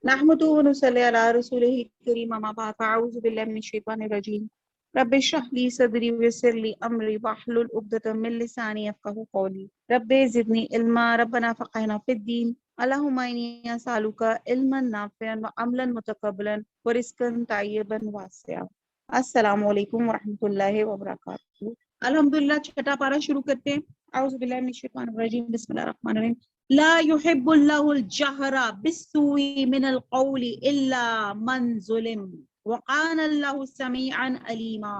نحمده ونصلي على رسوله الكريم اما بعد فاعوذ بالله من الشيطان الرجيم رب اشرح لي صدري ويسر لي امري واحلل عقدة من لساني يفقهوا قولي رب زدني علما ربنا فقهنا في الدين اللهم اني اسالك علما نافعا وعملا متقبلا ورزقا طيبا واسعا. السلام علیکم ورحمۃ اللہ وبرکاتہ. الحمدللہ چھٹا پارہ شروع کرتے ہیں. اعوذ باللہ من الشیطان الرجیم بسم اللہ الرحمن الرحیم. لا يحب الله الجهر بالسوء من القول الا من ظلم وقان الله سميعا عليما.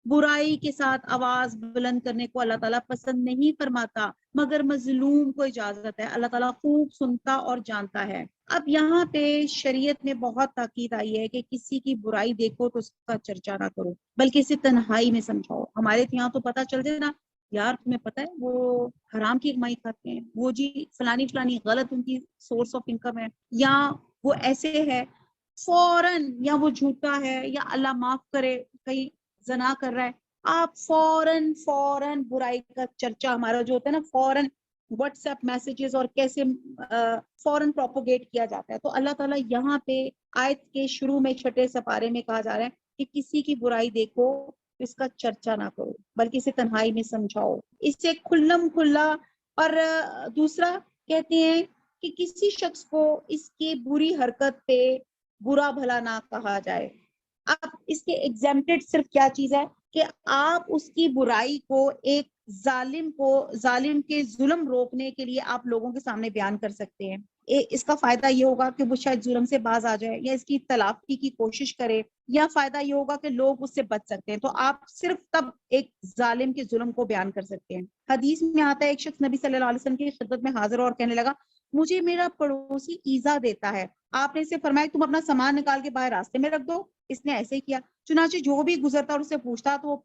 برائی کے ساتھ آواز بلند کرنے کو اللہ تعالیٰ پسند نہیں فرماتا مگر مظلوم کو اجازت ہے. اللہ تعالیٰ خوب سنتا اور جانتا ہے. اب یہاں پہ شریعت میں بہت تاکید آئی ہے کہ کسی کی برائی دیکھو تو اس کا چرچا نہ کرو بلکہ اسے تنہائی میں سمجھاؤ. ہمارے یہاں تو پتہ چل جائے نا یار تمہیں پتہ ہے وہ حرام کی کمائی کھاتے ہیں, وہ جی فلانی غلط ان کی سورس آف انکم ہے, یا وہ ایسے ہے فوراً, یا وہ جھوٹا ہے, یا اللہ معاف کرے کہیں زنا کر رہا ہے, آپ فوراً برائی کا چرچا ہمارا جو ہوتا ہے نا فوراً واٹس ایپ میسیجز اور کیسے فوراً پروپوگیٹ کیا جاتا ہے. تو اللہ تعالیٰ یہاں پہ آیت کے شروع میں چھٹے سپارے میں کہا جا رہا ہے کہ کسی کی برائی دیکھو اس کا چرچا نہ کرو بلکہ اسے تنہائی میں سمجھاؤ, اس سے کھلم کھلا. اور دوسرا کہتے ہیں کہ کسی شخص کو اس کی بری حرکت پہ برا بھلا نہ کہا جائے. اب اس کے ایگزیمپٹڈ صرف کیا چیز ہے کہ آپ اس کی برائی کو ایک ظالم کے ظلم روکنے کے لیے آپ لوگوں کے سامنے بیان کر سکتے ہیں. اس کا فائدہ یہ ہوگا کہ وہ شاید ظلم سے باز آ جائے یا اس کی تلافی کی کوشش کرے, یا فائدہ یہ ہوگا کہ لوگ اس سے بچ سکتے ہیں. تو آپ صرف تب ایک ظالم کے ظلم کو بیان کر سکتے ہیں. حدیث میں آتا ہے ایک شخص نبی صلی اللہ علیہ وسلم کی خدمت میں حاضر اور کہنے لگا مجھے میرا پڑوسی ایذا دیتا ہے. آپ نے اسے فرمایا تم اپنا سامان نکال کے باہر راستے میں رکھ دو. اس نے ایسے ہی کیا. چنانچہ جو بھی گزرتا اور اسے پوچھتا تو وہ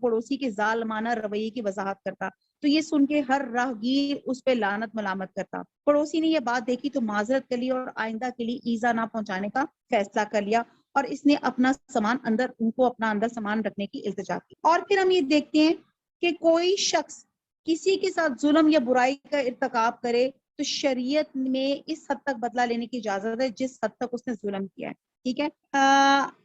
پڑوسی کے ظالمانہ رویے کی وضاحت کرتا. تو یہ سن کے ہر راہگیر اس پہ لعنت ملامت کرتا. پڑوسی نے یہ بات دیکھی تو معذرت کر لی اور آئندہ کے لیے ایذا نہ پہنچانے کا فیصلہ کر لیا, اور اس نے اپنا سامان ان کو اپنا اندر سامان رکھنے کی التجا کی. اور پھر ہم یہ دیکھتے ہیں کہ کوئی شخص کسی کے ساتھ ظلم یا برائی کا ارتکاب کرے تو شریعت میں اس حد تک بدلہ لینے کی اجازت ہے جس حد تک اس نے ظلم کیا ہے. ٹھیک ہے,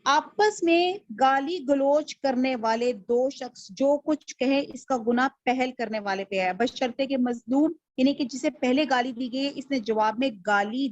آپس میں گالی گلوچ کرنے والے دو شخص جو کچھ کہیں اس کا گناہ پہل کرنے والے پہ ہے, بشرطے کہ مظلوم یعنی کہ جسے پہلے گالی دی گئی اس نے جواب میں گالی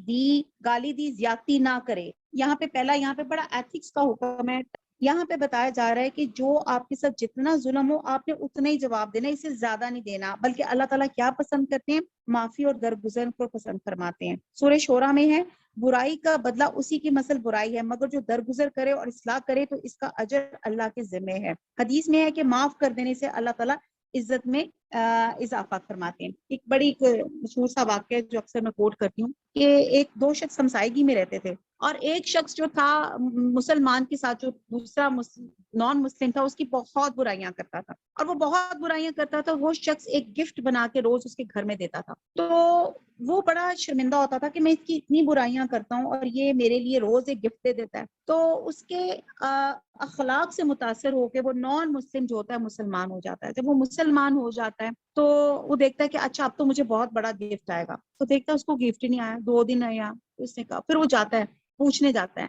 دی زیادتی نہ کرے. یہاں پہ بڑا ایتھکس کا حکم ہے. یہاں پہ بتایا جا رہا ہے کہ جو آپ کے ساتھ جتنا ظلم ہو آپ نے اتنا ہی جواب دینا, اسے زیادہ نہیں دینا. بلکہ اللہ تعالیٰ کیا پسند کرتے ہیں, معافی اور درگزر کو پسند فرماتے ہیں. سورہ شورى میں ہے برائی کا بدلہ اسی کی مثل برائی ہے مگر جو درگزر کرے اور اصلاح کرے تو اس کا اجر اللہ کے ذمہ ہے. حدیث میں ہے کہ معاف کر دینے سے اللہ تعالیٰ عزت میں اضافہ فرماتے ہیں. ایک بڑی مشہور سا واقعہ جو اکثر میں کوٹ کرتی ہوں کہ دو شخص ہمسائیگی میں رہتے تھے, اور ایک شخص جو تھا مسلمان کے ساتھ جو دوسرا نان مسلم تھا اس کی بہت برائیاں کرتا تھا, اور وہ بہت برائیاں کرتا تھا. وہ شخص ایک گفٹ بنا کے روز اس کے گھر میں دیتا تھا. تو وہ بڑا شرمندہ ہوتا تھا کہ میں اس کی اتنی برائیاں کرتا ہوں اور یہ میرے لیے روز ایک گفٹ دے دیتا ہے. تو اس کے اخلاق سے متاثر ہو کے وہ نان مسلم جو ہوتا ہے مسلمان ہو جاتا ہے. جب وہ مسلمان ہو جاتا ہے تو وہ دیکھتا ہے کہ اچھا اب تو مجھے بہت بڑا گفٹ آئے گا. تو دیکھتا ہے اس کو گفٹ ہی نہیں آیا, 2 دن آیا. اس نے کہا, پھر وہ جاتا ہے پوچھنے جاتا ہے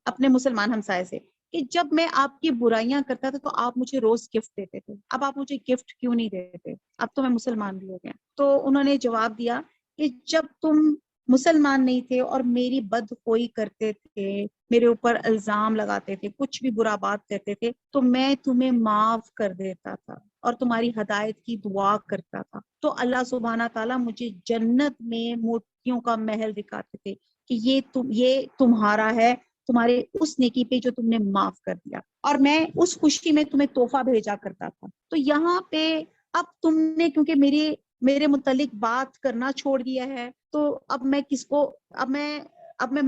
اپنے مسلمان ہمسائے سے کہ جب میں آپ کی برائیاں کرتا تھا تو آپ مجھے روز گفٹ دیتے تھے, اب آپ مجھے گفٹ کیوں نہیں دیتے, اب تو میں مسلمان بھی ہو گیا. تو انہوں نے جواب دیا کہ جب تم مسلمان نہیں تھے اور میری بدخوئی کرتے تھے, میرے اوپر الزام لگاتے تھے, کچھ بھی برا بات کرتے تھے تو میں تمہیں معاف کر دیتا تھا اور تمہاری ہدایت کی دعا کرتا تھا. تو اللہ سبحانہ تعالیٰ مجھے جنت میں موتیوں کا محل دکھاتے تھے کہ یہ تمہارا ہے, تمہارے اس نیکی پہ جو تم نے معاف کر دیا, اور میں اس خوشی میں تمہیں تحفہ بھیجا کرتا تھا. تو یہاں پہ اب تم نے کیونکہ میرے متعلق بات کرنا چھوڑ دیا ہے تو اب میں کس کو اب میں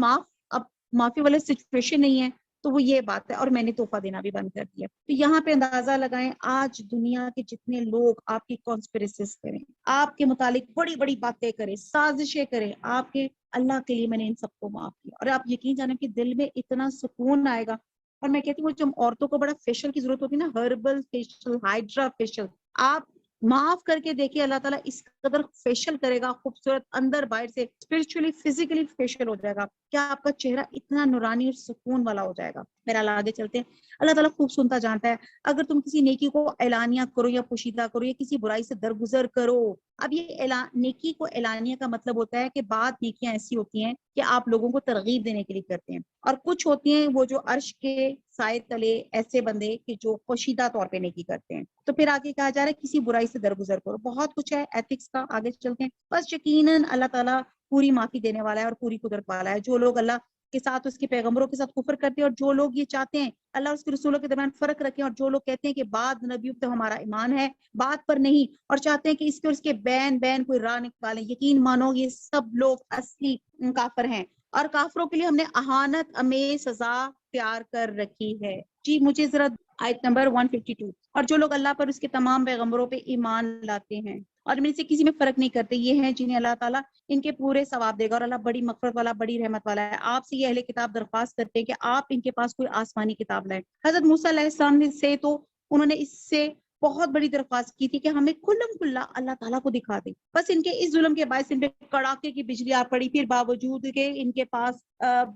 معافی والا سچویشن نہیں ہے. تو وہ یہ بات ہے, اور میں نے تحفہ دینا بھی بند کر دیا. تو یہاں پہ اندازہ لگائیں آج دنیا کے جتنے لوگ آپ کی کانسپریسیز کریں, آپ کے متعلق بڑی بڑی باتیں کریں, سازشیں کریں, آپ کے اللہ کے لیے میں نے ان سب کو معاف کیا. اور آپ یقین جانیں کہ دل میں اتنا سکون آئے گا. اور میں کہتی ہوں جو عورتوں کو بڑا فیشل کی ضرورت ہوتی ہے نا, ہربل فیشل, ہائیڈرا فیشل, آپ معاف کر کے دیکھیے اللہ تعالیٰ اس قدر فیشل کرے گا, خوبصورت اندر باہر سے اسپرچولی فزیکلی فیشل ہو جائے گا. کیا آپ کا چہرہ اتنا نورانی اور سکون والا ہو جائے گا. میرا اللہ آگے چلتے ہیں. اللہ تعالیٰ خوب سنتا جانتا ہے. اگر تم کسی نیکی کو اعلانیہ کرو یا پوشیدہ کرو یا کسی برائی سے درگزر کرو. اب یہ نیکی کو اعلانیہ کا مطلب ہوتا ہے کہ بعض نیکیاں ایسی ہوتی ہیں کہ آپ لوگوں کو ترغیب دینے کے لیے کرتے ہیں, اور کچھ ہوتی ہیں وہ جو عرش کے سائے تلے ایسے بندے کہ جو پوشیدہ طور پہ نیکی کرتے ہیں. تو پھر آگے کہا جا رہا ہے کسی برائی سے درگزر کرو. بہت کچھ ہے ایتھکس کا, آگے چلتے ہیں. بس یقیناً اللہ تعالیٰ پوری معافی دینے والا ہے اور پوری قدرت والا ہے. جو لوگ اللہ کے ساتھ اس کے پیغمبروں کے ساتھ کفر کرتے ہیں, اور جو لوگ یہ چاہتے ہیں اللہ اور اس کے رسولوں کے درمیان فرق رکھیں, اور جو لوگ کہتے ہیں کہ بعد نبیوں تو ہمارا ایمان ہے بات پر نہیں, اور چاہتے ہیں کہ اس کے اور اس کے بین کوئی راہ نکالیں, یقین مانو یہ سب لوگ اصلی کافر ہیں, اور کافروں کے لیے ہم نے اہانت امیز سزا تیار کر رکھی ہے. جی مجھے ذرا آیت نمبر 152. اور جو لوگ اللہ پر اس کے تمام پیغمبروں پہ ایمان لاتے ہیں اور ان میں سے کسی میں فرق نہیں کرتے, یہ ہیں جنہیں اللہ تعالیٰ ان کے پورے ثواب دے گا, اور اللہ بڑی مغفرت والا بڑی رحمت والا ہے. آپ سے یہ اہل کتاب درخواست کرتے ہیں کہ آپ ان کے پاس کوئی آسمانی کتاب لائیں. حضرت موسیٰ علیہ السلام سے تو انہوں نے اس سے بہت بڑی درخواست کی تھی کہ ہمیں کھلم کھلا اللہ تعالیٰ کو دکھا دیں. بس ان کے اس ظلم کے باعث ان پہ کڑاکے کی بجلی آ پڑی, پھر باوجود کہ ان کے پاس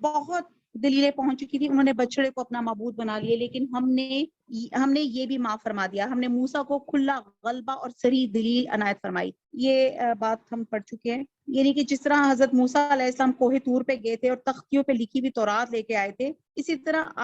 بہت دلیلیں پہنچ چکی تھی, انہوں نے بچڑے کو اپنا معبود بنا لیے. لیکن ہم نے یہ بھی معاف فرما دیا, ہم نے موسیٰ کو کھلا غلبہ اور صریح دلیل عنایت فرمائی. یہ بات ہم پڑھ چکے ہیں. یعنی کہ جس طرح حضرت موسیٰ علیہ السلام کوہ طور پہ گئے تھے اور تختیوں پہ لکھی ہوئی تورات لے کے آئے تھے, اسی طرح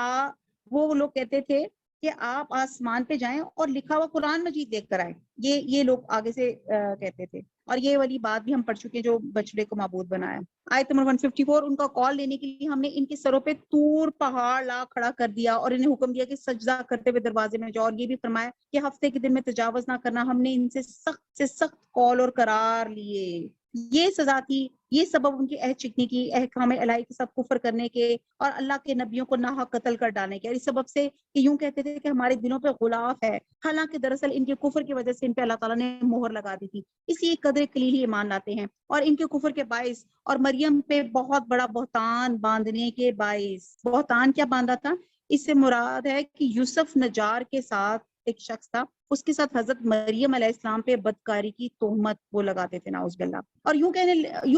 وہ لوگ کہتے تھے کہ آپ آسمان پہ جائیں اور لکھا ہوا قرآن مجید دیکھ کر آئیں. یہ لوگ آگے سے کہتے تھے, اور یہ والی بات بھی ہم پڑھ چکے جو بچڑے کو معبود بنایا. آیت نمبر 154. ان کا کال لینے کے لیے ہم نے ان کے سروں پہ طور پہاڑ لا کھڑا کر دیا, اور انہیں حکم دیا کہ سجدہ کرتے ہوئے دروازے میں جاؤ, اور یہ بھی فرمایا کہ ہفتے کے دن میں تجاوز نہ کرنا. ہم نے ان سے سخت قول اور قرار لیے. یہ سزا تھی, یہ سبب ان کی عہد چکنے کی, احکام الہی کے ساتھ کفر کرنے کے, اور اللہ کے نبیوں کو ناحق قتل کر ڈالنے کے, اور اس سبب سے کہ یوں کہتے تھے کہ ہمارے دلوں پہ غلاف ہے, حالانکہ دراصل ان کے کفر کی وجہ سے ان پہ اللہ تعالیٰ نے مہر لگا دی تھی. اس لیے قدر قلیل ہی ایمان لاتے ہیں, اور ان کے کفر کے باعث اور مریم پہ بہت بڑا بہتان باندھنے کے باعث. بہتان کیا باندھا تھا؟ اس سے مراد ہے کہ یوسف نجار کے ساتھ ایک شخص تھا, اس کے ساتھ حضرت مریم علیہ السلام پہ بدکاری کی تہمت وہ لگاتے تھے, نعوذ باللہ. اور یوں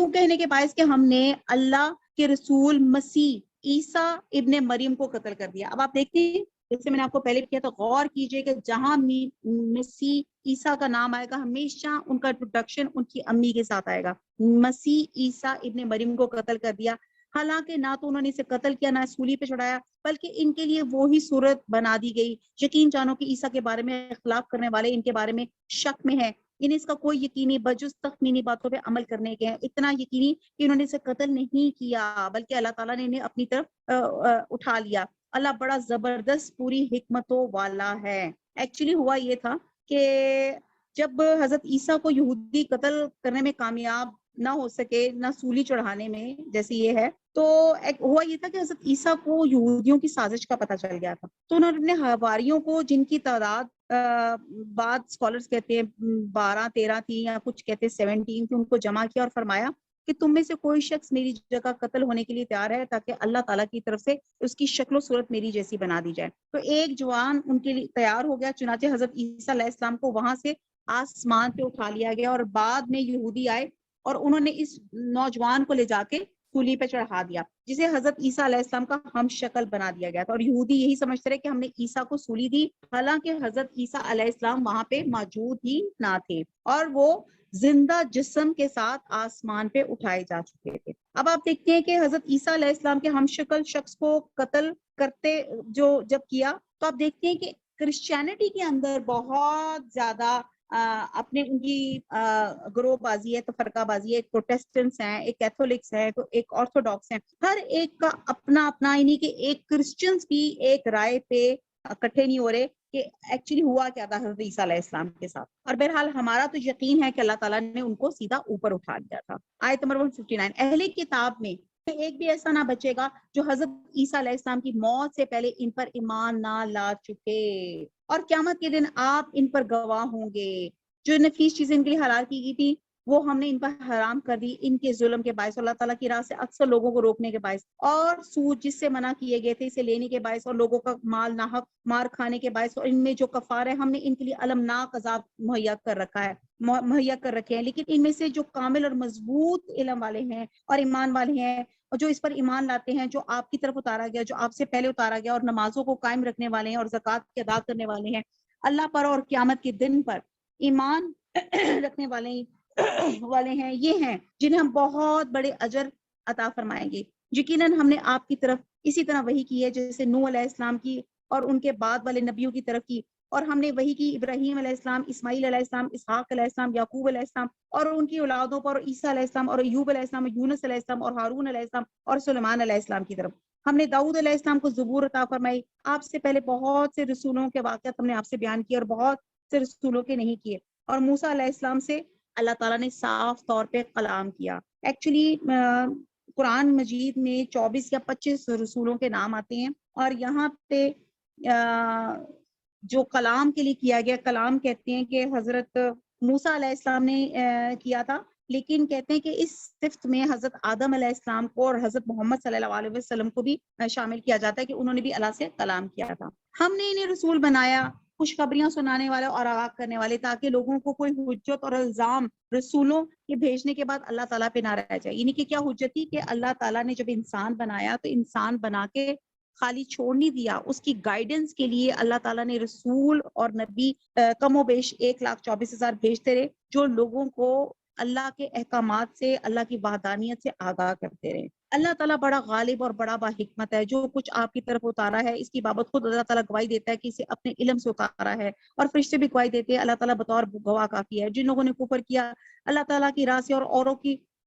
کہنے کے باعث کہ ہم نے اللہ کے رسول مسیح عیسیٰ ابن مریم کو قتل کر دیا. اب آپ دیکھتے ہیں جیسے میں نے آپ کو پہلے کیا تو غور کیجئے کہ جہاں مسیح عیسیٰ کا نام آئے گا ہمیشہ ان کا انٹروڈکشن ان کی امی کے ساتھ آئے گا. مسیح عیسیٰ ابن مریم کو قتل کر دیا, حالانکہ نہ تو انہوں نے اسے قتل کیا نہ سولی پہ چڑھایا, بلکہ ان کے لیے وہی صورت بنا دی گئی. یقین جانو کہ عیسیٰ کے بارے میں اختلاف کرنے والے ان کے بارے میں شک میں ہیں. انہیں اس کا کوئی یقینی بجز تخمینی باتوں پہ عمل کرنے کے ہیں, اتنا یقینی کہ انہوں نے اسے قتل نہیں کیا بلکہ اللہ تعالیٰ نے انہیں اپنی طرف اٹھا لیا. اللہ بڑا زبردست پوری حکمتوں والا ہے. ایکچولی ہوا یہ تھا کہ جب حضرت عیسیٰ کو یہودی قتل کرنے میں کامیاب نہ ہو سکے, نہ سولی چڑھانے میں جیسے یہ ہے, تو ہوا یہ تھا کہ حضرت عیسیٰ کو یہودیوں کی سازش کا پتہ چل گیا تھا. تو انہوں نے اپنے حواریوں کو, جن کی تعداد بعض اسکالرز کہتے ہیں 12-13 تھی, یا کچھ کہتے ہیں 17 تھی, ان کو جمع کیا اور فرمایا کہ تم میں سے کوئی شخص میری جگہ قتل ہونے کے لیے تیار ہے تاکہ اللہ تعالیٰ کی طرف سے اس کی شکل و صورت میری جیسی بنا دی جائے. تو ایک جوان ان کے لیے تیار ہو گیا. چنانچہ حضرت عیسیٰ علیہ السلام کو وہاں سے آسمان پہ اٹھا لیا گیا, اور بعد میں یہودی آئے اور انہوں نے اس نوجوان کو لے جا کے سولی پہ چڑھا دیا, جسے حضرت عیسیٰ علیہ السلام کا ہم شکل بنا دیا گیا تھا. اور یہودی یہی سمجھتے رہے کہ ہم نے عیسیٰ کو سولی دی, حالانکہ حضرت عیسیٰ علیہ السلام وہاں پہ موجود ہی نہ تھے, اور وہ زندہ جسم کے ساتھ آسمان پہ اٹھائے جا چکے تھے. اب آپ دیکھتے ہیں کہ حضرت عیسیٰ علیہ السلام کے ہم شکل شخص کو قتل کرتے جب کیا, تو آپ دیکھتے ہیں کہ کرسچینٹی کے اندر بہت زیادہ اپنے ان کی گروہ بازی ہے, تفرقہ بازی ہے. ایک پروٹیسٹنٹس ہیں, ایک کیتھولکس ہیں, تو ایک آرتھوڈاکس ہیں. ہر ایک کا اپنا اپنا, یعنی کہ ایک کرسچنس بھی ایک رائے پہ اکٹھے نہیں ہو رہے کہ ایکچولی ہوا کیا تھا حضرت عیسیٰ علیہ السلام کے ساتھ. اور بہرحال ہمارا تو یقین ہے کہ اللہ تعالیٰ نے ان کو سیدھا اوپر اٹھا دیا تھا. آیت نمبر 159. اہل کتاب میں ایک بھی ایسا نہ بچے گا جو حضرت عیسیٰ علیہ السلام کی موت سے پہلے ان پر ایمان نہ لا چکے, اور قیامت کے دن آپ ان پر گواہ ہوں گے. جو نفیس چیزیں ان کے لیے حلال کی گئی تھی وہ ہم نے ان پر حرام کر دی ان کے ظلم کے باعث, اللہ تعالیٰ کی راہ سے اکثر لوگوں کو روکنے کے باعث, اور سود جس سے منع کیے گئے تھے اسے لینے کے باعث, اور لوگوں کا مال ناحق مار کھانے کے باعث. اور ان میں جو کفار ہے ہم نے ان کے لیے المناک عذاب مہیا کر رکھے ہیں. لیکن ان میں سے جو کامل اور مضبوط علم والے ہیں اور ایمان والے ہیں اور جو اس پر ایمان لاتے ہیں، جو آپ کی طرف اتارا گیا، جو آپ سے پہلے اتارا گیا، اور نمازوں کو قائم رکھنے والے ہیں اور زکوٰۃ کے ادا کرنے والے ہیں، اللہ پر اور قیامت کے دن پر ایمان رکھنے والے ہیں، یہ ہیں جنہیں ہم بہت بڑے اجر عطا فرمائیں گے۔ یقیناً ہم نے آپ کی طرف اسی طرح وحی کی ہے جیسے نوح علیہ السلام کی اور ان کے بعد والے نبیوں کی طرف کی، اور ہم نے وحی کی ابراہیم علیہ السلام، اسماعیل علیہ السلام، اسحاق علیہ السلام، یعقوب علیہ السلام اور ان کی اولادوں پر، اور عیسیٰ علیہ السلام اور ایوب علیہ السلام، یونس علیہ السلام اور ہارون علیہ السلام اور سلیمان علیہ السلام کی طرف۔ ہم نے داؤد علیہ السلام کو زبور عطا فرمائی۔ آپ سے پہلے بہت سے رسولوں کے واقعات ہم نے آپ سے بیان کیے اور بہت سے رسولوں کے نہیں کیے، اور موسیٰ علیہ السلام سے اللہ تعالیٰ نے صاف طور پہ کلام کیا۔ ایکچولی قرآن مجید میں 24 یا 25 رسولوں کے نام آتے ہیں، اور یہاں پہ جو کلام کے لیے کیا گیا، کلام کہتے ہیں کہ حضرت موسیٰ علیہ السلام نے کیا تھا، لیکن کہتے ہیں کہ اس صفت میں حضرت آدم علیہ السلام کو اور حضرت محمد صلی اللہ علیہ وسلم کو بھی شامل کیا جاتا ہے کہ انہوں نے بھی اللہ سے کلام کیا تھا۔ ہم نے انہیں رسول بنایا، خوشخبریاں سنانے والے اور آگاہ کرنے والے، تاکہ لوگوں کو کوئی حجت اور الزام رسولوں کے بھیجنے کے بعد اللہ تعالیٰ پہ نہ رہ جائے۔ یعنی کہ کیا حجت تھی کہ اللہ تعالیٰ نے جب انسان بنایا تو انسان بنا کے خالی چھوڑ نہیں دیا، اس کی گائیڈنس کے لیے اللہ تعالیٰ نے رسول اور نبی کم و بیش 1,24,000 بھیجتے رہے، جو لوگوں کو اللہ کے احکامات سے، اللہ کی وحدانیت سے آگاہ کرتے رہے۔ اللہ تعالیٰ بڑا غالب اور بڑا باحکمت ہے۔ جو کچھ آپ کی طرف اتارا ہے، اس کی بابت خود اللہ تعالیٰ گواہی دیتا ہے کہ اسے اپنے علم سے اتارا ہے، اور فرشتے بھی گواہی دیتے ہیں، اللہ تعالیٰ بطور گواہ کافی ہے۔ جن لوگوں نے کفر کیا اللہ تعالیٰ کی راہ سے اور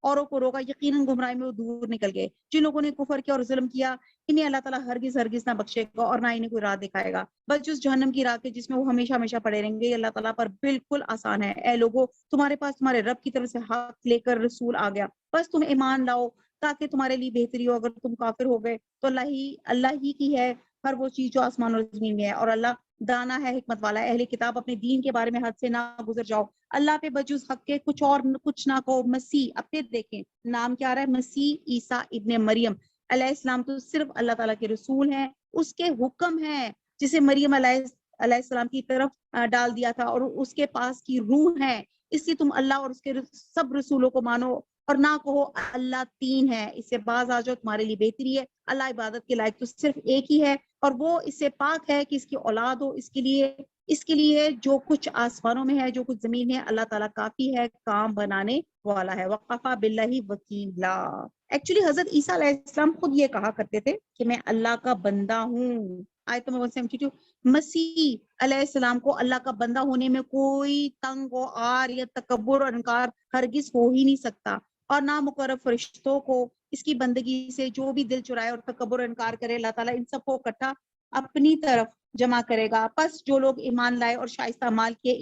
اوروں کو روکا، یقیناً گمراہی میں وہ دور نکل گئے۔ جن لوگوں نے کفر کیا اور ظلم کیا، انہیں اللہ تعالیٰ ہرگز نہ بخشے گا اور نہ انہیں کوئی راہ دکھائے گا، بس جس جہنم کی راہ کے جس میں وہ ہمیشہ ہمیشہ پڑے رہیں گے۔ یہ اللہ تعالیٰ پر بالکل آسان ہے۔ اے لوگو، تمہارے پاس تمہارے رب کی طرف سے حق لے کر رسول آ گیا، بس تم ایمان لاؤ تاکہ تمہارے لیے بہتری ہو۔ اگر تم کافر ہو گئے تو اللہ ہی کی ہے ہر وہ چیز جو آسمان اور زمین میں ہے، اور اللہ دانا ہے، حکمت والا ہے۔ اہل کتاب، اپنے دین کے بارے میں حد سے نہ گزر جاؤ، اللہ پہ بجز حق کے کچھ نہ کہو۔ مسیح، اب پھر دیکھیں نام کیا آ رہا ہے، مسیح عیسیٰ ابن مریم علیہ السلام تو صرف اللہ تعالیٰ کے رسول ہیں، اس کے حکم ہیں جسے مریم علیہ السلام کی طرف ڈال دیا تھا، اور اس کے پاس کی روح ہے، اس لیے تم اللہ اور اس کے سب رسولوں کو مانو، اور نہ کہو اللہ تین ہے، اس سے باز آ جاؤ، تمہارے لیے بہتری ہے۔ اللہ عبادت کے لائق تو صرف ایک ہی ہے، اور وہ اس سے پاک ہے کہ اس کی اولاد ہو۔ اس کے لیے جو کچھ آسمانوں میں ہے، جو کچھ زمین ہے، اللہ تعالیٰ کافی ہے، کام بنانے والا ہے۔ وقفا باللہ وکیلا۔ ایکچولی حضرت عیسیٰ علیہ السلام خود یہ کہا کرتے تھے کہ میں اللہ کا بندہ ہوں۔ آیت نمبر 172۔ مسیح علیہ السلام کو اللہ کا بندہ ہونے میں کوئی تنگ و آر یا تکبر اور انکار ہرگز ہو ہی نہیں سکتا، اور نہ مقرب فرشتوں کو اس کی بندگی سے جو بھی دل چرائے اور تکبر اور انکار کرے، اللہ تعالیٰ ان سب کو اکٹھا اپنی طرف جمع کرے گا۔ پس جو لوگ ایمان لائے اور شائستہ عمال کیے،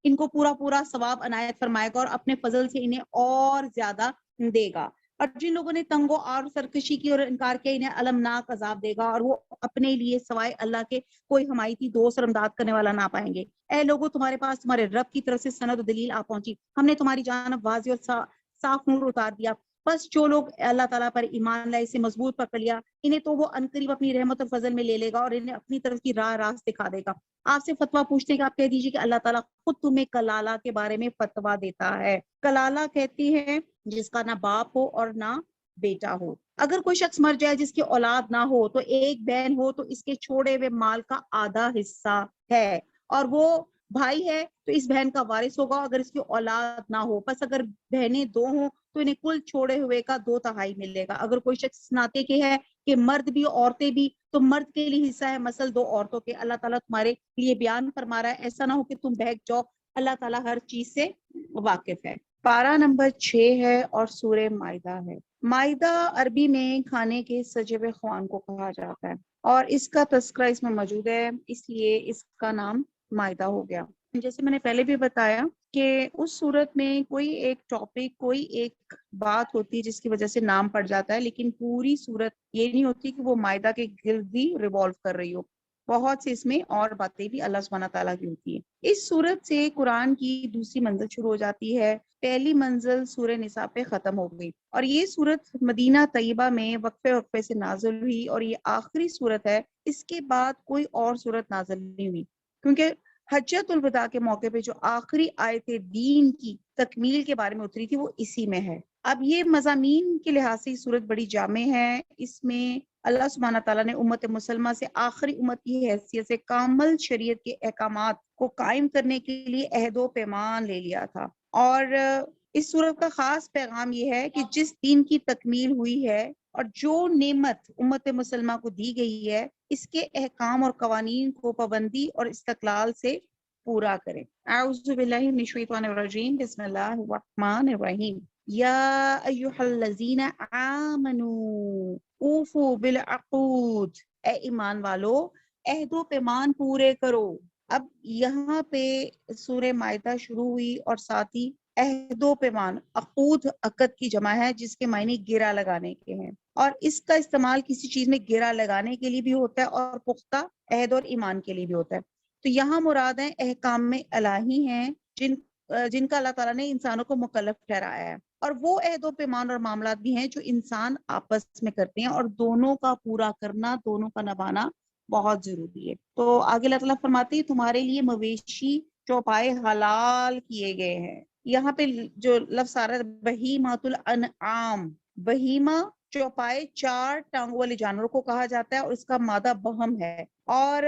ان کو پورا ثواب عنایت فرمائے گا، اور اپنے فضل سے انہیں اور زیادہ دے گا۔ اور جن لوگوں نے تنگ و آر سرکشی کی اور انکار کیا، انہیں المناک عذاب دے گا، اور وہ اپنے لیے سوائے اللہ کے کوئی حمایتی دوست اور امداد کرنے والا نہ پائیں گے۔ اے لوگوں، تمہارے پاس تمہارے رب کی طرف سے سند و دلیل آ پہنچی، ہم نے تمہاری جانب واضح اور صاف نور اتار دیا۔ بس جو لوگ اللہ تعالیٰ پر ایمان لائے، اسے مضبوط پکڑ لیا، انہیں تو وہ عنقریب اپنی رحمت اور فضل میں لے لے گا، اور انہیں اپنی طرف کی راست دکھا دے گا۔ آپ سے فتویٰ پوچھتے ہیں کہ آپ کہہ دیجیے کہ اللہ تعالیٰ خود تمہیں کلالہ کے بارے میں فتویٰ دیتا ہے۔ کلالہ کہتی ہے جس کا نہ باپ ہو اور نہ بیٹا ہو۔ اگر کوئی شخص مر جائے جس کی اولاد نہ ہو تو ایک بہن ہو تو اس کے چھوڑے ہوئے مال کا آدھا حصہ ہے، اور وہ بھائی ہے تو اس بہن کا وارث ہوگا اگر اس کی اولاد نہ ہو۔ پس اگر بہنیں دو ہوں تو انہیں کل چھوڑے ہوئے کا 2/3 ملے گا۔ اگر کوئی شخص ناطے کے ہے کہ مرد بھی عورتیں بھی، تو مرد کے لیے حصہ ہے مثل 2 عورتوں کے۔ اللہ تعالیٰ تمہارے لیے بیان فرما رہا ہے، ایسا نہ ہو کہ تم بہک جاؤ، اللہ تعالیٰ ہر چیز سے واقف ہے۔ پارہ نمبر 6 ہے اور سورہ مائدہ ہے۔ مائدہ عربی میں کھانے کے سجے ہوئے خوان کو کہا جاتا ہے، اور اس کا تذکرہ اس میں موجود ہے، اس لیے اس کا نام مائدہ ہو گیا۔ جیسے میں نے پہلے بھی بتایا کہ اس صورت میں کوئی ایک ٹاپک، کوئی ایک بات ہوتی ہے جس کی وجہ سے نام پڑ جاتا ہے، لیکن پوری صورت یہ نہیں ہوتی کہ وہ مائدہ کے گرد ہی ریوالو کر رہی ہو، بہت سے اس میں اور باتیں بھی اللہ سبحانہ تعالیٰ کی ہوتی ہیں۔ اس صورت سے قرآن کی دوسری منزل شروع ہو جاتی ہے۔ پہلی منزل سورہ نساء پہ ختم ہو گئی، اور یہ صورت مدینہ طیبہ میں وقفے سے نازل ہوئی، اور یہ آخری صورت ہے۔ اس کے بعد کوئی اور صورت نازل نہیں ہوئی، کیونکہ حجۃ الوداع کے موقع پہ جو آخری آیت دین کی تکمیل کے بارے میں اتری تھی وہ اسی میں ہے۔ اب یہ مضامین کے لحاظ سے صورت بڑی جامع ہے. اس میں اللہ سبحانہ تعالیٰ نے امت مسلمہ سے آخری امت کی حیثیت سے کامل شریعت کے احکامات کو قائم کرنے کے لیے عہد و پیمان لے لیا تھا. اور اس صورت کا خاص پیغام یہ ہے کہ جس دین کی تکمیل ہوئی ہے اور جو نعمت امت مسلمہ کو دی گئی ہے، اس کے احکام اور قوانین کو پابندی اور استقلال سے پورا کریں. اعوذ باللہ من الشیطان الرجیم. بسم اللہ الرحمن الرحیم. یا ایہا الذین آمنوا اوفوا بالعقود. اے ایمان والو عہد و پیمان پورے کرو. اب یہاں پہ سورہ مائدہ شروع ہوئی اور ساتھ ہی عہد و پیمان، عقود عقد کی جمع ہے جس کے معنی گرہ لگانے کے ہیں، اور اس کا استعمال کسی چیز میں گرہ لگانے کے لیے بھی ہوتا ہے اور پختہ عہد اور ایمان کے لیے بھی ہوتا ہے. تو یہاں مراد ہیں احکام میں الہی ہیں جن کا اللہ تعالیٰ نے انسانوں کو مکلف ٹھہرایا ہے، اور وہ عہد و پیمان اور معاملات بھی ہیں جو انسان آپس میں کرتے ہیں، اور دونوں کا پورا کرنا، دونوں کا نبھانا بہت ضروری ہے. تو آگے اللہ تعالیٰ فرماتے ہیں تمہارے لیے مویشی چوپائے حلال کیے گئے ہیں. یہاں پہ جو لفظ آ رہا ہے بہیمۃ الانعام، بہیمہ چوپائے چار ٹانگوں والے جانوروں کو کہا جاتا ہے، اور اس کا مادہ بہم ہے. اور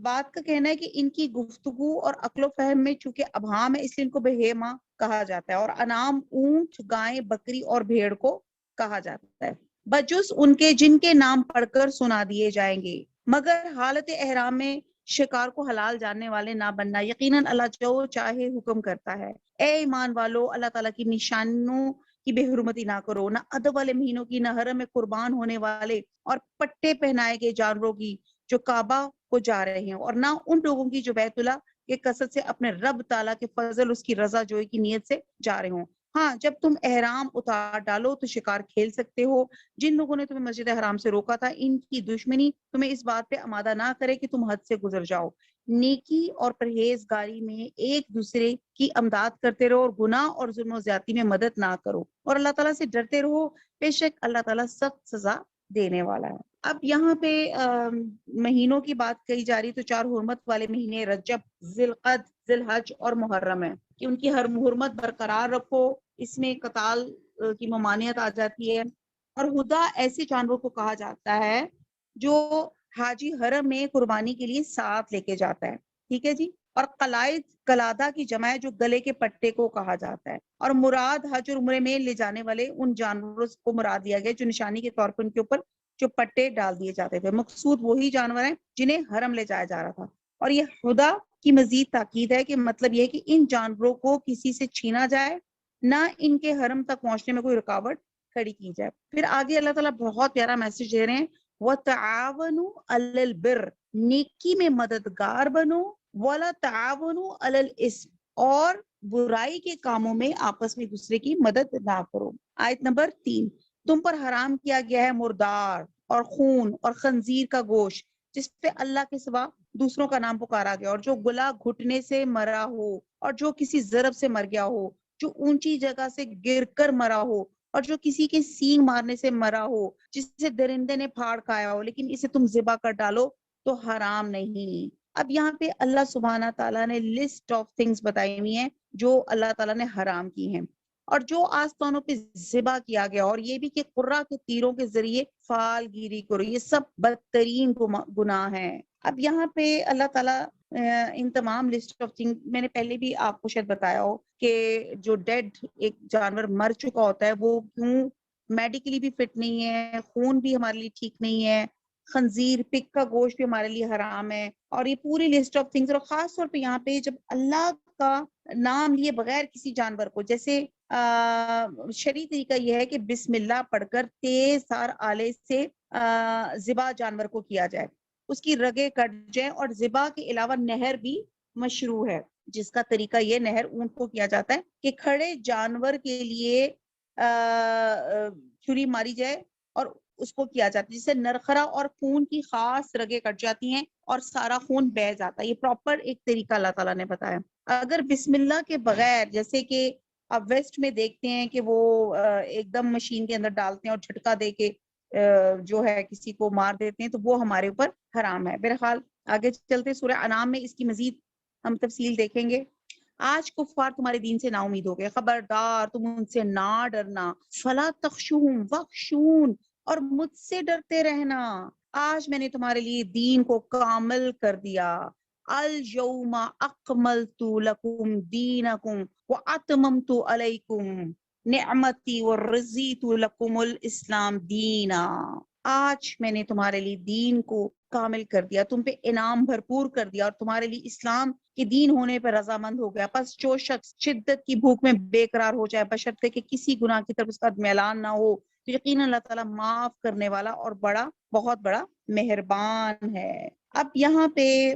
بات کا کہنا ہے کہ ان کی گفتگو اور عقل و فہم میں چونکہ ابہام ہے، اس لیے ان کو بہیمہ کہا جاتا ہے. اور انعام اونٹ، گائے، بکری اور بھیڑ کو کہا جاتا ہے، بجز ان کے جن کے نام پڑھ کر سنا دیے جائیں گے، مگر حالت احرام میں شکار کو حلال جاننے والے نہ بننا. یقیناً اللہ جو چاہے حکم کرتا ہے. اے ایمان والو اللہ تعالیٰ کی نشانوں کی بے حرمتی نہ کرو، نہ ادب والے مہینوں کی، نہ حرم میں قربان ہونے والے اور پٹے پہنائے گئے جانوروں کی جو کعبہ کو جا رہے ہیں، اور نہ ان لوگوں کی جو بیت اللہ کے قصد سے اپنے رب تعالیٰ کے فضل، اس کی رضا جوئی کی نیت سے جا رہے ہوں. ہاں، جب تم احرام اتار ڈالو تو شکار کھیل سکتے ہو. جن لوگوں نے تمہیں مسجد حرام سے روکا تھا، ان کی دشمنی تمہیں اس بات پہ آمادہ نہ کرے کہ تم حد سے گزر جاؤ. نیکی اور پرہیزگاری میں ایک دوسرے کی امداد کرتے رہو، اور گناہ اور ظلم و زیادتی میں مدد نہ کرو، اور اللہ تعالیٰ سے ڈرتے رہو، بے شک اللہ تعالیٰ سخت سزا دینے والا ہے. اب یہاں پہ مہینوں کی بات کہی جا رہی، تو چار حرمت والے مہینے رجب، ذی القعد، ذی الحج اور محرم ہے کہ ان کی ہر حرمت برقرار رکھو. اس میں قتال کی ممانعت آ جاتی ہے. اور ہدا ایسے جانوروں کو کہا جاتا ہے جو حاجی حرم میں قربانی کے لیے ساتھ لے کے جاتا ہے. ٹھیک ہے جی. اور قلائد قلادہ کی جمع ہے جو گلے کے پٹے کو کہا جاتا ہے. اور مراد حج اور عمرے میں لے جانے والے ان جانوروں کو مراد دیا گیا جو نشانی کے طور پر ان کے اوپر جو پٹے ڈال دیے جاتے تھے. مقصود وہی جانور ہیں جنہیں حرم لے جایا جا رہا تھا. اور یہ ہدا کی مزید تاکید ہے کہ مطلب یہ ہے کہ ان جانوروں کو کسی سے چھینا جائے، نہ ان کے حرم تک پہنچنے میں کوئی رکاوٹ کھڑی کی جائے. پھر آگے اللہ تعالیٰ بہت پیارا میسج دے رہے ہیں، وَتَعَاوَنُوا عَلَى الْبِرِّ، نیکی میں مددگار بنو، وَلَا تَعَاوَنُوا عَلَى الْإِثْمِ، اور برائی کے کاموں میں آپس میں دوسرے کی مدد نہ کرو. آیت نمبر 3، تم پر حرام کیا گیا ہے مردار اور خون اور خنزیر کا گوشت جس پہ اللہ کے سوا دوسروں کا نام پکارا گیا، اور جو گلا گھٹنے سے مرا ہو، اور جو کسی ضرب سے مر گیا ہو، جو اونچی جگہ سے گر کر مرا ہو، اور جو کسی کے سینگ مارنے سے مرا ہو، جسے درندے نے پھاڑ کھایا ہو، لیکن اسے تم ذبح کر ڈالو تو حرام نہیں. اب یہاں پہ اللہ سبحانہ تعالیٰ نے لسٹ آف تھنگز بتائی ہوئی ہیں جو اللہ تعالیٰ نے حرام کی ہیں، اور جو آستانوں پہ ذبح کیا گیا، اور یہ بھی کہ قرہ کے تیروں کے ذریعے فال گیری کرو، یہ سب بدترین گناہ ہیں. اب یہاں پہ اللہ تعالیٰ ان تمام لسٹ آف تھنگ، میں نے پہلے بھی آپ کو شاید بتایا ہو کہ جو ڈیڈ ایک جانور مر چکا ہوتا ہے وہ کیوں میڈیکلی بھی فٹ نہیں ہے، خون بھی ہمارے لیے ٹھیک نہیں ہے، خنزیر پگ کا گوشت بھی ہمارے لیے حرام ہے، اور یہ پوری لسٹ آف تھنگز. اور خاص طور پہ یہاں پہ جب اللہ کا نام لیے بغیر کسی جانور کو، جیسے شرعی طریقہ یہ ہے کہ بسم اللہ پڑھ کر تیز تار آلے سے ذبح جانور کو کیا جائے، اس کی رگیں کٹ جائیں، اور ذبح کے علاوہ نہر بھی مشروع ہے، جس کا طریقہ یہ نہر اونٹ کو کیا جاتا ہے کہ کھڑے جانور کے لیے چھری ماری جائے اور اس کو کیا جاتا ہے، جس سے نرخرا اور خون کی خاص رگیں کٹ جاتی ہیں اور سارا خون بہہ جاتا ہے. یہ پراپر ایک طریقہ اللہ تعالیٰ نے بتایا. اگر بسم اللہ کے بغیر، جیسے کہ اب ویسٹ میں دیکھتے ہیں کہ وہ ایک دم مشین کے اندر ڈالتے ہیں اور جھٹکا دے کے جو ہے کسی کو مار دیتے ہیں، تو وہ ہمارے اوپر حرام ہے. بہرحال آگے چلتے سورہ انعام میں اس کی مزید ہم تفصیل دیکھیں گے. آج کفار تمہارے دین سے نا امید ہو گئے، خبردار تم ان سے نہ ڈرنا، فلا تخشوہم وخشون، اور مجھ سے ڈرتے رہنا۔ آج میں نے تمہارے لیے دین کو کامل کر دیا، الیوم اکملت لکم دینکم واتممت علیکم نعمتی ورضیت لکم الاسلام دینا۔ آج میں نے تمہارے لیے دین کو کامل کر دیا، تم پہ انعام بھرپور کر دیا، اور تمہارے لیے اسلام کے دین ہونے پر رضامند ہو گیا۔ پس جو شخص شدت کی بھوک میں بے قرار ہو جائے بشرطے کہ کسی گناہ کی طرف اس کا میلان نہ ہو، تو یقیناً اللہ تعالیٰ معاف کرنے والا اور بہت بڑا مہربان ہے۔ اب یہاں پہ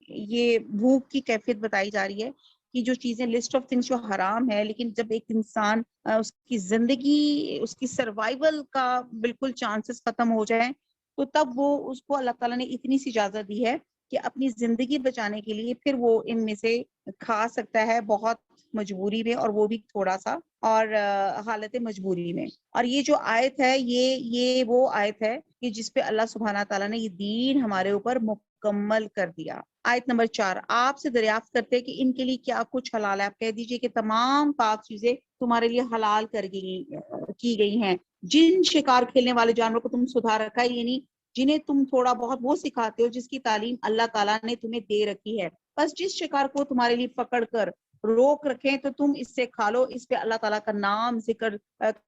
یہ بھوک کی کیفیت بتائی جا رہی ہے کہ جو چیزیں لسٹ آف تھنگس جو حرام ہے، لیکن جب ایک انسان اس کی زندگی، اس کی سروائیول کا بالکل چانسز ختم ہو جائیں، تو تب وہ اس کو اللہ تعالیٰ نے اتنی سی اجازت دی ہے کہ اپنی زندگی بچانے کے لیے پھر وہ ان میں سے کھا سکتا ہے، بہت مجبوری میں، اور وہ بھی تھوڑا سا، اور حالت مجبوری میں۔ اور یہ جو آیت ہے یہ وہ آیت ہے کہ جس پہ اللہ سبحانہ تعالیٰ نے یہ دین ہمارے اوپر مکمل کر دیا۔ آیت نمبر 4، آپ سے دریافت کرتے ہیں کہ ان کے لیے کیا کچھ حلال ہے، آپ کہہ دیجئے کہ تمام پاک چیزیں تمہارے لیے حلال کی گئی ہیں۔ جن شکار کھیلنے والے جانور کو تم سدھار رکھا ہے، یعنی جنہیں تم تھوڑا بہت وہ سکھاتے ہو جس کی تعلیم اللہ تعالیٰ نے تمہیں دے رکھی ہے، بس جس شکار کو تمہارے لیے پکڑ کر روک رکھیں تو تم اس سے کھا لو، اس پہ اللہ تعالیٰ کا نام ذکر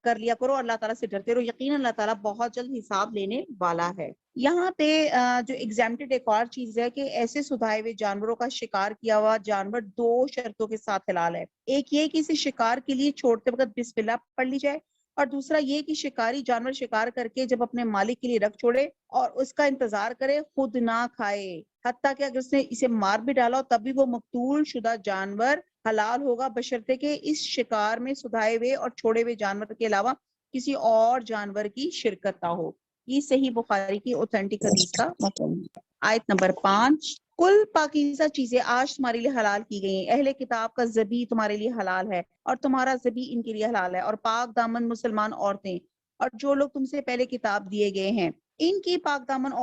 کر لیا کرو، اللہ تعالیٰ سے ڈرتے رہو، یقیناً اللہ تعالیٰ بہت جلد حساب لینے والا ہے۔ یہاں پہ جو ایگزامپٹڈ ایک اور چیز ہے کہ ایسے سدھائے ہوئے جانوروں کا شکار کیا ہوا جانور 2 شرطوں کے ساتھ حلال ہے۔ ایک یہ کہ اسے شکار کے لیے چھوڑتے وقت بسم اللہ پڑھ لی جائے، اور دوسرا یہ کہ شکاری جانور شکار کر کے جب اپنے مالک کے لیے رکھ چھوڑے اور اس کا انتظار کرے، خود نہ کھائے، حتیٰ کہ اگر اس نے اسے مار بھی ڈالا ہو تب بھی وہ مقتول شدہ جانور حلال ہوگا، بشرطے کہ اس شکار میں سدھائے ہوئے اور چھوڑے ہوئے جانور کے علاوہ کسی اور جانور کی شرکت نہ ہو۔ یہ صحیح بخاری کی اوتھینٹک حدیث کا مفہوم ہے۔ آیت نمبر 5، کل پاکیزہ چیزیں آج تمہارے لیے حلال کی گئی ہیں، اہل کتاب کا ذبیح تمہارے لیے حلال ہے اور تمہارا ذبیح ان کے لیے حلال ہے، اور پاک دامن مسلمان عورتیں اور جو لوگ تم سے پہلے کتاب دیے گئے ہیں، ان کی پاک دامن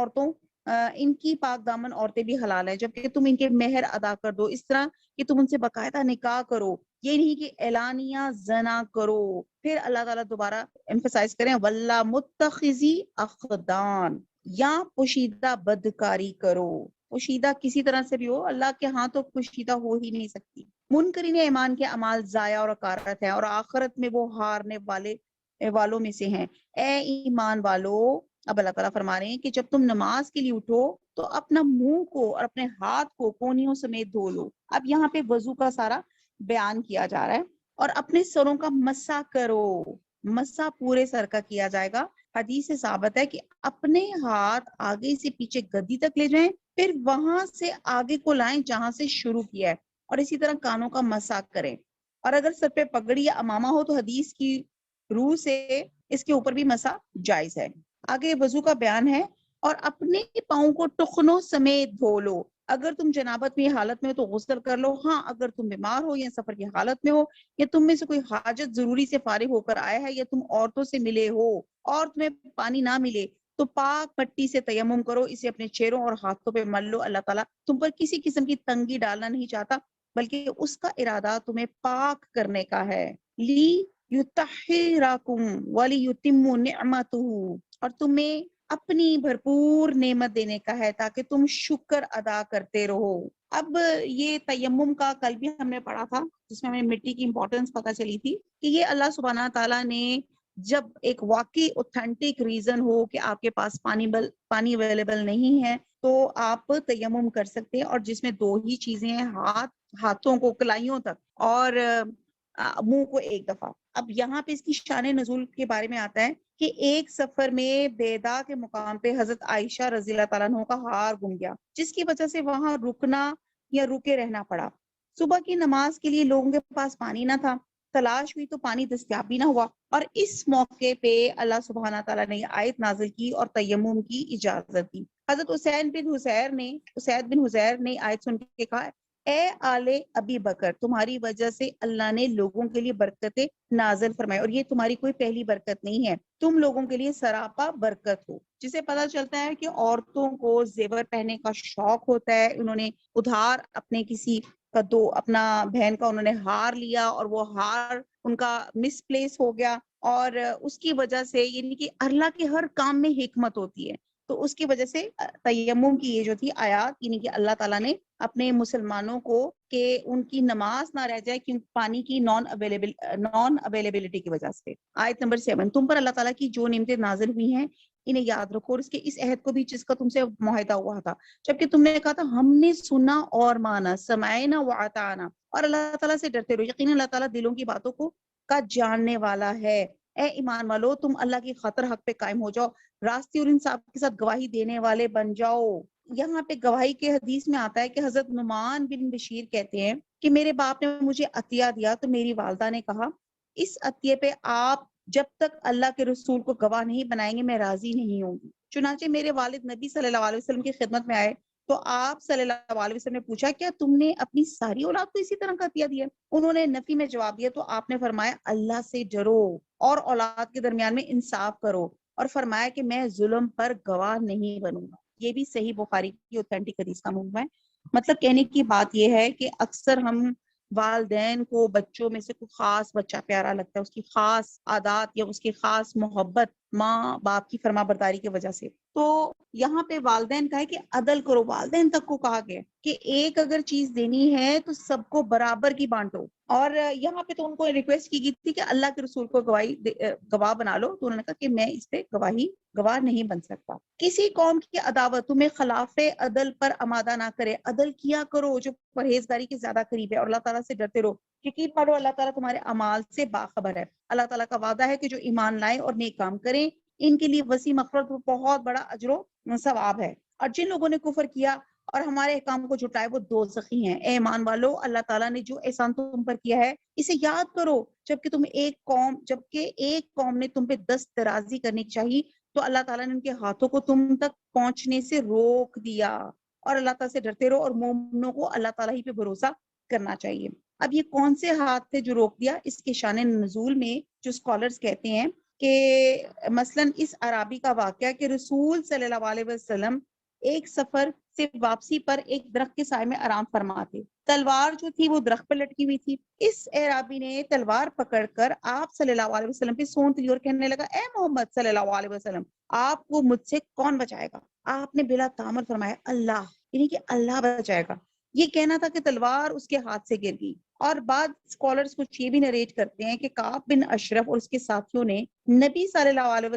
عورتیں بھی حلال ہے، جبکہ تم ان کے مہر ادا کر دو، اس طرح کہ تم ان سے باقاعدہ نکاح کرو، یہ نہیں کہ اعلانیہ زنا کرو۔ پھر اللہ تعالیٰ دوبارہ ایمفسائز کریں، واللہ متخذی اخدان، یا پوشیدہ بدکاری کرو، پوشیدہ کسی طرح سے بھی ہو، اللہ کے ہاں تو پوشیدہ ہو ہی نہیں سکتی۔ منکرین ایمان کے اعمال ضائع اور اکارت ہیں، اور آخرت میں وہ ہارنے والوں میں سے ہیں۔ اے ایمان والو، اب اللہ تعالیٰ فرما رہے ہیں کہ جب تم نماز کے لیے اٹھو تو اپنا منہ کو اور اپنے ہاتھ کو کونیوں سمیت دھو لو۔ اب یہاں پہ وضو کا سارا بیان کیا جا رہا ہے، اور اپنے سروں کا مسح کرو، مسح پورے سر کا کیا جائے گا۔ حدیث سے ثابت ہے کہ اپنے ہاتھ آگے سے پیچھے گدی تک لے جائیں، پھر وہاں سے آگے کو لائیں جہاں سے شروع کیا ہے، اور اسی طرح کانوں کا مسح کریں، اور اگر سر پہ پگڑی یا امامہ ہو تو حدیث کی روح سے اس کے اوپر بھی مسح جائز ہے۔ آگے وضو کا بیان ہے، اور اپنے پاؤں کو ٹخنوں سمیت دھو لو، اگر تم جنابت میں حالت میں ہو تو غسل کر لو، ہاں اگر تم بیمار ہو یا سفر کی حالت میں ہو، یا تم میں سے کوئی حاجت ضروری سے فارغ ہو کر آیا ہے، یا تم عورتوں سے ملے ہو اور تمہیں پانی نہ ملے، تو پاک مٹی سے تیمم کرو، اسے اپنے چہروں اور ہاتھوں پہ مل لو۔ اللہ تعالیٰ تم پر کسی قسم کی تنگی ڈالنا نہیں چاہتا، بلکہ اس کا ارادہ تمہیں پاک کرنے کا ہے۔ لی یطہرکم ولیتم نعمتہ، اور تمہیں اپنی بھرپور نعمت دینے کا ہے تاکہ تم شکر ادا کرتے رہو۔ اب یہ تیمم کا کل بھی ہم نے پڑھا تھا، جس میں ہمیں مٹی کی امپورٹنس پتہ چلی تھی کہ یہ اللہ سبحانہ تعالیٰ نے جب ایک واقعی اوتھینٹک ریزن ہو کہ آپ کے پاس پانی اویلیبل نہیں ہے تو آپ تیمم کر سکتے ہیں، اور جس میں 2 ہی چیزیں ہیں، ہاتھوں کو کلائیوں تک، اور منہ کو ایک دفعہ۔ اب یہاں پہ اس کی شان نزول کے بارے میں آتا ہے کہ ایک سفر میں بیدا کے مقام پہ حضرت عائشہ رضی اللہ تعالیٰ عنہ کا ہار گم گیا، جس کی وجہ سے وہاں رکنا یا رکے رہنا پڑا۔ صبح کی نماز کے لیے لوگوں کے پاس پانی نہ تھا، تلاش ہوئی تو پانی دستیاب بھی نہ ہوا، اور اس موقع پہ اللہ سبحانہ تعالیٰ نے آیت نازل کی اور تیمم کی اجازت دی۔ حضرت اسید بن حذیر نے آیت سن کے کہا، اے آل ابی بکر، تمہاری وجہ سے اللہ نے لوگوں کے لیے برکتیں نازل فرمائی، اور یہ تمہاری کوئی پہلی برکت نہیں ہے، تم لوگوں کے لیے سراپا برکت ہو۔ جسے پتہ چلتا ہے کہ عورتوں کو زیور پہننے کا شوق ہوتا ہے، انہوں نے ادھار اپنے کسی کا دو اپنا بہن کا انہوں نے ہار لیا اور وہ ہار ان کا مس پلیس ہو گیا، اور اس کی وجہ سے یعنی کہ اللہ کے ہر کام میں حکمت ہوتی ہے، تو اس کی وجہ سے تیمم کی یہ جو تھی آیات، یعنی کہ اللہ تعالیٰ نے اپنے مسلمانوں کو کہ ان کی نماز نہ رہ جائے کیونکہ پانی کی نان اویلیبلٹی کی وجہ سے۔ آیت نمبر 7، تم پر اللہ تعالیٰ کی جو نعمتیں نازل ہوئی ہیں انہیں یاد رکھو، اور اس عہد کو بھی جس کا تم سے معاہدہ ہوا تھا، جبکہ تم نے کہا تھا ہم نے سنا اور مانا، سمعنا واطعنا، اور اللہ تعالیٰ سے ڈرتے رہو، یقیناً اللہ تعالیٰ دلوں کی باتوں کو کا جاننے والا ہے۔ اے ایمان والو، تم اللہ کی خاطر حق پہ قائم ہو جاؤ، راستی اور انصاف کے ساتھ گواہی دینے والے بن جاؤ۔ یہاں پہ گواہی کے حدیث میں آتا ہے کہ حضرت نعمان بن بشیر کہتے ہیں کہ میرے باپ نے مجھے عطیہ دیا تو میری والدہ نے کہا اس عطیے پہ آپ جب تک اللہ کے رسول کو گواہ نہیں بنائیں گے میں راضی نہیں ہوں گی۔ چنانچہ میرے والد نبی صلی اللہ علیہ وسلم کی خدمت میں آئے تو آپ صلی اللہ علیہ وسلم نے پوچھا کیا تم نے اپنی ساری اولاد کو اسی طرح کا عطیہ دیا؟ انہوں نے نفی میں جواب دیا تو آپ نے فرمایا اللہ سے ڈرو اور اولاد کے درمیان میں انصاف کرو، اور فرمایا کہ میں ظلم پر گواہ نہیں بنوں گا۔ یہ بھی صحیح بخاری کی اوتھینٹک حدیث کا مضمون ہے۔ مطلب کہنے کی بات یہ ہے کہ اکثر ہم والدین کو بچوں میں سے کوئی خاص بچہ پیارا لگتا ہے، اس کی خاص عادات یا اس کی خاص محبت ماں باپ کی فرما برداری کی وجہ سے، تو یہاں پہ والدین کا ہے کہ عدل کرو، والدین تک کو کہا گیا کہ ایک اگر چیز دینی ہے تو سب کو برابر کی بانٹو، اور یہاں پہ تو ان کو ریکویسٹ کی گئی تھی کہ اللہ کے رسول کو گواہ بنا لو، تو انہوں نے کہا کہ میں اس پہ گواہ نہیں بن سکتا۔ کسی قوم کی عداوت تمہیں خلاف عدل پر آمادہ نہ کرے، عدل کیا کرو جو پرہیزگاری کے زیادہ قریب ہے، اور اللہ تعالیٰ سے ڈرتے رہو، یقین مانو اللہ تعالیٰ تمہارے اعمال سے باخبر ہے۔ اللہ تعالیٰ کا وعدہ ہے کہ جو ایمان لائیں اور نیک کام کریں ان کے لیے وسیع مغفرت اور بہت بڑا اجر و ثواب ہے، اور جن لوگوں نے کفر کیا اور ہمارے احکام کو جھٹائے وہ دوزخی ہیں۔ اے ایمان والو، اللہ تعالیٰ نے جو احسان تم پر کیا ہے اسے یاد کرو، جبکہ ایک قوم نے تم پہ دست درازی کرنے کی چاہی تو اللہ تعالیٰ نے ان کے ہاتھوں کو تم تک پہنچنے سے روک دیا، اور اللہ تعالیٰ سے ڈرتے رہو، اور مومنوں کو اللہ تعالیٰ ہی پہ بھروسہ کرنا چاہیے۔ اب یہ کون سے ہاتھ تھے جو روک دیا؟ اس کے شان نزول میں جو اسکالرز کہتے ہیں کہ مثلاً اس عرابی کا واقعہ کہ رسول صلی اللہ علیہ وسلم ایک سفر سے واپسی پر ایک درخت کے سائے میں آرام فرما تھے، تلوار جو تھی وہ درخت پر لٹکی ہوئی تھی، اس عرابی نے تلوار پکڑ کر آپ صلی اللہ علیہ وسلم پہ سونت لی اور کہنے لگا اے محمد صلی اللہ علیہ وسلم، آپ کو مجھ سے کون بچائے گا؟ آپ نے بلا تامر فرمایا اللہ، یعنی کہ اللہ بچائے گا۔ یہ کہنا تھا کہ تلوار اس کے ہاتھ سے گر گئی، اور بعد اسکالرز کچھ یہ بھی نریٹ کرتے ہیں کہ کعب بن اشرف اور اس کے ساتھیوں نے نبی صلی اللہ علیہ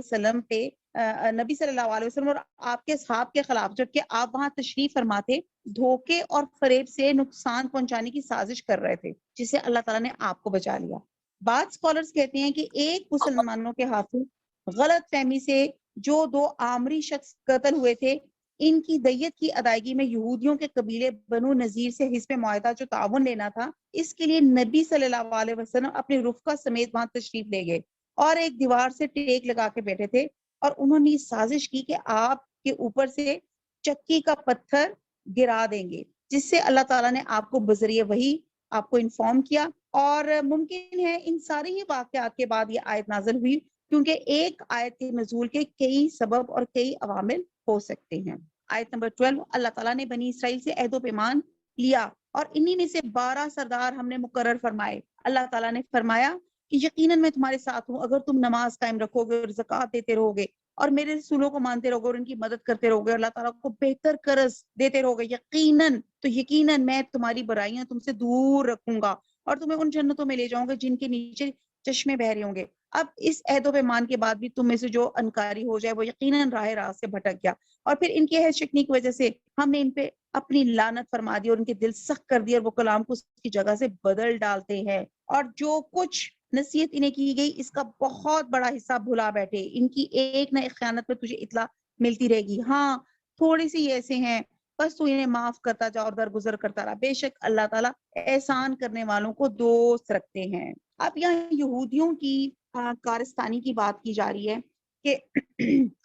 وسلم اور آپ کے اصحاب کے خلاف، جبکہ آپ وہاں تشریف فرما تھے، دھوکے اور فریب سے نقصان پہنچانے کی سازش کر رہے تھے، جسے اللہ تعالیٰ نے آپ کو بچا لیا۔ بعض اسکالرز کہتے ہیں کہ ایک مسلمانوں کے ہاتھوں غلط فہمی سے جو دو عامری شخص قتل ہوئے تھے، ان کی دیت کی ادائیگی میں یہودیوں کے قبیلے بنو نذیر سے حزب معاہدہ جو تعاون لینا تھا، اس کے لیے نبی صلی اللہ علیہ وسلم اپنے رفقا سمیت وہاں تشریف لے گئے اور ایک دیوار سے ٹیک لگا کے بیٹھے تھے، اور انہوں نے یہ سازش کی کہ آپ کے اوپر سے چکی کا پتھر گرا دیں گے، جس سے اللہ تعالیٰ نے آپ کو بذریعہ وحی آپ کو انفارم کیا، اور ممکن ہے ان سارے ہی واقعات کے بعد یہ آیت نازل ہوئی، کیونکہ ایک آیت کے نزول کے کئی سبب اور کئی عوامل ہو سکتے ہیں۔ آیت نمبر 12، اللہ تعالیٰ نے بنی اسرائیل سے عہد و پیمان لیا اور انہی میں سے 12 سردار ہم نے مقرر فرمائے۔ اللہ تعالیٰ نے فرمایا کہ یقیناً میں تمہارے ساتھ ہوں اگر تم نماز قائم رکھو گے اور زکوٰۃ دیتے رہو گے اور میرے رسولوں کو مانتے رہو گے اور ان کی مدد کرتے رہو گے، اللہ تعالیٰ کو بہتر قرض دیتے رہو گے، یقیناً میں تمہاری برائیاں تم سے دور رکھوں گا اور تمہیں ان جنتوں میں لے جاؤں گا جن کے نیچے چشمے بہ رہے ہوں گے۔ اب اس عہد و پیمان کے بعد بھی تم میں سے جو انکاری ہو جائے وہ یقیناً راہ سے بھٹک گیا، اور پھر ان کے عہد شکنی کی وجہ سے ہم نے ان پہ اپنی لعنت فرما دی اور ان کے دل سخت کر دی اور وہ کلام کو اس کی جگہ سے بدل ڈالتے ہیں، اور جو کچھ نصیحت انہیں کی گئی اس کا بہت بڑا حصہ بھلا بیٹھے، ان کی ایک نہ ایک خیانت پر تجھے اطلاع ملتی رہے گی، ہاں تھوڑی سی ایسے ہیں بس تو انہیں معاف کرتا جا اور درگزر کرتا رہا، بے شک اللہ تعالیٰ احسان کرنے والوں کو دوست رکھتے ہیں۔ اب یہاں یہودیوں کی کارستانی کی بات کی جا رہی ہے کہ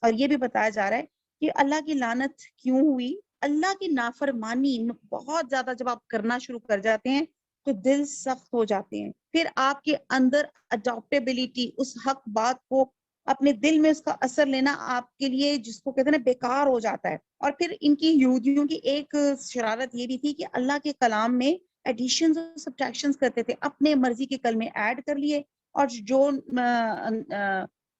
اور یہ بھی بتایا جا رہا ہے کہ اللہ کی لعنت کیوں ہوئی۔ اللہ کی نافرمانی بہت زیادہ جب آپ کرنا شروع کر جاتے ہیں تو دل سخت ہو جاتے ہیں، پھر آپ کے اندر اڈاپٹیبلٹی، اس حق بات کو اپنے دل میں اس کا اثر لینا آپ کے لیے جس کو کہتے ہیں نا بیکار ہو جاتا ہے۔ اور پھر ان کی یہودیوں کی ایک شرارت یہ بھی تھی کہ اللہ کے کلام میں ایڈیشنز اور سبٹریکشنز کرتے تھے، اپنے مرضی کے کلمے ایڈ کر لیے، اور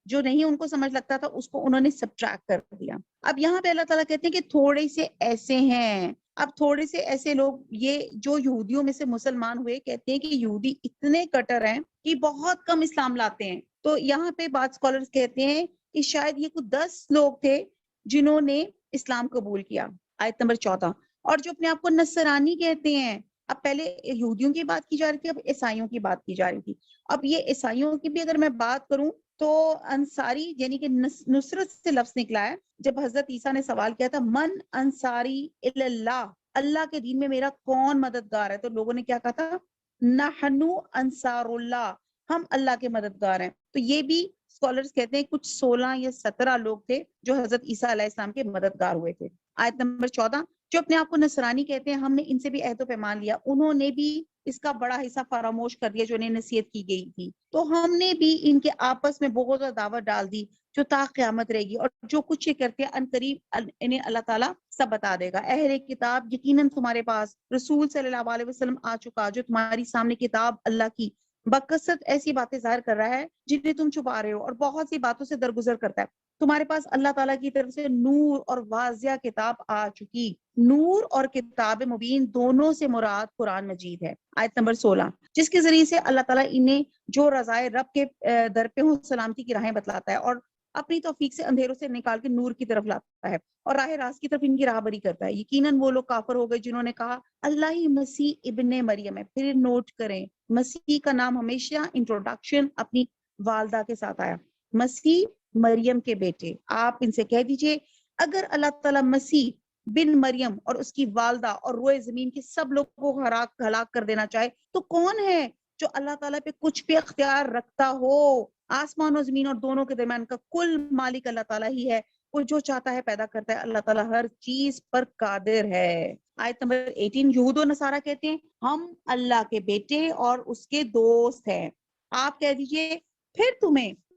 جو نہیں ان کو سمجھ لگتا تھا اس کو انہوں نے سبٹریکٹ کر دیا۔ اب یہاں پہ اللہ تعالیٰ کہتے ہیں کہ تھوڑے سے ایسے ہیں، اب تھوڑے سے ایسے لوگ، یہ جو یہودیوں میں سے مسلمان ہوئے، کہتے ہیں کہ یہودی اتنے کٹر ہیں کہ بہت کم اسلام لاتے ہیں۔ تو یہاں پہ بعض اسکالرز کہتے ہیں کہ شاید یہ کچھ 10 لوگ تھے جنہوں نے اسلام قبول کیا۔ آیت نمبر 14، اور جو اپنے آپ کو نصرانی کہتے ہیں، اب پہلے یہودیوں کی بات کی جا رہی تھی، اب عیسائیوں کی بات کی جا رہی تھی۔ اب یہ عیسائیوں کی بھی اگر میں بات کروں تو انصاری یعنی کہ نصرت سے لفظ نکلا ہے۔ جب حضرت عیسیٰ نے سوال کیا تھا من انصاری اللہ، اللہ کے دین میں میرا کون مددگار ہے، تو لوگوں نے کیا کہا تھا، نحنو انصار اللہ، ہم اللہ کے مددگار ہیں۔ تو یہ بھی اسکالرز کہتے ہیں کچھ 16 یا 17 لوگ تھے جو حضرت عیسیٰ علیہ السلام کے مددگار ہوئے تھے۔ آیت نمبر 14، جو اپنے آپ کو نصرانی کہتے ہیں، ہم نے ان سے بھی عہد و پیمان لیا، انہوں نے بھی اس کا بڑا حصہ فراموش کر دیا جو انہیں نصیحت کی گئی تھی، تو ہم نے بھی ان کے آپس میں بغض اور دعوت ڈال دی جو تا قیامت رہے گی، اور جو کچھ یہ کرتے ہیں عنقریب انہیں اللہ تعالیٰ سب بتا دے گا۔ اہل کتاب، یقیناً تمہارے پاس رسول صلی اللہ علیہ وسلم آ چکا جو تمہاری سامنے کتاب اللہ کی بکثرت ایسی باتیں ظاہر کر رہا ہے جنہیں تم چھپا رہے ہو، اور بہت سی باتوں سے درگزر کرتا ہے۔ تمہارے پاس اللہ تعالیٰ کی طرف سے نور اور واضح کتاب آ چکی۔ نور اور کتاب مبین دونوں سے مراد قرآن مجید ہے۔ آیت نمبر 16، جس کے ذریعے سے اللہ تعالیٰ انہیں جو رضائے رب کے در پہ ہوں سلامتی کی راہیں بتلاتا ہے، اور اپنی توفیق سے اندھیروں سے نکال کے نور کی طرف لاتا ہے، اور راہ راست کی طرف ان کی راہبری کرتا ہے۔ یقیناً وہ لوگ کافر ہو گئے جنہوں نے کہا اللہ ہی مسیح ابن مریم ہے۔ پھر نوٹ کریں، مسیح کا نام ہمیشہ انٹروڈکشن اپنی والدہ کے ساتھ آیا، مسیح مریم کے بیٹے۔ آپ ان سے کہہ دیجئے اگر اللہ تعالیٰ مسیح بن مریم اور اس کی والدہ اور روئے زمین کے سب لوگوں کو ہلاک کر دینا چاہے تو کون ہے جو اللہ تعالیٰ پہ کچھ بھی اختیار رکھتا ہو؟ آسمان و زمین اور دونوں کے درمیان کا کل مالک اللہ تعالیٰ ہی ہے، وہ جو چاہتا ہے پیدا کرتا ہے، اللہ تعالیٰ ہر چیز پر قادر ہے۔ آیت نمبر 18، یہود و نصارہ کہتے ہیں ہم اللہ کے بیٹے اور اس کے دوست ہیں۔ آپ کہہ دیجئے پھر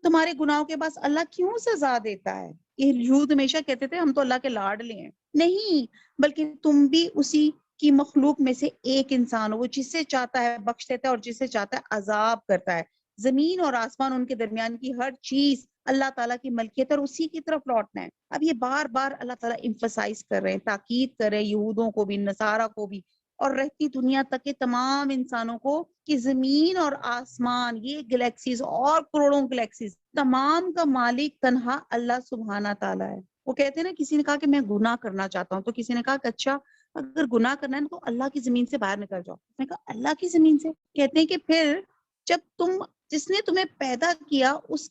تمہارے گناہوں کے بعد اللہ کیوں سزا دیتا ہے؟ یہ یہود ہمیشہ کہتے تھے ہم تو اللہ کے لاڈلے ہیں۔ نہیں، بلکہ تم بھی اسی کی مخلوق میں سے ایک انسان ہو، وہ جسے چاہتا ہے بخش دیتا ہے اور جسے چاہتا ہے عذاب کرتا ہے۔ زمین اور آسمان، ان کے درمیان کی ہر چیز اللہ تعالیٰ کی ملکیت اور اسی کی طرف لوٹنا ہے۔ اب یہ بار بار اللہ تعالیٰ ایمفسائز کر رہے ہیں، تاکید کر رہے ہیں یہودوں کو بھی، نصارہ کو بھی، اور رہتی دنیا تک کے تمام انسانوں کو کہ زمین اور آسمان، یہ گلیکسیز اور کروڑوں گلیکسیز، تمام کا مالک تنہا اللہ سبحانہ تعالیٰ ہے۔ وہ کہتے ہیں نا، کسی نے کہا کہ میں گناہ کرنا چاہتا ہوں، تو کسی نے کہا کہ اچھا اگر گناہ کرنا ہے تو اللہ کی زمین سے باہر نکل جاؤ۔ میں کہا اللہ کی زمین سے؟ کہتے ہیں کہ پھر جب جس نے تمہیں پیدا کیا اس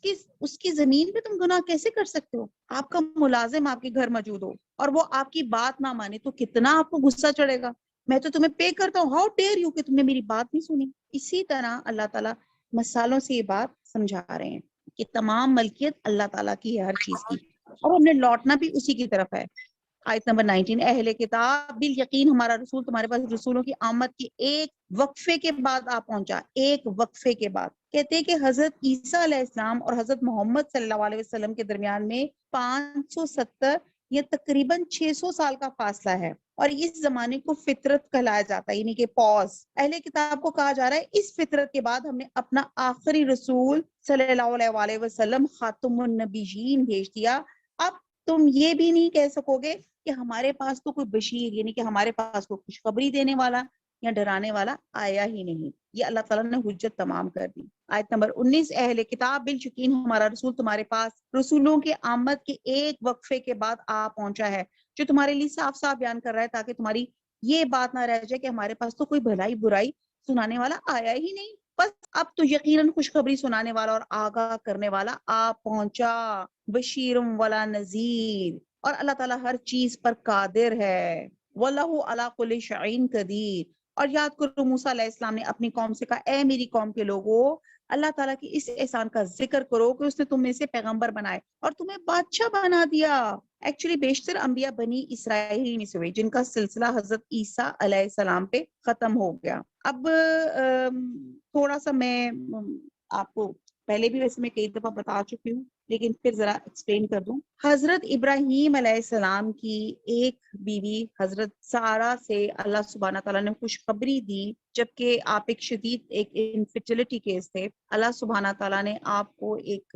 کی زمین پہ تم گناہ کیسے کر سکتے ہو؟ آپ کا ملازم آپ کے گھر موجود ہو اور وہ آپ کی بات نہ مانے تو کتنا آپ کو غصہ چڑھے گا؟ میں تو تمہیں پے کرتا ہوں، ہاؤ ڈیئر یو کہ تم نے میری بات نہیں سنی۔ اسی طرح اللہ تعالیٰ مثالوں سے یہ بات سمجھا رہے ہیں کہ تمام ملکیت اللہ تعالیٰ کی ہے ہر چیز کی، اور ہم نے لوٹنا بھی اسی کی طرف ہے۔ آیت نمبر 19، اہل کتاب بالیقین ہمارا رسول تمہارے پاس رسولوں کی آمد کے ایک وقفے کے بعد آ پہنچا، ایک وقفے کے بعد۔ کہتے ہیں کہ حضرت عیسیٰ علیہ السلام اور حضرت محمد صلی اللہ علیہ وسلم کے درمیان میں 570 یا تقریباً 600 سال کا فاصلہ ہے، اور اس زمانے کو فطرت کہلایا جاتا ہے، یعنی کہ پوز۔ اہل کتاب کو کہا جا رہا ہے اس فطرت کے بعد ہم نے اپنا آخری رسول صلی اللہ علیہ وسلم خاتم النبیین بھیج دیا۔ اب تم یہ بھی نہیں کہہ سکو گے کہ ہمارے پاس تو کوئی بشیر یعنی کہ ہمارے پاس کوئی خوشخبری دینے والا یا ڈرانے والا آیا ہی نہیں۔ یہ اللہ تعالیٰ نے حجت تمام کر دی۔ آیت نمبر 19، اہل کتاب بالشکین ہمارا رسول تمہارے پاس رسولوں کے آمد کے ایک وقفے کے بعد آ پہنچا ہے، جو تمہارے لیے صاف صاف بیان کر رہا ہے تاکہ تمہاری یہ بات نہ رہ جائے کہ ہمارے پاس تو کوئی بھلائی برائی سنانے والا آیا ہی نہیں۔ بس اب تو یقیناً خوشخبری سنانے والا اور آگاہ کرنے والا آ پہنچا، بشیرم ولا نذیر، اور اللہ تعالیٰ ہر چیز پر قادر ہے۔ وَاللَّهُ عَلَىٰ كُلِّ شَيْءٍ قَدِيرٌ۔ اور یاد کرو موسیٰ علیہ السلام نے اپنی قوم سے کہا اے میری قوم کے لوگوں، اللہ تعالیٰ کی اس احسان کا ذکر کرو کہ اس نے تم میں سے پیغمبر بنائے اور تمہیں بادشاہ بنا دیا۔ ایکچولی بیشتر انبیاء بنی اسرائیل میں سے ہوئے جن کا سلسلہ حضرت عیسیٰ علیہ السلام پہ ختم ہو گیا۔ اب تھوڑا سا میں آپ کو پہلے بھی ویسے میں کئی دفعہ بتا چکی ہوں لیکن پھر ذرا ایکسپلین کر دوں۔ حضرت ابراہیم علیہ السلام کی ایک بیوی حضرت سارہ سے اللہ سبحانہ تعالیٰ نے خوشخبری دی، جبکہ آپ ایک شدید ایک انفرٹیلٹی کیس تھے۔ اللہ سبحانہ تعالیٰ نے آپ کو ایک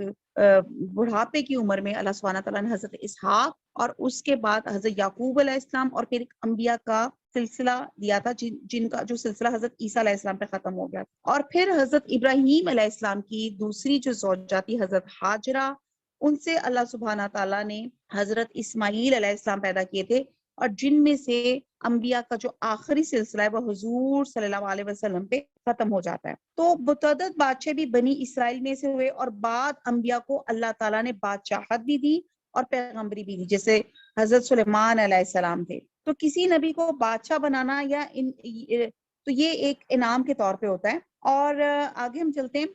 بڑھاپے کی عمر میں اللہ سبحانہ تعالیٰ نے حضرت اسحاق اور اس کے بعد حضرت یعقوب علیہ السلام اور پھر ایک انبیاء کا سلسلہ دیا تھا، جن کا جو سلسلہ حضرت عیسیٰ علیہ السلام پہ ختم ہو گیا، اور پھر حضرت ابراہیم علیہ السلام کی دوسری جو زوجہ تھی حضرت ہاجرہ، ان سے اللہ سبحانہ تعالیٰ نے حضرت اسماعیل علیہ السلام پیدا کیے تھے، اور جن میں سے انبیاء کا جو آخری سلسلہ ہے وہ حضور صلی اللہ علیہ وسلم پہ ختم ہو جاتا ہے۔ تو متعدد بادشاہ بھی بنی اسرائیل میں سے ہوئے، اور بعد انبیاء کو اللہ تعالیٰ نے بادشاہت بھی دی اور پیغمبری بھی دی، جیسے حضرت سلیمان علیہ السلام تھے۔ تو کسی نبی کو بادشاہ بنانا تو یہ ایک انعام کے طور پہ ہوتا ہے۔ اور آگے ہم چلتے ہیں۔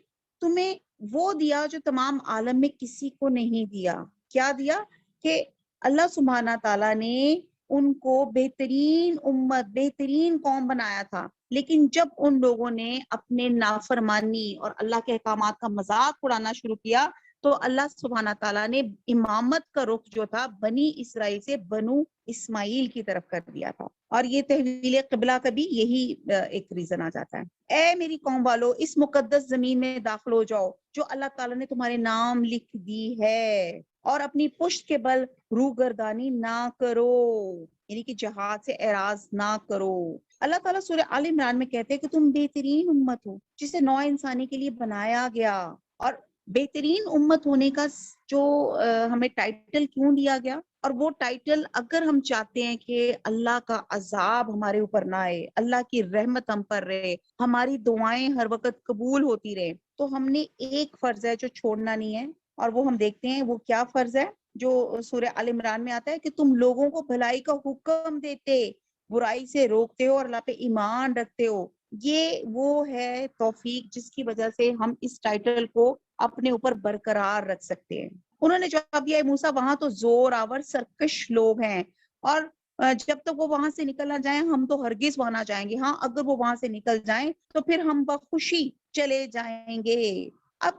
تمہیں وہ دیا جو تمام عالم میں کسی کو نہیں دیا۔ کیا دیا؟ کہ اللہ سبحانہ تعالیٰ نے ان کو بہترین امت، بہترین قوم بنایا تھا، لیکن جب ان لوگوں نے اپنے نافرمانی اور اللہ کے احکامات کا مذاق اڑانا شروع کیا، تو اللہ سبحانہ تعالیٰ نے امامت کا رخ جو تھا بنی اسرائیل سے بنو اسماعیل کی طرف کر دیا تھا، اور یہ تحویل قبلہ کا بھی یہی ایک ریزن آ جاتا ہے۔ اے میری قوم والو، اس مقدس زمین میں داخل ہو جاؤ جو اللہ تعالیٰ نے تمہارے نام لکھ دی ہے، اور اپنی پشت کے بل روگردانی نہ کرو، یعنی کہ جہاد سے اعراض نہ کرو۔ اللہ تعالیٰ سورہ آل عمران میں کہتے ہیں کہ تم بہترین امت ہو جسے نوع انسانی کے لیے بنایا گیا، اور بہترین امت ہونے کا جو ہمیں ٹائٹل کیوں دیا گیا، اور وہ ٹائٹل اگر ہم چاہتے ہیں کہ اللہ کا عذاب ہمارے اوپر نہ آئے، اللہ کی رحمت ہم پر رہے، ہماری دعائیں ہر وقت قبول ہوتی رہے، تو ہم نے ایک فرض ہے جو چھوڑنا نہیں ہے، اور وہ ہم دیکھتے ہیں وہ کیا فرض ہے جو سورہ آل عمران میں آتا ہے کہ تم لوگوں کو بھلائی کا حکم دیتے، برائی سے روکتے ہو اور اللہ پہ ایمان رکھتے ہو۔ یہ وہ ہے توفیق جس کی وجہ سے ہم اس ٹائٹل کو اپنے اوپر برقرار رکھ سکتے ہیں۔ انہوں نے جواب دیا، موسیٰ وہاں تو زور آور سرکش لوگ ہیں، اور جب تک وہ وہاں سے نکل نہ جائیں ہم تو ہرگز وہاں نہ جائیں گے، ہاں اگر وہ وہاں سے نکل جائیں تو پھر ہم بخوشی چلے جائیں گے۔ اب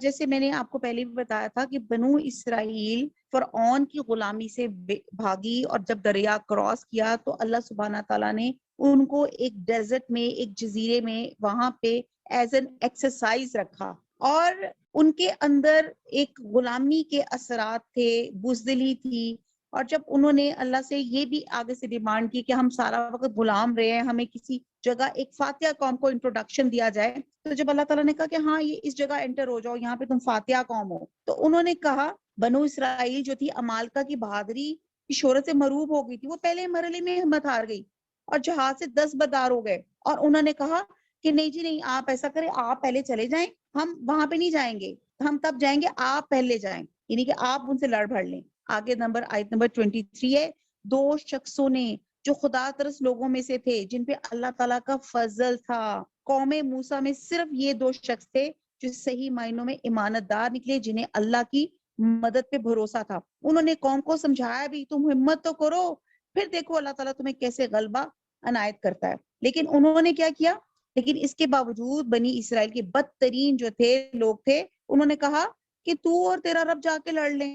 جیسے میں نے آپ کو پہلے بھی بتایا تھا کہ بنو اسرائیل فرعون کی غلامی سے بھاگی، اور جب دریا کراس کیا تو اللہ سبحانہ تعالیٰ نے ان کو ایک ڈیزرٹ میں، ایک جزیرے میں وہاں پہ ایز این ایکسرسائز رکھا، اور ان کے اندر ایک غلامی کے اثرات تھے، بزدلی تھی، اور جب انہوں نے اللہ سے یہ بھی آگے سے ڈیمانڈ کی کہ ہم سارا وقت غلام رہے ہیں، ہمیں کسی جگہ ایک فاتحہ قوم کو انٹروڈکشن دیا جائے، تو جب اللہ تعالیٰ نے کہا کہ ہاں یہ اس جگہ انٹر ہو جاؤ، یہاں پہ تم فاتحہ قوم ہو، تو انہوں نے کہا، بنو اسرائیل جو تھی امالکا کی بہادری کی شہرت سے مروب ہو گئی تھی، وہ پہلے مرحلے میں ہمت ہار گئی اور جہاز سے 10 بدار ہو گئے، اور انہوں نے کہا کہ نہیں جی نہیں، آپ ایسا کریں، آپ پہلے چلے جائیں، ہم وہاں پہ نہیں جائیں گے، ہم تب جائیں گے آپ پہلے جائیں، یعنی کہ آپ ان سے لڑ بھڑ لیں۔ آگے آیت نمبر 23 ہے، دو شخصوں نے جو خدا ترس لوگوں میں سے تھے جن پہ اللہ تعالیٰ کا فضل تھا، قوم موسیٰ میں صرف یہ دو شخص تھے جو صحیح معنوں میں ایمانت دار نکلے، جنہیں اللہ کی مدد پہ بھروسہ تھا۔ انہوں نے قوم کو سمجھایا بھی، تم ہمت تو کرو، پھر دیکھو اللہ تعالیٰ تمہیں کیسے غلبہ عنایت کرتا ہے۔ لیکن انہوں نے کیا کیا؟ لیکن اس کے باوجود بنی اسرائیل کے بدترین جو تھے لوگ تھے، انہوں نے کہا کہ تو اور تیرا رب جا کے لڑ لیں،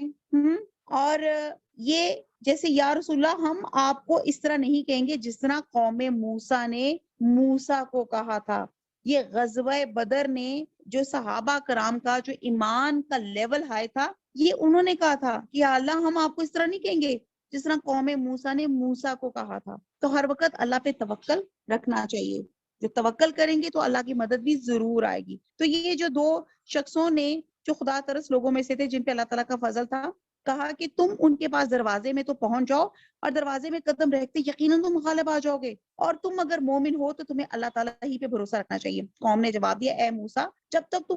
اور یہ جیسے یا رسول اللہ ہم آپ کو اس طرح نہیں کہیں گے جس طرح قوم موسیٰ نے موسیٰ کو کہا تھا۔ یہ غزوہ بدر نے جو صحابہ کرام کا جو ایمان کا لیول ہائی تھا، یہ انہوں نے کہا تھا کہ یا اللہ ہم آپ کو اس طرح نہیں کہیں گے جس طرح قوم موسیٰ نے موسیٰ کو کہا تھا۔ تو ہر وقت اللہ پہ توکل رکھنا چاہیے، جو توکل کریں گے تو اللہ کی مدد بھی ضرور آئے گی۔ تو یہ جو دو شخصوں نے جو خدا ترس لوگوں میں سے تھے جن پہ اللہ تعالیٰ کا فضل تھا، کہا کہ تم ان کے پاس دروازے میں تو پہنچ جاؤ، اور دروازے میں قدم رکھتے یقیناً تم غالب آ جاؤ گے، اور تم اگر مومن ہو تو تمہیں اللہ تعالیٰ ہی پہ بھروسہ رکھنا چاہیے۔ قوم نے جواب دیا، اے موسیٰ جب تک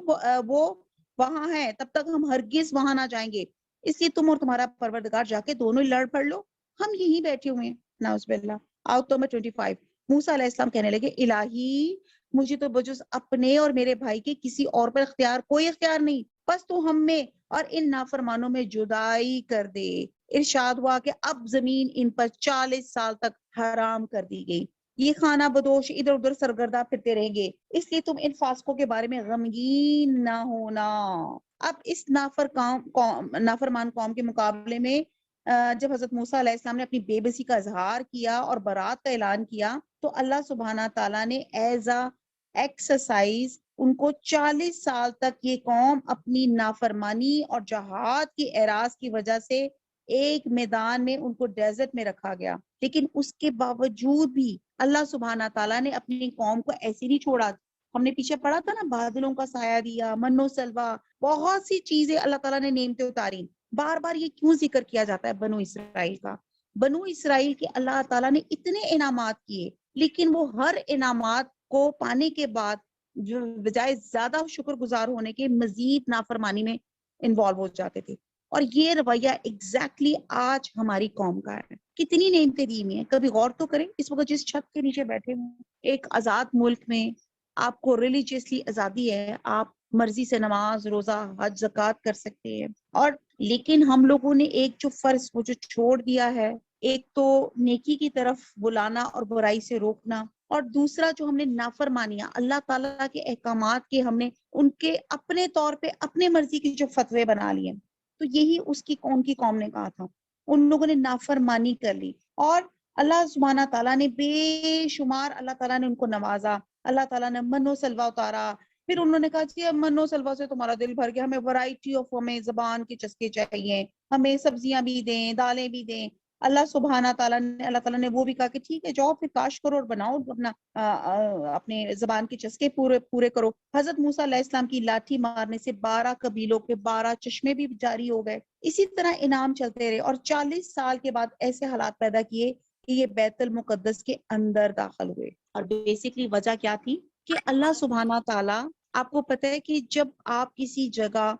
وہ وہاں ہے تب تک ہم ہرگز وہاں نہ جائیں گے، اس لیے تم اور تمہارا پروردگار جا کے دونوں ہی لڑ پڑ لو، ہم یہیں بیٹھے ہوئے ہیں۔ نعوذ باللہ۔ آیت نمبر 25، موسیٰ علیہ السلام کہنے لگے، الہی مجھے تو بجز اپنے اور میرے بھائی کے کسی اور پر کوئی اختیار نہیں، بس تو ہم میں اور ان نافرمانوں میں جدائی کر دے۔ ارشاد ہوا کہ اب زمین ان پر 40 سال تک حرام کر دی گئی۔ یہ خانہ بدوش ادھر ادھر سرگردہ پھرتے رہیں گے، اس لیے تم ان فاسقوں کے بارے میں غمگین نہ ہونا۔ اب اس نافرمان قوم کے مقابلے میں جب حضرت موسیٰ علیہ السلام نے اپنی بے بسی کا اظہار کیا اور برات کا اعلان کیا تو اللہ سبحانہ تعالیٰ نے ایز اے ایکسرسائز ان کو 40 سال تک یہ قوم اپنی نافرمانی اور جہاد کی اعراض کی وجہ سے ایک میدان میں ان کو ڈیزرٹ میں رکھا گیا، لیکن اس کے باوجود بھی اللہ سبحانہ تعالیٰ نے اپنی قوم کو ایسے نہیں چھوڑا۔ ہم نے پیچھے پڑھا تھا نا، بادلوں کا سایہ دیا، من و سلوا، بہت سی چیزیں اللہ تعالیٰ نے نعمتیں اتاری۔ بار بار یہ کیوں ذکر کیا جاتا ہے بنو اسرائیل کا؟ بنو اسرائیل کے اللہ تعالیٰ نے اتنے انعامات کیے، لیکن وہ ہر انعامات کو پانے کے بعد جو بجائے زیادہ شکر گزار ہونے کے مزید نافرمانی میں انوالو ہو جاتے تھے۔ اور یہ رویہ ایگزیکٹلی آج ہماری قوم کا ہے۔ کتنی نعمتیں دی ہوئی ہیں، کبھی غور تو کریں۔ اس وقت جس چھت کے نیچے بیٹھے ہیں، ایک آزاد ملک میں آپ کو ریلیجیسلی آزادی ہے، آپ مرضی سے نماز، روزہ، حج، زکوٰۃ کر سکتے ہیں، اور لیکن ہم لوگوں نے ایک جو فرض وہ جو چھوڑ دیا ہے، ایک تو نیکی کی طرف بلانا اور برائی سے روکنا، اور دوسرا جو ہم نے نافرمانیاں اللہ تعالیٰ کے احکامات کے ہم نے ان کے اپنے طور پہ اپنے مرضی کی جو فتوے بنا لیے، تو یہی اس کی قوم نے کہا تھا۔ ان لوگوں نے نافرمانی کر لی اور اللہ سبحانہ تعالیٰ نے بے شمار اللہ تعالیٰ نے ان کو نوازا، اللہ تعالیٰ نے من و سلوا اتارا۔ پھر انہوں نے کہا کہ من و سلوا سے تمہارا دل بھر گیا، ہمیں ورائٹی آف، ہمیں زبان کے چسکے چاہیے، ہمیں سبزیاں بھی دیں، دالیں بھی دیں۔ اللہ تعالیٰ نے وہ بھی کہا کہ ٹھیک ہے، جاؤ پھر کاشت کرو اور بناؤ، اپنے زبان کے چسکے پورے کرو۔ حضرت موسیٰ علیہ السلام کی لاٹھی مارنے سے 12 قبیلوں کے 12 چشمے بھی جاری ہو گئے۔ اسی طرح انعام چلتے رہے اور 40 سال کے بعد ایسے حالات پیدا کیے کہ یہ بیت المقدس کے اندر داخل ہوئے۔ اور بیسیکلی وجہ کیا تھی کہ اللہ سبحانہ تعالیٰ، آپ کو پتہ ہے کہ جب آپ کسی جگہ،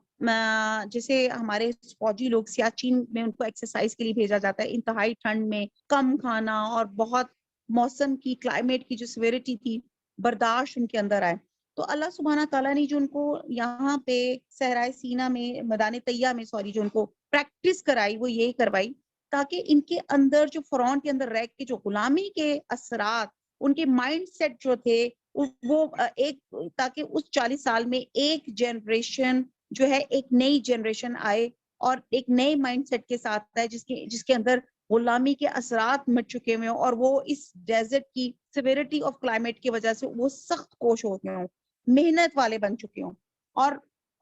جیسے ہمارے فوجی لوگ سیاچین میں ان کو ایکسرسائز کے لیے بھیجا جاتا ہے، انتہائی ٹھنڈ میں کم کھانا اور بہت موسم کی کلائمیٹ کی جو سیویرٹی تھی برداشت ان کے اندر آئے، تو اللہ سبحانہ تعالیٰ نے جو ان کو یہاں پہ صحرائے سینا میں، میدان طیہ میں جو ان کو پریکٹس کرائی، وہ یہی کروائی تاکہ ان کے اندر جو فرعون کے اندر رہ کے جو غلامی کے اثرات، ان کے مائنڈ سیٹ جو تھے وہ ایک، تاکہ اس 40 سال میں ایک جنریشن جو ہے، ایک نئی جنریشن آئے اور ایک نئے مائنڈ سیٹ کے ساتھ آئے، جس کے اندر غلامی کے اثرات مٹ چکے ہوئے ہوں اور وہ اس ڈیزرٹ کی سیویرٹی آف کلائمیٹ کی وجہ سے وہ سخت کوش ہو گئے ہوں، محنت والے بن چکے ہوں اور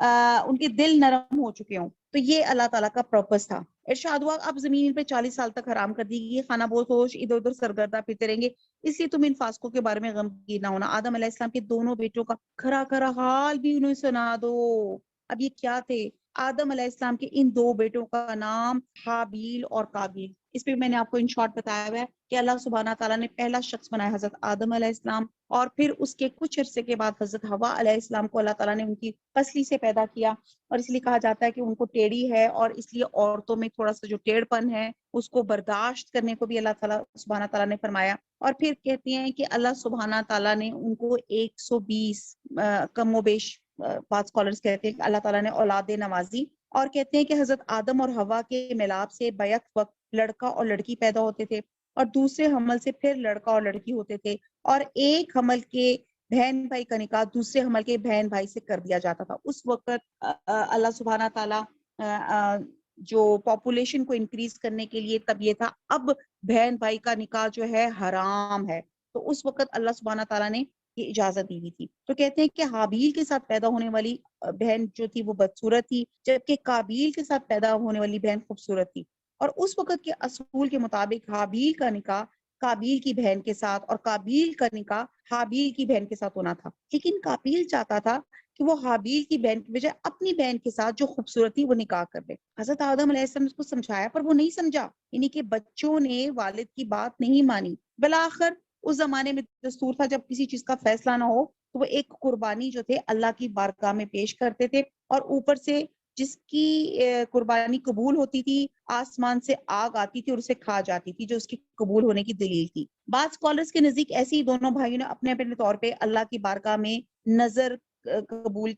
ان کے دل نرم ہو چکے ہوں۔ تو یہ اللہ تعالیٰ کا پرپس تھا۔ ارشاد ہوا اب زمین پہ 40 سال تک حرام کر دی گئی، خانہ بوش ادھر ادھر سرگردہ پھرتے رہیں گے، اس لیے تم ان فاسقوں کے بارے میں غمگین نہ ہونا۔ آدم علیہ السلام کے دونوں بیٹوں کا کھرا کھرا حال بھی انہیں سنا دو۔ اب یہ کیا تھے؟ آدم علیہ السلام کے ان دو بیٹوں کا نام حابیل اور قابیل۔ اس پہ میں نے آپ کو ان شارٹ بتایا ہوا ہے کہ اللہ سبحانہ تعالیٰ نے پہلا شخص بنایا حضرت آدم علیہ السلام، اور پھر اس کے کچھ عرصے کے بعد حضرت حوا علیہ السلام کو اللہ تعالیٰ نے ان کی پسلی سے پیدا کیا، اور اس لیے کہا جاتا ہے کہ ان کو ٹیڑھی ہے، اور اس لیے عورتوں میں تھوڑا سا جو ٹیڑھ پن ہے اس کو برداشت کرنے کو بھی اللہ تعالیٰ سبحانہ تعالیٰ نے فرمایا۔ اور پھر کہتے ہیں کہ اللہ سبحانہ تعالیٰ نے ان کو 120 کم و بیش، بعض اسکالرز کہتے ہیں کہ اللہ تعالیٰ نے اولاد نوازی، اور کہتے ہیں کہ حضرت آدم اور حوا کے ملاپ سے بیک وقت لڑکا اور لڑکی پیدا ہوتے تھے، اور دوسرے حمل سے پھر لڑکا اور لڑکی ہوتے تھے، اور ایک حمل کے بہن بھائی کا نکاح دوسرے حمل کے بہن بھائی سے کر دیا جاتا تھا۔ اس وقت اللہ سبحانہ تعالیٰ جو پاپولیشن کو انکریز کرنے کے لیے تب یہ تھا اب بہن بھائی کا نکاح جو ہے حرام ہے، تو اس وقت اللہ سبحانہ تعالیٰ نے یہ اجازت دی ہوئی تھی۔ تو کہتے ہیں کہ حابیل کے ساتھ پیدا ہونے والی بہن جو تھی وہ بدصورت تھی، جبکہ قابیل کے ساتھ پیدا ہونے والی بہن خوبصورت تھی، اور اس وقت کے اصول کے مطابق حابیل کا نکاح قابیل کی بہن کے ساتھ اور قابیل کا نکاح حابیل کی بہن کے ساتھ ہونا تھا، لیکن قابیل چاہتا تھا کہ وہ حابیل کی بہن کی بجائے اپنی بہن کے ساتھ جو خوبصورت تھی وہ نکاح کر لے۔ حضرت آدم علیہ السلام نے اس کو سمجھایا پر وہ نہیں سمجھا، یعنی کہ بچوں نے والد کی بات نہیں مانی۔ بالآخر اس زمانے میں دستور تھا جب کسی چیز کا فیصلہ نہ ہو تو وہ ایک قربانی جو تھے اللہ کی بارگاہ میں پیش کرتے تھے، اور اوپر سے جس کی قربانی قبول ہوتی تھی آسمان سے آگ آتی تھی اور اسے کھا جاتی تھی، جو اس کی قبول ہونے کی دلیل تھی۔ بعض اسکالرز کے نزدیک ایسے ہی دونوں بھائیوں نے اپنے اپنے طور پہ اللہ کی بارگاہ میں نظر قبول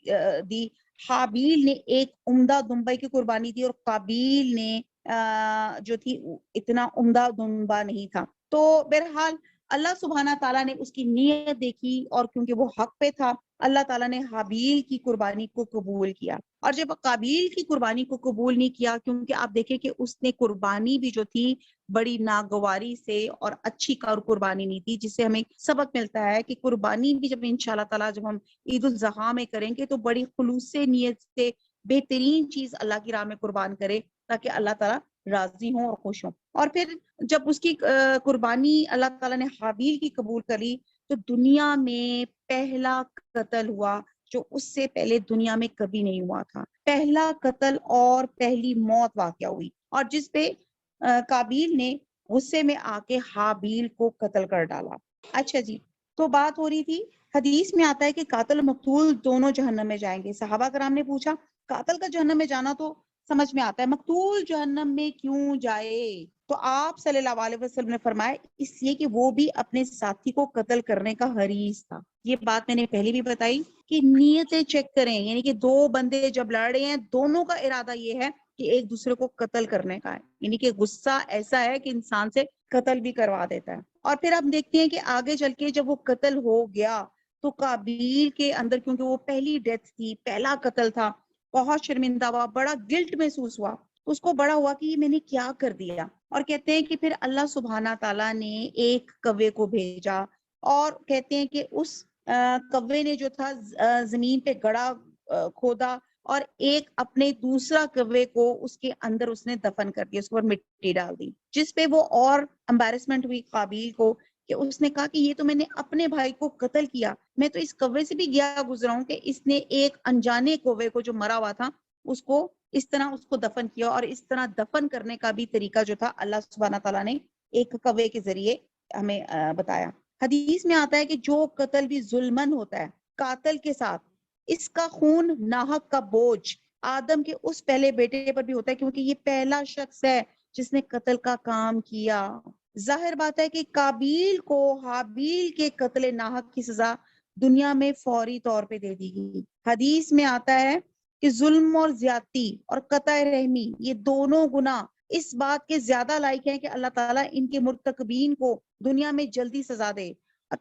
دی۔ حابیل نے ایک عمدہ دمبے کی قربانی دی اور قابیل نے جو تھی اتنا عمدہ دمبا نہیں تھا۔ تو بہرحال اللہ سبحانہ تعالیٰ نے اس کی نیت دیکھی اور کیونکہ وہ حق پہ تھا اللہ تعالیٰ نے حابیل کی قربانی کو قبول کیا، اور جب قابیل کی قربانی کو قبول نہیں کیا، کیونکہ آپ دیکھیں کہ اس نے قربانی بھی جو تھی بڑی ناگواری سے اور اچھی قربانی نہیں تھی، جس سے ہمیں سبق ملتا ہے کہ قربانی بھی جب انشاءاللہ تعالیٰ جب ہم عید الاضحیٰ میں کریں گے تو بڑی خلوص سے نیت سے بہترین چیز اللہ کی راہ میں قربان کرے تاکہ اللہ تعالیٰ راضی ہوں اور خوش ہوں۔ اور پھر جب اس کی قربانی اللہ تعالیٰ نے حابیل کی قبول کری تو دنیا میں پہلا قتل ہوا جو اس سے پہلے دنیا میں کبھی نہیں ہوا تھا، پہلا قتل اور پہلی موت واقع ہوئی، اور جس پہ قابیل نے غصے میں آ کے حابیل کو قتل کر ڈالا۔ اچھا جی، تو بات ہو رہی تھی، حدیث میں آتا ہے کہ قاتل و مقتول دونوں جہنم میں جائیں گے۔ صحابہ کرام نے پوچھا قاتل کا جہنم میں جانا تو سمجھ میں آتا ہے، مقتول جہنم میں کیوں جائے؟ تو آپ صلی اللہ علیہ وسلم نے فرمایا اس لیے کہ وہ بھی اپنے ساتھی کو قتل کرنے کا حریص تھا۔ یہ بات میں نے پہلے بھی بتائی کہ نیتیں چیک کریں، یعنی کہ دو بندے جب لڑ رہے ہیں دونوں کا ارادہ یہ ہے کہ ایک دوسرے کو قتل کرنے کا ہے، یعنی کہ غصہ ایسا ہے کہ انسان سے قتل بھی کروا دیتا ہے۔ اور پھر آپ دیکھتے ہیں کہ آگے چل کے جب وہ قتل ہو گیا تو قابیل کے اندر، کیونکہ وہ پہلی ڈیتھ تھی، پہلا قتل تھا، بہت شرمندہ ہوا، بڑا گلٹ محسوس ہوا، اس کو بڑا ہوا کہ یہ میں نے کیا کر دیا۔ اور کہتے ہیں کہ پھر اللہ سبحانہ تعالیٰ نے ایک کوے کو بھیجا، اور کہتے ہیں کہ اس کوے نے جو تھا زمین پہ گڑا کھودا، اور ایک اپنے دوسرا کوے کو اس کے اندر اس نے دفن کر دیا، اس پر مٹی ڈال دی، جس پہ وہ اور امبیرسمنٹ ہوئی قابیل کو کہ اس نے کہا کہ یہ تو میں نے اپنے بھائی کو قتل کیا، میں تو اس کوے سے بھی گیا گزرا ہوں کہ اس نے ایک انجانے کوے کو جو مرا ہوا تھا اس کو اس طرح اس کو دفن کیا۔ اور اس طرح دفن کرنے کا بھی طریقہ جو تھا اللہ سبحانہ تعالیٰ نے ایک کوے کے ذریعے ہمیں بتایا۔ حدیث میں آتا ہے کہ جو قتل بھی ظلمن ہوتا ہے قاتل کے ساتھ، اس کا خون ناحق کا بوجھ آدم کے اس پہلے بیٹے پر بھی ہوتا ہے، کیونکہ یہ پہلا شخص ہے جس نے قتل کا کام کیا۔ ظاہر بات ہے کہ قابیل کو حابیل کے قتل ناحق کی سزا دنیا میں فوری طور پہ دے دی گئی۔ حدیث میں آتا ہے کہ ظلم اور زیادتی اور قطع رحمی یہ دونوں گناہ اس بات کے زیادہ لائق ہیں کہ اللہ تعالیٰ ان کے مرتکبین کو دنیا میں جلدی سزا دے،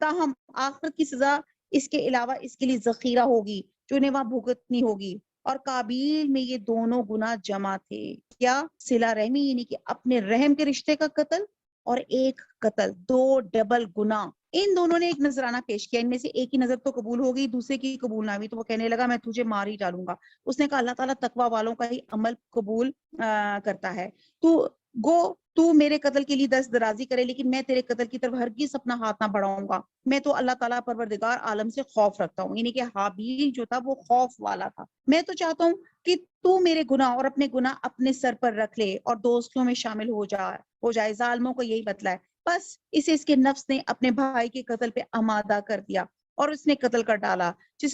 ہم آخرت کی سزا اس کے علاوہ اس کے لیے ذخیرہ ہوگی جو انہیں وہاں بھگتنی ہوگی۔ اور قابیل میں یہ دونوں گناہ جمع تھے، کیا؟ صلہ رحمی، یعنی کہ اپنے رحم کے رشتے کا قتل، اور ایک قتل، دو ڈبل گناہ۔ ان دونوں نے ایک نذرانہ پیش کیا، ان میں سے ایک کی نظر تو قبول ہو گئی، دوسرے کی قبول نہ ہوئی، تو وہ کہنے لگا میں تجھے مار ہی ڈالوں گا۔ اس نے کہا اللہ تعالیٰ تقوی والوں کا ہی عمل قبول کرتا ہے، تو میرے قتل کے لیے دست درازی کرے لیکن میں تیرے قتل کی طرف ہرگز اپنا ہاتھ نہ بڑھاؤں گا، میں تو اللہ تعالیٰ پروردگار عالم سے خوف رکھتا ہوں۔ یعنی کہ حابیل جو تھا وہ خوف والا تھا، میں تو چاہتا ہوں کہ تو میرے گناہ اور اپنے گناہ اپنے سر پر رکھ لے اور دوستوں میں شامل ہو جائے۔ ظالموں کو یہی بتلا ہے، بس اسے اس کے نفس نے اپنے بھائی کے قتل پہ آمادہ کر دیا اور اس نے قتل کر ڈالا، جس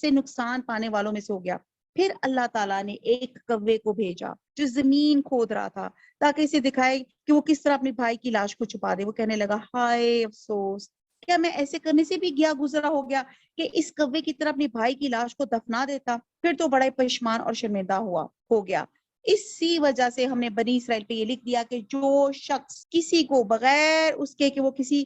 سے نقصان پانے والوں میں سے ہو گیا۔ پھر اللہ تعالیٰ نے ایک کوے کو بھیجا جو زمین کھود رہا تھا تاکہ اسے دکھائے کہ وہ کس طرح اپنے بھائی کی لاش کو چھپا دے۔ وہ کہنے لگا ہائے افسوس، کیا میں ایسے کرنے سے بھی گیا گزرا ہو گیا کہ اس کوے کی طرح اپنی بھائی کی لاش کو دفنا دیتا؟ پھر تو بڑا پشیمان اور شرمندہ ہو گیا۔ اسی وجہ سے ہم نے بنی اسرائیل پہ یہ لکھ دیا کہ جو شخص کسی کو بغیر اس کے کہ وہ کسی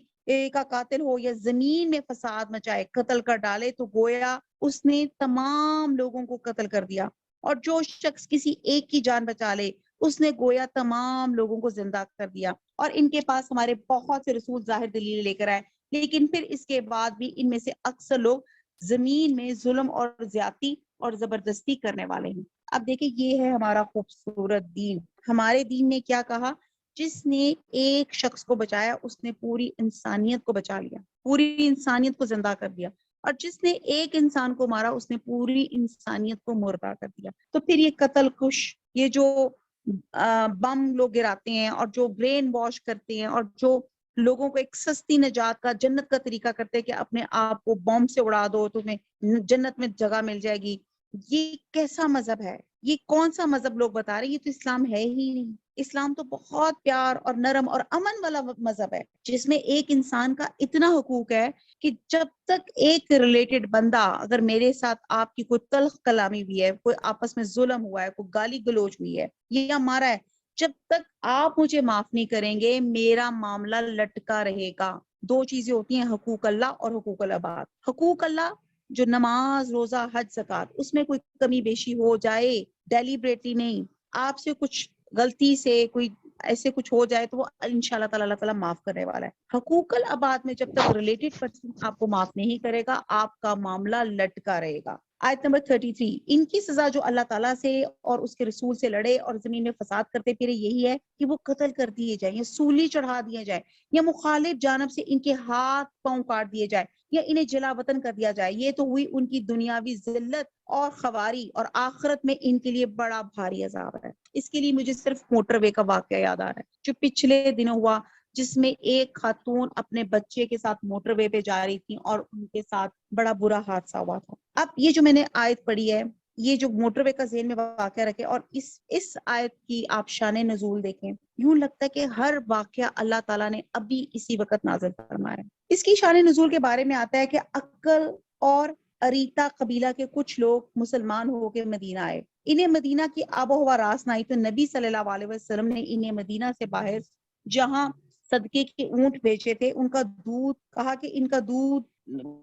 کا قاتل ہو یا زمین میں فساد مچائے قتل کر ڈالے تو گویا اس نے تمام لوگوں کو قتل کر دیا، اور جو شخص کسی ایک کی جان بچا لے اس نے گویا تمام لوگوں کو زندہ کر دیا۔ اور ان کے پاس ہمارے بہت سے رسول ظاہر دلیل لے کر آئے، لیکن پھر اس کے بعد بھی ان میں سے اکثر لوگ زمین میں ظلم اور زیادتی اور زبردستی کرنے والے ہیں۔ اب دیکھیں یہ ہے ہمارا خوبصورت دین۔ ہمارے دین نے کیا کہا؟ جس نے ایک شخص کو بچایا اس نے پوری انسانیت کو بچا لیا، پوری انسانیت کو زندہ کر دیا، اور جس نے ایک انسان کو مارا اس نے پوری انسانیت کو مردہ کر دیا۔ تو پھر یہ قتل کش، یہ جو بم لوگ گراتے ہیں اور جو برین واش کرتے ہیں اور جو لوگوں کو ایک سستی نجات کا، جنت کا طریقہ کرتے ہیں کہ اپنے آپ کو بم سے اڑا دو تمہیں جنت میں جگہ مل جائے گی، یہ کیسا مذہب ہے؟ یہ کون سا مذہب لوگ بتا رہے ہیں؟ یہ تو اسلام ہے ہی نہیں۔ اسلام تو بہت پیار اور نرم اور امن والا مذہب ہے، جس میں ایک انسان کا اتنا حقوق ہے کہ جب تک ایک ریلیٹڈ بندہ، اگر میرے ساتھ آپ کی کوئی تلخ کلامی بھی ہے، کوئی آپس میں ظلم ہوا ہے، کوئی گالی گلوچ ہوئی ہے یا مارا ہے، جب تک آپ مجھے معاف نہیں کریں گے میرا معاملہ لٹکا رہے گا۔ دو چیزیں ہوتی ہیں، حقوق اللہ اور حقوق العباد۔ حقوق اللہ جو نماز، روزہ، حج، زکوٰۃ، اس میں کوئی کمی بیشی ہو جائے ڈیلیبریٹلی نہیں، آپ سے کچھ غلطی سے کوئی ایسے کچھ ہو جائے تو وہ انشاءاللہ تعالیٰ اللہ تعالیٰ معاف کرنے والا ہے۔ حقوق العباد میں جب تک ریلیٹڈ پرسن آپ کو معاف نہیں کرے گا آپ کا معاملہ لٹکا رہے گا۔ آیت نمبر 33، ان کی سزا جو اللہ تعالیٰ سے اور اس کے رسول سے لڑے اور زمین میں فساد کرتے پھرے یہی ہے کہ وہ قتل کر دیے جائیں یا سولی چڑھا دیے جائیں یا مخالف جانب سے ان کے ہاتھ پاؤں کاٹ دیے جائیں یا انہیں جلا وطن کر دیا جائے۔ یہ تو ہوئی ان کی دنیاوی ذلت اور خواری، اور آخرت میں ان کے لیے بڑا بھاری عذاب ہے۔ اس کے لیے مجھے صرف موٹر وے کا واقعہ یاد آ رہا ہے جو پچھلے دنوں ہوا، جس میں ایک خاتون اپنے بچے کے ساتھ موٹر وے پہ جا رہی تھی اور ان کے ساتھ بڑا برا حادثہ ہوا تھا۔ اب یہ جو میں نے آیت پڑھی ہے، یہ جو موٹر وے کا ذہن میں واقعہ رکھے اور اس آیت کی آپ شان نزول دیکھیں، یوں لگتا ہے کہ ہر واقعہ اللہ تعالیٰ نے ابھی اسی وقت نازل فرمایا ہے۔ اس کی شان نزول کے بارے میں آتا ہے کہ عقل اور اریتا قبیلہ کے کچھ لوگ مسلمان ہو کے مدینہ آئے۔ انہیں مدینہ کی آب و ہوا راس نہ آئی تو نبی صلی اللہ علیہ وسلم نے انہیں مدینہ سے باہر جہاں صدقے کے اونٹ بیچے تھے ان کا دودھ، کہا کہ ان کا دودھ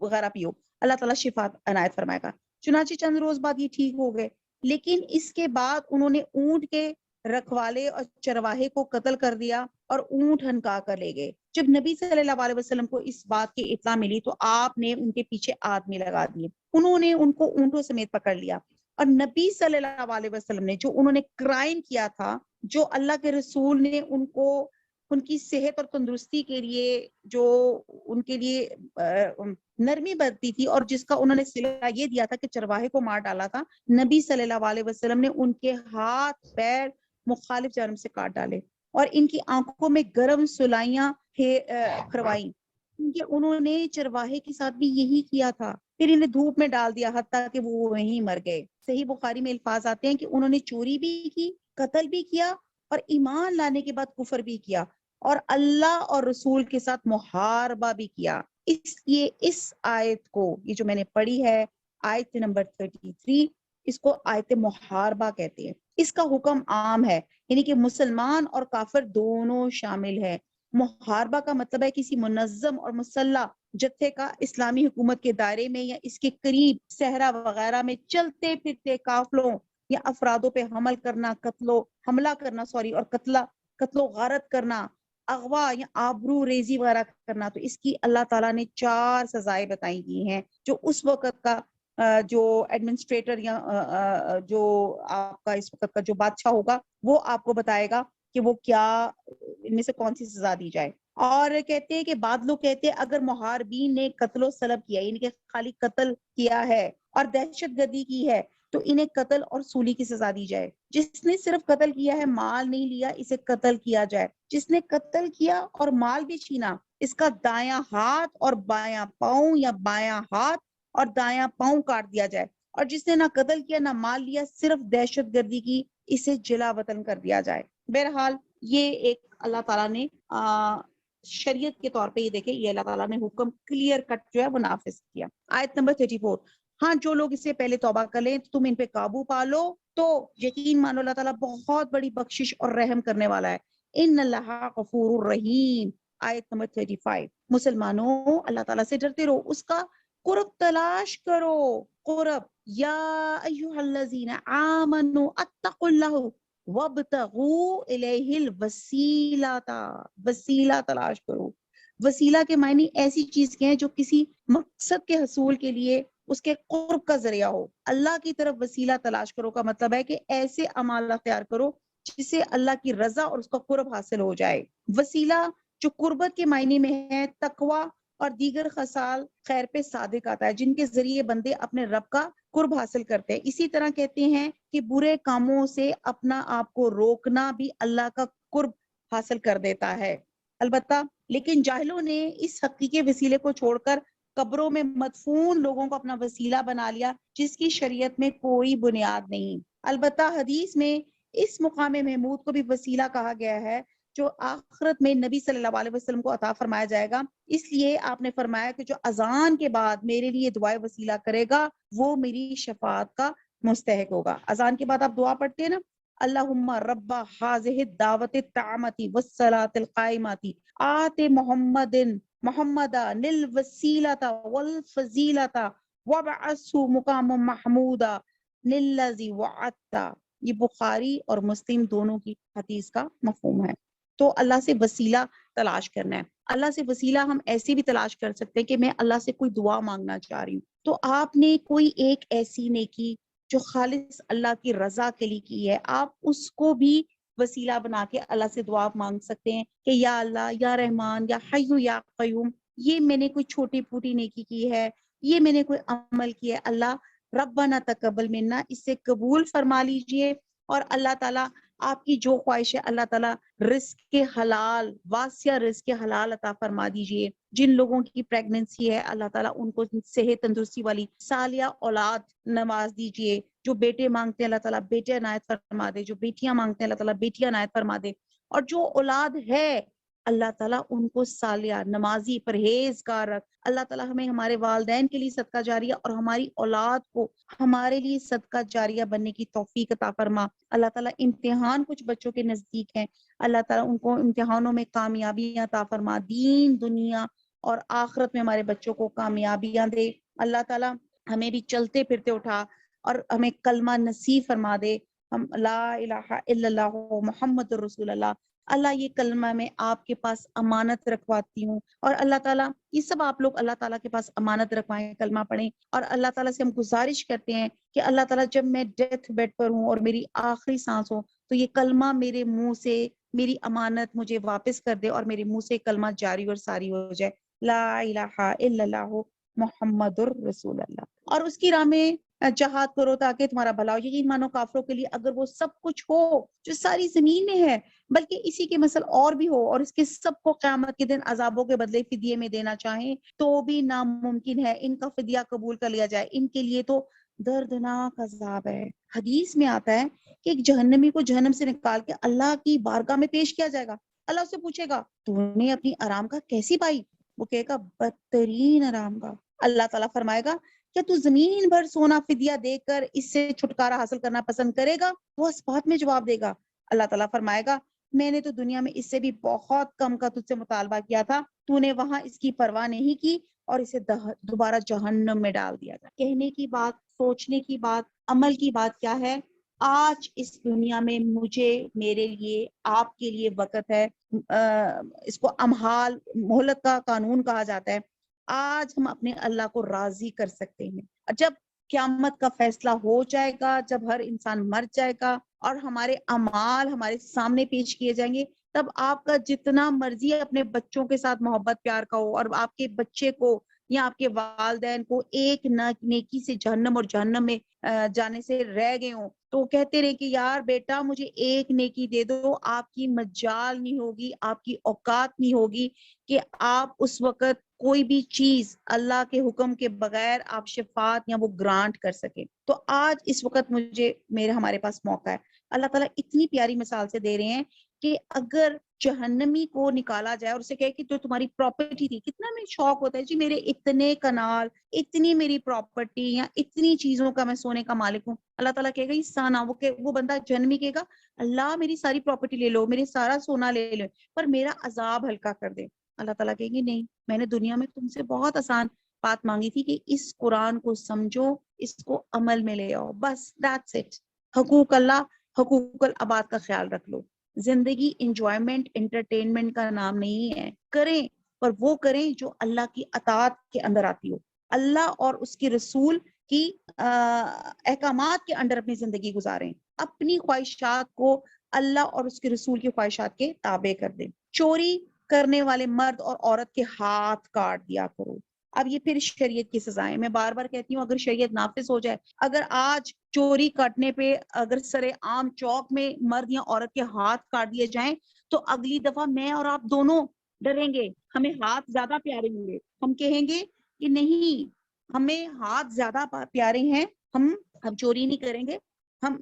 وغیرہ پیو، اللہ تعالیٰ شفا عنایت فرمائے گا۔ چنانچہ چند روز بعد یہ ٹھیک ہو گئے، لیکن اس کے بعد انہوں نے اونٹ کے رکھوالے اور چرواہے کو قتل کر دیا اور اونٹ ہنکا کر لے گئے۔ جب نبی صلی اللہ علیہ وسلم کو اس بات کی اطلاع ملی تو آپ نے ان کے پیچھے آدمی لگا دیے، انہوں نے ان کو اونٹوں سمیت پکڑ لیا، اور نبی صلی اللہ علیہ وسلم نے جو انہوں نے کرائم کیا تھا، جو اللہ کے رسول نے ان کو ان کی صحت اور تندرستی کے لیے جو ان کے لیے نرمی برتی تھی اور جس کا انہوں نے صلہ یہ دیا تھا کہ چرواہے کو مار ڈالا تھا، نبی صلی اللہ علیہ وسلم نے ان کے ہاتھ پیر مخالف جانب سے کاٹ ڈالے اور ان کی آنکھوں میں گرم سلائیاں پھروائیں، کیونکہ انہوں نے چرواہے کے ساتھ بھی یہی کیا تھا، پھر انہیں دھوپ میں ڈال دیا حتیٰ کہ وہ وہیں مر گئے۔ صحیح بخاری میں الفاظ آتے ہیں کہ انہوں نے چوری بھی کی، قتل بھی کیا اور ایمان لانے کے بعد کفر بھی کیا اور اللہ اور رسول کے ساتھ محاربہ بھی کیا۔ اس لیے اس آیت کو، یہ جو میں نے پڑھی ہے آیت نمبر 33، اس کو آیت محاربہ کہتے ہیں۔ اس کا حکم عام ہے، یعنی کہ مسلمان اور کافر دونوں شامل ہیں۔ محاربہ کا مطلب ہے کسی منظم اور مسلح جتھے کا اسلامی حکومت کے دائرے میں یا اس کے قریب صحرا وغیرہ میں چلتے پھرتے قافلوں یا افرادوں پہ حملہ کرنا اور قتل و غارت کرنا، اغوا یا آبرو ریزی وغیرہ کرنا۔ تو اس کی اللہ تعالیٰ نے 4 سزائیں بتائی گئی ہیں جو اس وقت کا جو ایڈمنسٹریٹر یا جو آپ کا اس وقت کا جو بادشاہ ہوگا وہ آپ کو بتائے گا کہ وہ کیا ان میں سے کون سی سزا دی جائے۔ اور کہتے ہیں کہ بعض لوگ کہتے ہیں اگر محاربین نے قتل و سلب کیا، یعنی کہ خالی قتل کیا ہے اور دہشت گردی کی ہے تو انہیں قتل اور سولی کی سزا دی جائے۔ جس نے صرف قتل کیا ہے، مال نہیں لیا، اسے قتل کیا جائے۔ جس نے قتل کیا اور مال بھی چھینا، اس کا دایاں ہاتھ اور بایاں پاؤں یا بایاں ہاتھ اور دایاں پاؤں کاٹ دیا جائے۔ اور جس نے نہ قتل کیا نہ مال لیا، صرف دہشت گردی کی، اسے جلا وطن کر دیا جائے۔ بہرحال یہ ایک اللہ تعالیٰ نے شریعت کے طور پہ یہ دیکھیں، یہ اللہ تعالیٰ نے حکم کلیئر کٹ جو ہے وہ نافذ کیا۔ آیت نمبر 34، ہاں جو لوگ اس سے پہلے توبہ کر لیں تو تم ان پہ قابو پالو تو یقین مانو اللہ تعالیٰ بہت بڑی بخشش اور رحم کرنے والا ہے۔ ان اللہ غفور الرحیم۔ آیت نمبر 35، مسلمانوں اللہ تعالیٰ سے ڈرتے رہو، اس کا قرب تلاش کرو۔ قرب، یا ایھا الذین آمنوا اتقوا اللہ وابتغوا الیہ الوسیلۃ، وسیلہ تلاش کرو۔ وسیلہ کے معنی ایسی چیز کے ہیں جو کسی مقصد کے حصول کے لیے اس کے قرب کا ذریعہ ہو۔ اللہ کی طرف وسیلہ تلاش کرو کا مطلب ہے کہ ایسے اعمال اختیار کرو جس سے اللہ کی رضا اور اس کا قرب حاصل ہو جائے۔ وسیلہ جو قربت کے معنی میں ہے، تقوی اور دیگر خصال خیر پہ صادق آتا ہے جن کے ذریعے بندے اپنے رب کا قرب حاصل کرتے ہیں۔ اسی طرح کہتے ہیں کہ برے کاموں سے اپنا آپ کو روکنا بھی اللہ کا قرب حاصل کر دیتا ہے۔ البتہ لیکن جاہلوں نے اس حقیقی وسیلے کو چھوڑ کر قبروں میں مدفون لوگوں کو اپنا وسیلہ بنا لیا جس کی شریعت میں کوئی بنیاد نہیں۔ البتہ حدیث میں اس مقام محمود کو بھی وسیلہ کہا گیا ہے جو آخرت میں نبی صلی اللہ علیہ وسلم کو عطا فرمایا جائے گا۔ اس لیے آپ نے فرمایا کہ جو اذان کے بعد میرے لیے دعائے وسیلہ کرے گا وہ میری شفاعت کا مستحق ہوگا۔ اذان کے بعد آپ دعا پڑھتے ہیں نا، اللہم رب حاذہ الدعوۃ التامۃ والصلاۃ القائمۃ آت محمدا الوسیلۃ والفضیلۃ وابعثہ مقام محمودا للذی وعدت. یہ بخاری اور مسلم دونوں کی حدیث کا مفہوم ہے. تو اللہ سے وسیلہ تلاش کرنا ہے. اللہ سے وسیلہ ہم ایسے بھی تلاش کر سکتے ہیں کہ میں اللہ سے کوئی دعا مانگنا چاہ رہی ہوں، تو آپ نے کوئی ایک ایسی نیکی جو خالص اللہ کی رضا کے لیے کی ہے، آپ اس کو بھی وسیلہ بنا کے اللہ سے دعا مانگ سکتے ہیں کہ یا اللہ، یا رحمان، یا حی یا قیوم، یہ میں نے کوئی چھوٹی پھوٹی نیکی کی ہے، یہ میں نے کوئی عمل کیا ہے، اللہ ربنا تقبل منا، اس سے قبول فرما لیجئے. اور اللہ تعالیٰ آپ کی جو خواہش ہے اللہ تعالیٰ رزق کے حلال، واسع رزق کے حلال عطا فرما دیجئے. جن لوگوں کی پریگننسی ہے اللہ تعالیٰ ان کو صحت تندرستی والی سالیہ اولاد نواز دیجئے. جو بیٹے مانگتے ہیں اللہ تعالیٰ بیٹے عنایت فرما دے، جو بیٹیاں مانگتے ہیں اللہ تعالیٰ بیٹیاں عنایت فرما دے. اور جو اولاد ہے اللہ تعالیٰ ان کو سالیہ، نمازی، پرہیزگار رکھ. اللہ تعالیٰ ہمیں ہمارے والدین کے لیے صدقہ جاریہ اور ہماری اولاد کو ہمارے لیے صدقہ جاریہ بننے کی توفیق عطا فرما. اللہ تعالیٰ امتحان کچھ بچوں کے نزدیک ہیں، اللہ تعالیٰ ان کو امتحانوں میں کامیابیاں عطا فرما، دین دنیا اور آخرت میں ہمارے بچوں کو کامیابیاں دے. اللہ تعالیٰ ہمیں بھی چلتے پھرتے اٹھا اور ہمیں کلمہ نصیب فرما دے. ہم لا الہ الا اللہ محمد رسول اللہ. اللہ یہ کلمہ میں آپ کے پاس امانت رکھواتی ہوں، اور اللہ تعالیٰ یہ سب آپ لوگ اللہ تعالیٰ کے پاس امانت رکھوائیں، کلمہ پڑھیں. اور اللہ تعالیٰ سے ہم گزارش کرتے ہیں کہ اللہ تعالیٰ جب میں ڈیتھ بیڈ پر ہوں اور میری آخری سانس ہو تو یہ کلمہ میرے منہ سے، میری امانت مجھے واپس کر دے اور میرے منہ سے کلمہ جاری اور ساری ہو جائے، لا الہ الا اللہ محمد الرسول اللہ. اور اس کی راہ میں جہاد کرو تاکہ تمہارا بھلا ہو. یقین مانو کافروں کے لیے اگر وہ سب کچھ ہو جو ساری زمین میں ہے، بلکہ اسی کے مثل اور بھی ہو، اور اس کے سب کو قیامت کے دن عذابوں کے بدلے فدیے میں دینا چاہیں تو بھی ناممکن ہے ان کا فدیہ قبول کر لیا جائے. ان کے لیے تو دردناک عذاب ہے. حدیث میں آتا ہے کہ ایک جہنمی کو جہنم سے نکال کے اللہ کی بارگاہ میں پیش کیا جائے گا. اللہ اس سے پوچھے گا تو نے اپنی آرام کا کیسی پائی؟ وہ کہے گا بدترین آرام کا. اللہ تعالیٰ فرمائے گا کیا تو زمین بھر سونا فدیہ دے کر اس سے چھٹکارا حاصل کرنا پسند کرے گا؟ وہ اس بات میں جواب دے گا. اللہ تعالیٰ فرمائے گا میں نے تو دنیا میں اس سے بھی بہت کم کا تجھ سے مطالبہ کیا تھا، تو نے وہاں اس کی پرواہ نہیں کی اور اسے دوبارہ جہنم میں ڈال دیا گیا. کہنے کی بات، سوچنے کی بات، عمل کی بات کیا ہے؟ آج اس دنیا میں مجھے، میرے لیے، آپ کے لیے وقت ہے. اس کو امہال، مہلت کا قانون کہا جاتا ہے. آج ہم اپنے اللہ کو راضی کر سکتے ہیں. جب قیامت کا فیصلہ ہو جائے گا، جب ہر انسان مر جائے گا اور ہمارے اعمال ہمارے سامنے پیش کیے جائیں گے، تب آپ کا جتنا مرضی اپنے بچوں کے ساتھ محبت پیار کا ہو اور آپ کے بچے کو یا آپ کے والدین کو ایک نیکی سے جہنم اور جہنم میں جانے سے رہ گئے ہوں تو کہتے رہے کہ یار بیٹا مجھے ایک نیکی دے دو، آپ کی مجال نہیں ہوگی، آپ کی اوقات نہیں ہوگی کہ آپ اس وقت کوئی بھی چیز اللہ کے حکم کے بغیر آپ شفاعت یا وہ گرانٹ کر سکے. تو آج اس وقت ہمارے پاس موقع ہے. اللہ تعالیٰ اتنی پیاری مثال سے دے رہے ہیں کہ اگر جہنمی کو نکالا جائے اور اسے کہے کہ تو تمہاری پراپرٹی تھی، کتنا میں شوق ہوتا ہے جی، میرے اتنے کنال، اتنی میری پراپرٹی یا اتنی چیزوں کا میں سونے کا مالک ہوں. اللہ تعالیٰ کہے گا یہ سانا، وہ بندہ جہنمی کہے گا اللہ میری ساری پراپرٹی لے لو، میرے سارا سونا لے لو، پر میرا عذاب ہلکا کر دے. اللہ تعالیٰ کہیں گے نہیں، میں نے دنیا میں تم سے بہت آسان بات مانگی تھی کہ اس قرآن کو سمجھو، اس کو عمل میں لے آؤ، بس that's it. حقوق اللہ، حقوق العباد کا خیال رکھ لو. زندگی انجوائمنٹ، انٹرٹینمنٹ کا نام نہیں ہے. کریں، پر وہ کریں جو اللہ کی اطاعت کے اندر آتی ہو، اللہ اور اس کی رسول کی احکامات کے اندر اپنی زندگی گزاریں. اپنی خواہشات کو اللہ اور اس کے رسول کی خواہشات کے تابع کر دیں. چوری کرنے والے مرد اور عورت کے ہاتھ کاٹ دیا کرو. اب یہ پھر شریعت کی سزائیں، میں بار بار کہتی ہوں اگر شریعت نافذ ہو جائے، اگر آج چوری کاٹنے پہ اگر سرے عام چوک میں مرد یا عورت کے ہاتھ کاٹ دیے جائیں تو اگلی دفعہ میں اور آپ دونوں ڈریں گے، ہمیں ہاتھ زیادہ پیارے ہوں گے. ہم کہیں گے کہ نہیں، ہمیں ہاتھ زیادہ پیارے ہیں، ہم چوری نہیں کریں گے، ہمیں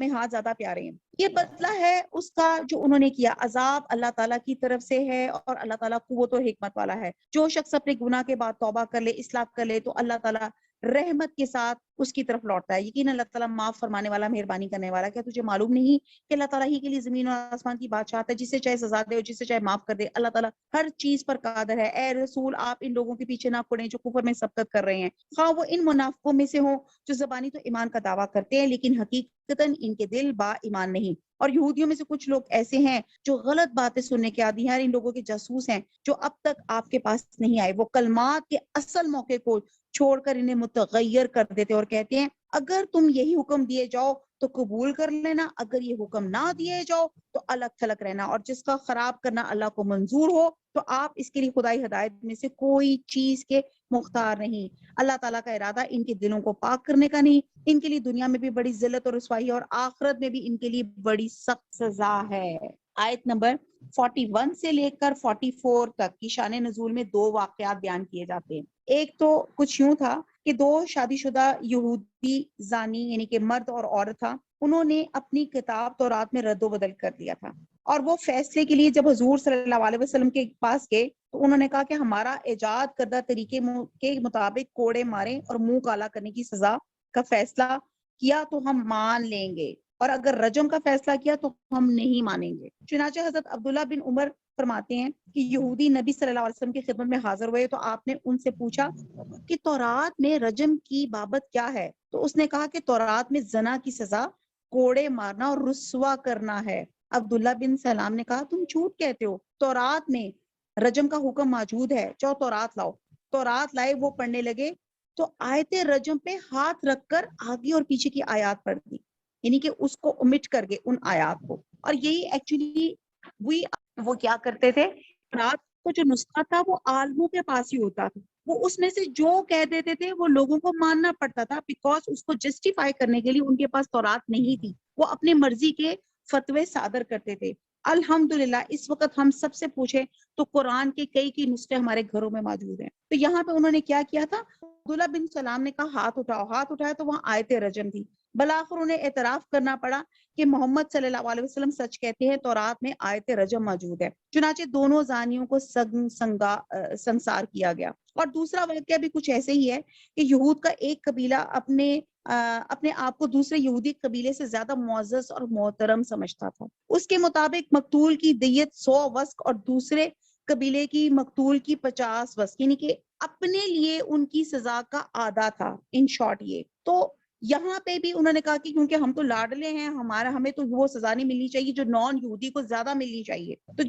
ہاتھ زیادہ پیارے ہیں. یہ بدلہ ہے اس کا جو انہوں نے کیا. عذاب اللہ تعالیٰ کی طرف سے ہے اور اللہ تعالیٰ قوت و حکمت والا ہے. جو شخص اپنے گناہ کے بعد توبہ کر لے، اصلاح کر لے، تو اللہ تعالیٰ رحمت کے ساتھ اس کی طرف لوٹتا ہے. یقین اللہ تعالیٰ معاف فرمانے والا مہربانی کرنے والا. کیا تجھے معلوم نہیں کہ اللہ تعالیٰ ہی کے لیے زمین اور آسمان کی بادشاہت ہے, جسے چاہے سزا دے اور جسے چاہے معاف کر دے. اللہ تعالیٰ ہر چیز پر قادر ہے. اے رسول آپ ان لوگوں کے پیچھے نہ پڑیں جو کفر میں سبقت کر رہے ہیں, خواہ وہ ان منافقوں میں سے ہوں جو زبانی تو ایمان کا دعویٰ کرتے ہیں لیکن حقیقتاً ان کے دل با ایمان نہیں. اور یہودیوں میں سے کچھ لوگ ایسے ہیں جو غلط باتیں سننے کے عادی ہیں, ان لوگوں کے جاسوس ہیں جو اب تک آپ کے پاس نہیں آئے. وہ کلمات کے اصل موقع کو چھوڑ کر انہیں متغیر کر دیتے اور کہتے ہیں اگر تم یہی حکم دیے جاؤ تو قبول کر لینا, اگر یہ حکم نہ دیے جاؤ تو الگ تھلگ رہنا, اور جس کا خراب کرنا اللہ کو منظور ہو تو آپ اس کے لیے خدائی ہدایت میں سے کوئی چیز کے مختار نہیں. اللہ تعالیٰ کا ارادہ ان کے دلوں کو پاک کرنے کا نہیں, ان کے لیے دنیا میں بھی بڑی ذلت اور رسوائی ہے اور آخرت میں بھی ان کے لیے بڑی سخت سزا ہے. آیت نمبر 41 سے لے کر 44 تک کی شان نزول میں 2 واقعات بیان کیے جاتے ہیں. ایک تو کچھ یوں تھا کہ 2 شادی شدہ یہودی زانی یعنی کہ مرد اور عورت تھا, انہوں نے اپنی کتاب تورات میں رد و بدل کر دیا تھا, اور وہ فیصلے کے لیے جب حضور صلی اللہ علیہ وسلم کے پاس گئے تو انہوں نے کہا کہ ہمارا ایجاد کردہ طریقے کے مطابق کوڑے ماریں اور منہ کالا کرنے کی سزا کا فیصلہ کیا تو ہم مان لیں گے, اور اگر رجم کا فیصلہ کیا تو ہم نہیں مانیں گے. چنانچہ حضرت عبداللہ بن عمر فرماتے ہیں کہ یہودی نبی صلی اللہ علیہ وسلم کی خدمت میں حاضر ہوئے تو آپ نے ان سے پوچھا کہ تورات میں رجم کی بابت کیا ہے, تو اس نے کہا کہ تورات میں زنا کی سزا کوڑے مارنا اور رسوا کرنا ہے. عبداللہ بن سلام نے کہا تم جھوٹ کہتے ہو, تورات میں رجم کا حکم موجود ہے, جاؤ تورات لاؤ. تورات لائے, وہ پڑھنے لگے تو آیت رجم پہ ہاتھ رکھ کر آگے اور پیچھے کی آیات پڑھ دی, یعنی کہ اس کو omit کر گئے ان آیات کو. اور یہی ایکچولی وہ کیا کرتے تھے, رات کو جو نسخہ تھا وہ عالموں کے پاس ہی ہوتا تھا, وہ اس میں سے جو کہہ دیتے تھے وہ لوگوں کو ماننا پڑتا تھا, بیکاز اس کو جسٹیفائی کرنے کے لیے ان کے پاس تورات نہیں تھی, وہ اپنے مرضی کے فتوے صادر کرتے تھے. الحمدللہ اس وقت ہم سب سے پوچھیں تو قرآن کے کئی نسخے ہمارے گھروں میں موجود ہیں. تو یہاں پہ انہوں نے کیا کیا تھا, عبداللہ بن سلام نے کہا ہاتھ اٹھاؤ, ہاتھ اٹھایا تو وہاں آیت رجم تھی. بلاخر انہیں اعتراف کرنا پڑا کہ محمد صلی اللہ علیہ وسلم سچ کہتے ہیں, تورات میں آیت رجم موجود ہے. چنانچہ دونوں زانیوں کو سنسار کیا گیا. اور دوسرا واقعہ بھی کچھ ایسے ہی ہے کہ یہود کا ایک قبیلہ اپنے آپ کو دوسرے یہودی قبیلے سے زیادہ معزز اور محترم سمجھتا تھا. اس کے مطابق مقتول کی دیت 100 وسق اور دوسرے قبیلے کی مقتول کی 50 وسق, یعنی کہ اپنے لیے ان کی سزا کا آدھا تھا. ان شارٹ یہ تو یہاں پہ بھی انہوں نے کہا کہ کیونکہ ہم تو لاڈلے ہیں, ہمیں تو وہ سزا نہیں ملنی چاہیے جو نان یہودی کو زیادہ ملنی چاہیے. تو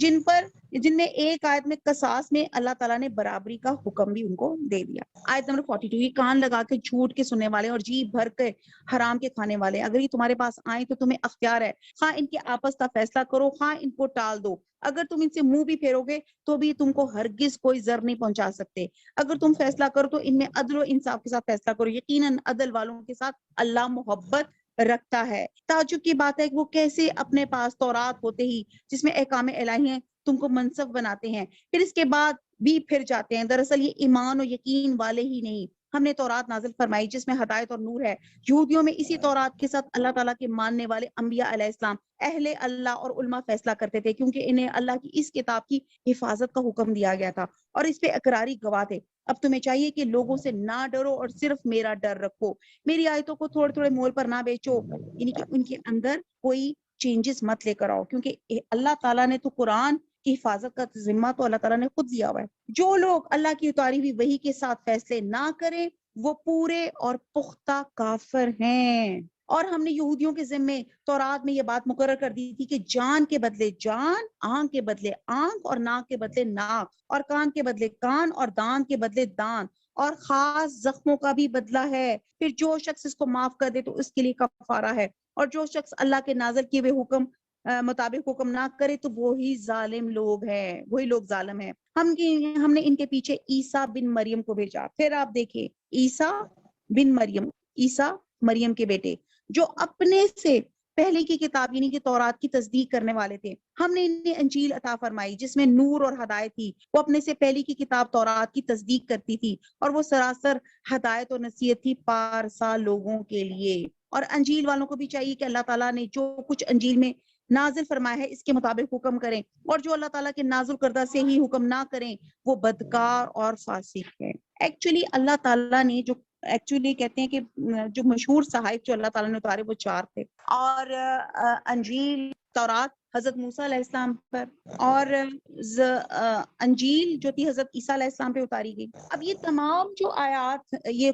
جن نے ایک آیت میں قصاص میں اللہ تعالیٰ نے برابری کا حکم بھی ان کو دے دیا. آیت نمبر 42, یہ کان لگا کے جھوٹ کے سننے والے اور جی بھر کے حرام کے کھانے والے, اگر یہ تمہارے پاس آئیں تو تمہیں اختیار ہے, خواہ ان کے آپس کا فیصلہ کرو خواہ ان کو ٹال دو, اگر تم ان سے منہ بھی پھیرو گے تو بھی تم کو ہرگز کوئی ضرر نہیں پہنچا سکتے. اگر تم فیصلہ کرو تو ان میں عدل و انصاف کے ساتھ فیصلہ کرو, یقیناً عدل والوں کے ساتھ اللہ محبت رکھتا ہے. تعجب کی بات ہے کہ وہ کیسے اپنے پاس تورات ہوتے ہی جس میں احکام الہی ہیں تم کو منسوخ بناتے ہیں, پھر اس کے بعد بھی پھر جاتے ہیں. دراصل یہ ایمان و یقین والے ہی نہیں, ہم نے تورات نازل فرمائی جس میں ہدایت اور نور ہے. یہودیوں میں اسی تورات کے ساتھ اللہ تعالیٰ کے ماننے والے انبیاء علیہ السلام اہل اللہ اور علماء فیصلہ کرتے تھے, کیونکہ انہیں اللہ کی اس کتاب کی حفاظت کا حکم دیا گیا تھا اور اس پہ اقراری گواہ تھے. اب تمہیں چاہیے کہ لوگوں سے نہ ڈرو اور صرف میرا ڈر رکھو, میری آیتوں کو تھوڑے مول پر نہ بیچو, یعنی کہ ان کے اندر کوئی چینجز مت لے کر آؤ, کیونکہ اللہ تعالیٰ نے تو قرآن کی حفاظت کا ذمہ تو اللہ تعالیٰ نے خود دیا ہوا ہے. جو لوگ اللہ کی اتاری ہوئی وحی کے ساتھ فیصلے نہ کریں وہ پورے اور پختہ کافر ہیں. اور ہم نے یہودیوں کے ذمے تورات میں یہ بات مقرر کر دی تھی کہ جان کے بدلے جان, آنکھ کے بدلے آنکھ اور ناک کے بدلے ناک, اور کان کے بدلے کان اور دان کے بدلے دان, اور خاص زخموں کا بھی بدلہ ہے. پھر جو شخص اس کو معاف کر دے تو اس کے لیے کفارہ ہے, اور جو شخص اللہ کے نازل کیے ہوئے حکم مطابق حکم نہ کرے تو وہی ظالم لوگ ہیں, وہی لوگ ظالم ہیں. ہم نے ان کے پیچھے عیسیٰ بن مریم کو بھیجا. پھر آپ دیکھیں عیسیٰ بن مریم, عیسیٰ مریم کے بیٹے جو اپنے سے پہلے کی کتاب یعنی کہ تورات کی تصدیق کرنے والے تھے. ہم نے انہیں انجیل عطا فرمائی جس میں نور اور ہدایت تھی. وہ اپنے سے پہلی کی کتاب تورات کی تصدیق کرتی تھی اور وہ سراسر ہدایت اور نصیحت تھی پارسا لوگوں کے لیے. اور انجیل والوں کو بھی چاہیے کہ اللہ تعالیٰ نے جو کچھ انجیل میں نازل فرمایا ہے اس کے مطابق حکم کریں, اور جو اللہ تعالیٰ کے نازل کردہ سے ہی حکم نہ کریں وہ بدکار اور فاسق ہے. ایکچولی اللہ تعالیٰ نے جو ایکچولی کہتے ہیں کہ جو مشہور صحائف جو اللہ تعالیٰ نے اتارے وہ 4 تھے، اور انجیل تورات حضرت موسیٰ علیہ السلام پر، اور انجیل جو تھی حضرت عیسیٰ علیہ السلام پہ اتاری گئی۔ اب یہ تمام جو آیات، یہ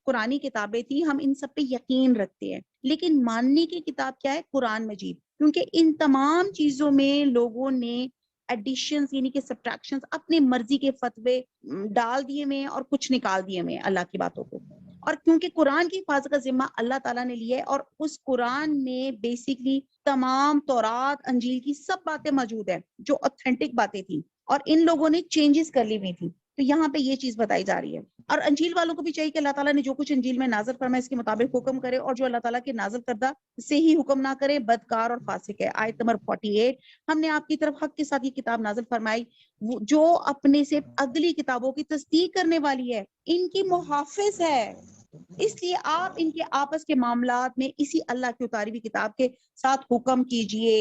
قرآنی کتابیں تھیں، ہم ان سب پہ یقین رکھتے ہیں، لیکن ماننے کی کتاب کیا ہے؟ قرآن مجید، کیونکہ ان تمام چیزوں میں لوگوں نے ایڈیشنز یعنی کہ سبٹریکشنز اپنے مرضی کے فتوے ڈال دیے میں اور کچھ نکال دیے میں اللہ کی باتوں کو، اور کیونکہ قرآن کی حفاظت کا ذمہ اللہ تعالیٰ نے لیا ہے، اور اس قرآن میں بیسیکلی تمام تورات انجیل کی سب باتیں موجود ہیں جو اوتھینٹک باتیں تھیں، اور ان لوگوں نے چینجز کر لی ہوئی تھی، تو یہاں پہ یہ چیز بتائی جا رہی ہے۔ اور انجیل والوں کو بھی چاہیے کہ اللہ تعالیٰ نے جو کچھ انجیل میں نازل فرمایا اس کے مطابق حکم کرے، اور جو اللہ تعالیٰ کے نازل کردہ سے ہی حکم نہ کرے بدکار اور فاسق ہے۔ آیت نمبر 48، ہم نے آپ کی طرف حق کے ساتھ یہ کتاب نازل فرمائی جو اپنے سے اگلی کتابوں کی تصدیق کرنے والی ہے، ان کی محافظ ہے، اس لیے آپ ان کے آپس کے معاملات میں اسی اللہ کی اتاری ہوئی کتاب کے ساتھ حکم کیجئے،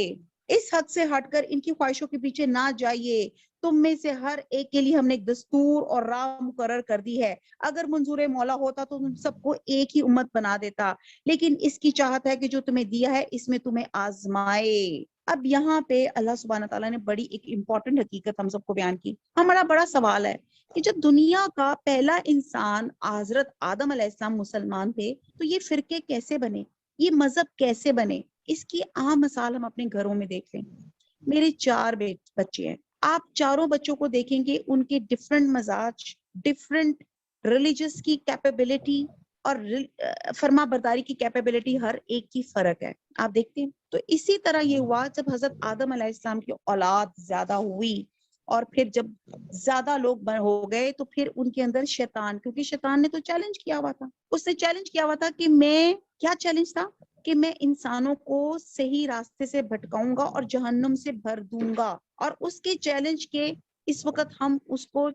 اس حد سے ہٹ کر ان کی خواہشوں کے پیچھے نہ جائیے۔ تم میں سے ہر ایک کے لیے ہم نے ایک دستور اور راہ مقرر کر دی ہے، اگر منظور مولا ہوتا تو تم سب کو ایک ہی امت بنا دیتا، لیکن اس کی چاہت ہے کہ جو تمہیں دیا ہے اس میں تمہیں آزمائے۔ اب یہاں پہ اللہ سبحانہ تعالیٰ نے بڑی ایک امپورٹنٹ حقیقت ہم سب کو بیان کی۔ ہمارا بڑا سوال ہے کہ جب دنیا کا پہلا انسان حضرت آدم علیہ السلام مسلمان تھے تو یہ فرقے کیسے بنے، یہ مذہب کیسے بنے؟ اس کی عام مثال ہم اپنے گھروں میں دیکھ لیں۔ میرے 4 بچے ہیں، آپ چاروں بچوں کو دیکھیں گے ان کے ڈفرنٹ مزاج، ڈفرنٹ ریلیجس کی کیپیبلٹی اور فرما برداری کی کیپیبلٹی ہر ایک کی فرق ہے، آپ دیکھتے ہیں۔ تو اسی طرح یہ ہوا جب حضرت آدم علیہ السلام کی اولاد زیادہ ہوئی، اور پھر جب زیادہ لوگ ہو گئے تو پھر ان کے اندر شیطان، کیونکہ شیطان نے تو چیلنج کیا ہوا تھا، اس نے چیلنج کیا ہوا تھا کہ میں، کیا چیلنج تھا؟ کہ میں انسانوں کو صحیح راستے سے بھٹکاؤں گا اور جہنم سے بھر دوں گا، اور اس کے چیلنج کے اس وقت ہم اس کو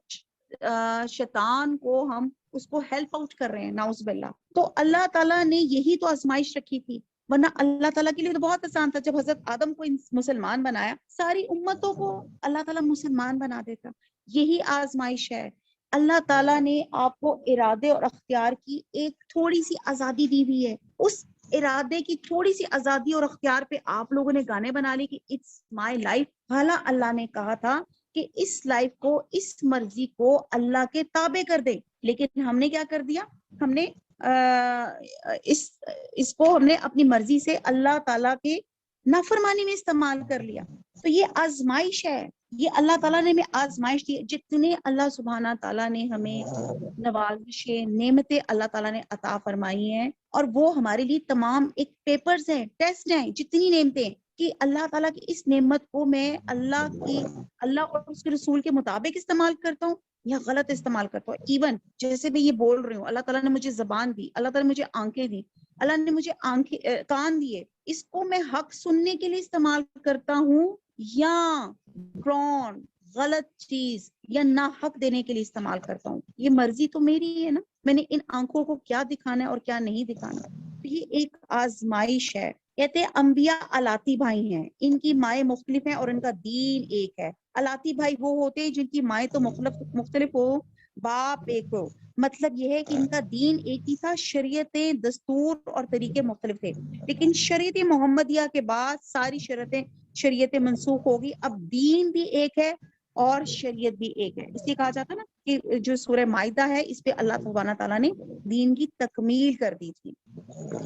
شیطان کو ہم اس کو ہیلپ آؤٹ کر رہے ہیں، نعوذ باللہ۔ تو اللہ تعالیٰ نے یہی تو آزمائش رکھی تھی، ورنہ اللہ تعالیٰ کے لیے تو بہت آسان تھا، جب حضرت آدم کو مسلمان بنایا ساری امتوں کو اللہ تعالیٰ مسلمان بنا دیتا۔ یہی آزمائش ہے، اللہ تعالیٰ نے آپ کو ارادے اور اختیار کی ایک تھوڑی سی آزادی دی ہوئی ہے، اس ارادے کی تھوڑی سی آزادی اور اختیار پہ آپ لوگوں نے گانے بنا لی کہ اٹس مائی لائف، حالانکہ اللہ نے کہا تھا کہ اس لائف کو، اس مرضی کو اللہ کے تابع کر دے، لیکن ہم نے کیا کر دیا؟ ہم نے اس کو ہم نے اپنی مرضی سے اللہ تعالیٰ کے نافرمانی میں استعمال کر لیا۔ تو یہ آزمائش ہے، یہ اللہ تعالیٰ نے ہمیں آزمائش دی، جتنے اللہ سبحانہ تعالیٰ نے ہمیں نوازشیں، نعمتیں اللہ تعالیٰ نے عطا فرمائی ہیں، اور وہ ہمارے لیے تمام ایک پیپرز ہیں، ٹیسٹ ہیں، جتنی نعمتیں کہ اللہ تعالیٰ کی اس نعمت کو میں اللہ اور اس کے رسول کے مطابق استعمال کرتا ہوں یا غلط استعمال کرتا ہوں۔ ایون جیسے میں یہ بول رہی ہوں، اللہ تعالیٰ نے مجھے زبان دی، اللہ تعالیٰ نے مجھے آنکھیں دی، اللہ نے مجھے کان دیے، اس کو میں حق سننے کے لیے استعمال کرتا ہوں یا ڈرون غلط چیز یا ناحق دینے کے لیے استعمال کرتا ہوں؟ یہ مرضی تو میری ہے نا، میں نے ان آنکھوں کو کیا دکھانا ہے اور کیا نہیں دکھانا۔ یہ ایک آزمائش ہے۔ کہتے ہیں انبیاء الاتی بھائی ہیں، ان کی مائیں مختلف ہیں اور ان کا دین ایک ہے۔ الاتی بھائی وہ ہوتے ہیں جن کی مائیں تو مختلف ہو، باپ ایک ہو، مطلب یہ ہے کہ ان کا دین ایک ہی تھا، شریعتیں، دستور اور طریقے مختلف تھے، لیکن شریعت محمدیہ کے بعد ساری شریعتیں منسوخ ہوگی، اب دین بھی ایک ہے اور شریعت بھی ایک ہے۔ اس لیے کہا جاتا ہے نا کہ جو سورہ مائدہ ہے اس پہ اللہ سبحانہ تعالیٰ نے دین کی تکمیل کر دی تھی۔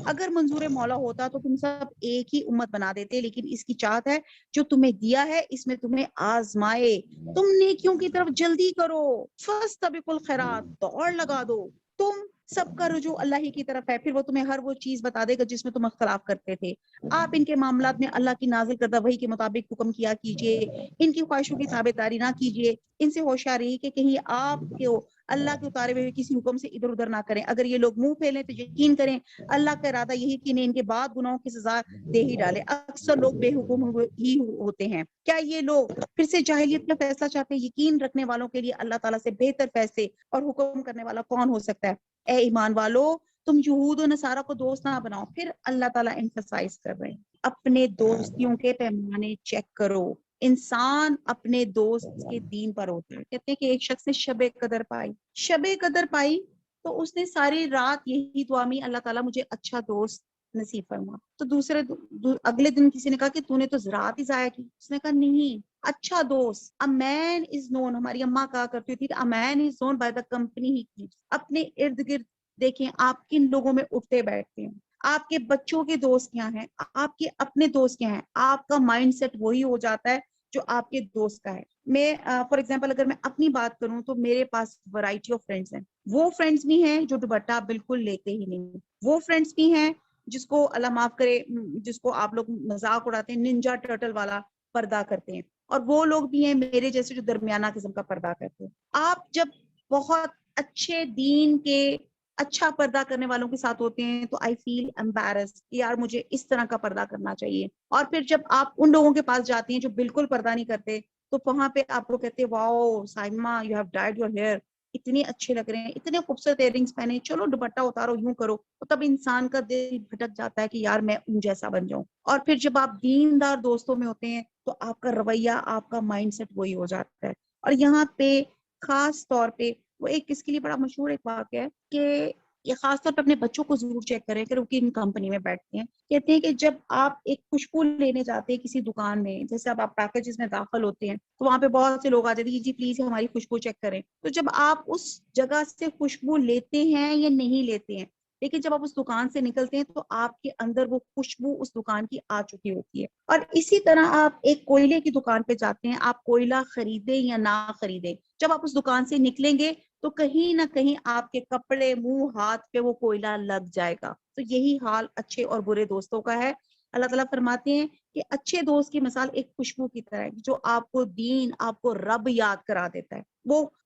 اگر منظور مولا ہوتا تو تم سب ایک ہی امت بنا دیتے، لیکن اس کی چاہت ہے جو تمہیں دیا ہے اس میں تمہیں آزمائے، تم نیکیوں کی طرف جلدی کرو، فاستبقوا الخیرات، دوڑ لگا دو، تم سب کا رجوع اللہ ہی کی طرف ہے، پھر وہ تمہیں ہر وہ چیز بتا دے گا جس میں تم اختلاف کرتے تھے۔ آپ ان کے معاملات میں اللہ کی نازل کردہ وحی کے مطابق حکم کیا کیجئے، ان کی خواہشوں کی تابعداری نہ کیجئے، ان سے ہوشیار رہی کہ کہیں آپ کو اللہ کے اتارے ہوئے کسی حکم سے ادھر ادھر نہ کریں۔ اگر یہ لوگ منہ پھیلیں تو یقین کریں اللہ کا ارادہ یہی کہ انہیں ان کے بعد گناہوں کی سزا دے ہی ڈالے، اکثر لوگ بے حکم ہی ہوتے ہیں۔ کیا یہ لوگ پھر سے جاہلیت کا فیصلہ چاہتے ہیں؟ یقین رکھنے والوں کے لیے اللہ تعالیٰ سے بہتر فیصلے اور حکم کرنے والا کون ہو سکتا ہے؟ اے ایمان والو، تم یہود و نصارہ کو دوست نہ بناؤ۔ پھر اللہ تعالیٰ ایمفسائز کر رہے ہیں اپنے دوستیوں کے پیمانے چیک کرو، انسان اپنے دوست کے دین پر ہوتا ہے۔ کہتے ہیں کہ ایک شخص نے شب قدر پائی، شب قدر پائی تو اس نے ساری رات یہی دعا میں اللہ تعالیٰ مجھے اچھا دوست نصیب فرما. تو اگلے دن کسی نے کہا کہ تو نے تو رات ہی ضائع کی. اس نے کہا نہیں, اچھا دوست, a man is known, ہماری اماں کہا کرتی تھی a man is known by the company he keeps. اپنے ارد گرد دیکھیں آپ کن لوگوں میں اٹھتے بیٹھتے ہیں, آپ کے بچوں کے دوست کیا ہیں, آپ کے اپنے دوست کیا ہیں, آپ کا مائنڈ سیٹ وہی ہو جاتا ہے جو آپ کے دوست کا ہے. میں فار ایگزامپل اگر میں اپنی بات کروں تو میرے پاس ورائٹی آف فرینڈس ہیں. وہ فرینڈس بھی ہیں جو دوپٹہ بالکل لیتے ہی نہیں, وہ فرینڈس بھی ہیں جس کو اللہ معاف کرے, جس کو آپ لوگ مذاق اڑاتے ہیں ننجا ٹرٹل والا پردہ کرتے ہیں, اور وہ لوگ بھی ہیں میرے جیسے جو درمیانہ قسم کا پردہ کرتے ہیں. آپ جب بہت اچھے دین کے اچھا پردہ کرنے والوں کے ساتھ ہوتے ہیں تو آئی فیل امبیرس کہ یار مجھے اس طرح کا پردہ کرنا چاہیے. اور پھر جب آپ ان لوگوں کے پاس جاتی ہیں جو بالکل پردہ نہیں کرتے تو وہاں پہ آپ کو کہتے ہیں wow Saima you have dyed your hair, اتنے اچھے لگ رہے ہیں, اتنے خوبصورت ایئرنگس پہنے, چلو دوپٹہ اتارو, یوں کرو. تو تب انسان کا دل بھٹک جاتا ہے کہ یار میں ان جیسا بن جاؤں. اور پھر جب آپ دیندار دوستوں میں ہوتے ہیں تو آپ کا رویہ, آپ کا مائنڈ سیٹ وہی ہو جاتا ہے. اور یہاں پہ خاص طور پہ وہ ایک اس کے لیے بڑا مشہور ایک واقعہ ہے کہ یہ خاص طور پہ اپنے بچوں کو ضرور چیک کریں کہ وہ کن کمپنی میں بیٹھتے ہیں. کہتے ہیں کہ جب آپ ایک خوشبو لینے جاتے ہیں کسی دکان میں, جیسے اب آپ پیکیجز میں داخل ہوتے ہیں تو وہاں پہ بہت سے لوگ آ جاتے ہیں جی پلیز ہماری خوشبو چیک کریں. تو جب آپ اس جگہ سے خوشبو لیتے ہیں یا نہیں لیتے ہیں, لیکن جب آپ اس دکان سے نکلتے ہیں تو آپ کے اندر وہ خوشبو اس دکان کی آ چکی ہوتی ہے. اور اسی طرح آپ ایک کوئلے کی دکان پہ جاتے ہیں, آپ کوئلہ خریدیں یا نہ خریدیں, جب آپ اس دکان سے نکلیں گے تو کہیں نہ کہیں آپ کے کپڑے, منہ, ہاتھ پہ وہ کوئلہ لگ جائے گا. تو یہی حال اچھے اور برے دوستوں کا ہے. اللہ تعالیٰ فرماتے ہیں کہ اچھے دوست کی مثال ایک خوشبو کی طرح ہے جو آپ کو دین, آپ کو رب یاد کرا دیتا ہے,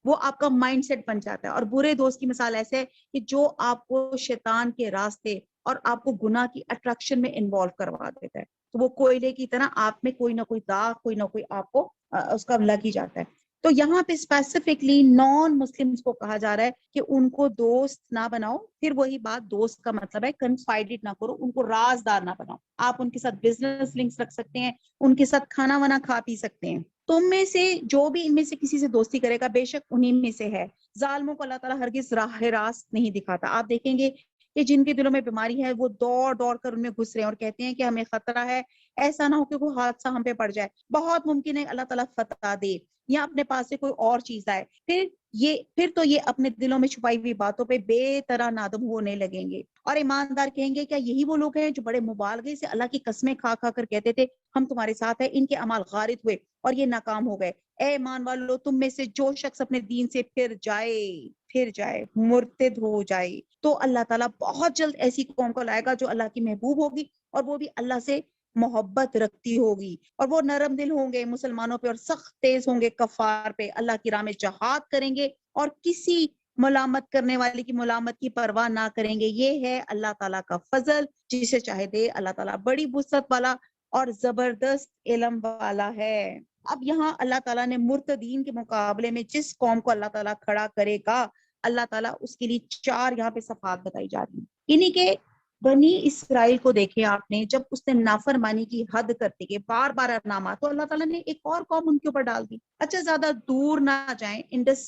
وہ آپ کا مائنڈ سیٹ بن جاتا ہے. اور برے دوست کی مثال ایسے ہے کہ جو آپ کو شیطان کے راستے اور آپ کو گناہ کی اٹریکشن میں انوالو کروا دیتا ہے. تو وہ کوئلے کی طرح آپ میں کوئی نہ کوئی داغ, کوئی نہ کوئی آپ کو اس کا لگ ہی جاتا ہے. تو یہاں پہ اسپیسیفکلی نان مسلمس کو کہا جا رہا ہے کہ ان کو دوست نہ بناؤ. پھر وہی بات, دوست کا مطلب ہے کنفائڈڈ نہ کرو, ان کو رازدار نہ بناؤ. آپ ان کے ساتھ بزنس لنکس رکھ سکتے ہیں, ان کے ساتھ کھانا وانا کھا پی سکتے ہیں. تم میں سے جو بھی ان میں سے کسی سے دوستی کرے گا بے شک انہی میں سے ہے. ظالموں کو اللہ تعالیٰ ہرگز راہ راست نہیں دکھاتا. آپ دیکھیں گے کہ جن کے دلوں میں بیماری ہے وہ دوڑ دوڑ کر ان میں گھس رہے ہیں اور کہتے ہیں کہ ہمیں خطرہ ہے, ایسا نہ ہو کہ کوئی حادثہ ہم پہ پڑ جائے. بہت ممکن ہے اللہ تعالیٰ فتح دے یا اپنے پاس سے کوئی اور چیز آئے. پھر تو یہ اپنے دلوں میں چھپائی ہوئی باتوں پہ بے طرح نادم ہونے لگیں گے. اور ایماندار کہیں گے کیا یہی وہ لوگ ہیں جو بڑے مبالغے سے اللہ کی قسمیں کھا کھا کر کہتے تھے ہم تمہارے ساتھ ہیں, ان کے اعمال غارت ہوئے اور یہ ناکام ہو گئے. اے ایمان والو, تم میں سے جو شخص اپنے دین سے پھر جائے, مرتد ہو جائے, تو اللہ تعالیٰ بہت جلد ایسی قوم کو لائے گا جو اللہ کی محبوب ہوگی اور وہ بھی اللہ سے محبت رکھتی ہوگی, اور وہ نرم دل ہوں گے مسلمانوں پہ اور سخت تیز ہوں گے کفار پہ. اللہ کی راہ میں جہاد کریں گے اور کسی ملامت کرنے والے کی ملامت کی پرواہ نہ کریں گے. یہ ہے اللہ تعالیٰ کا فضل, جسے چاہے دے. اللہ تعالیٰ بڑی وسعت والا اور زبردست علم والا ہے. اب یہاں اللہ تعالیٰ نے مرتدین کے مقابلے میں جس قوم کو اللہ تعالیٰ کھڑا کرے گا, اللہ تعالیٰ اس کے لیے 4 یہاں پہ صفات بتائی جا رہی ہیں. انہی کے بنی اسرائیل کو دیکھیں آپ نے, جب اس نے نافرمانی کی حد کرتے گئے, بار بار نامہ, تو اللہ تعالیٰ نے ایک اور قوم ان کے اوپر ڈال دی. اچھا زیادہ دور نہ جائیں, انڈس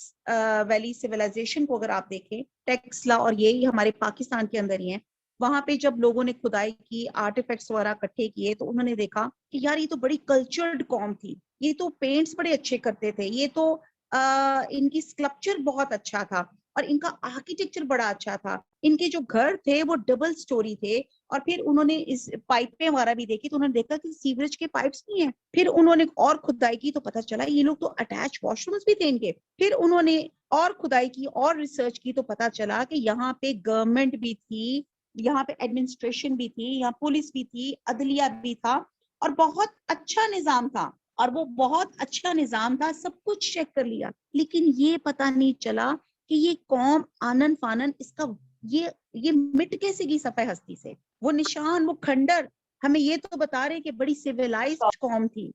ویلی سیولائزیشن کو اگر آپ دیکھیں, ٹیکسلا اور یہ ہمارے پاکستان کے اندر ہی ہیں. وہاں پہ جب لوگوں نے کھدائی کی, آرٹیفیکٹس وغیرہ اکٹھے کیے, تو انہوں نے دیکھا کہ یار یہ تو بڑی کلچرڈ قوم تھی, یہ تو پینٹس بڑے اچھے کرتے تھے, یہ تو ان کی اسکلپچر بہت اچھا تھا, اور ان کا آرکیٹیکچر بڑا اچھا تھا. ان کے جو گھر تھے وہ ڈبل سٹوری تھے. اور پھر انہوں نے اس پائپیں وغیرہ بھی دیکھی تو انہوں نے دیکھا کہ سیوریج کے پائپس نہیں ہیں. پھر انہوں نے اور کھدائی کی تو پتہ چلا یہ لوگ تو اٹیچ واش رومز بھی تھے ان کے. پھر انہوں نے اور کھدائی کی اور ریسرچ کی تو پتہ چلا کہ یہاں پہ گورنمنٹ بھی تھی, یہاں پہ ایڈمنسٹریشن بھی تھی, یہاں پولیس بھی تھی, عدلیہ بھی تھا, اور بہت اچھا نظام تھا. اور وہ بہت اچھا نظام تھا, سب کچھ چیک کر لیا, لیکن یہ پتہ نہیں چلا کہ یہ قوم آنن فانن اس کا یہ مٹ کیسے گئی صفحہ ہستی سے. وہ نشان, وہ کھنڈر ہمیں یہ تو بتا رہے کہ بڑی سیویلائزڈ قوم تھی,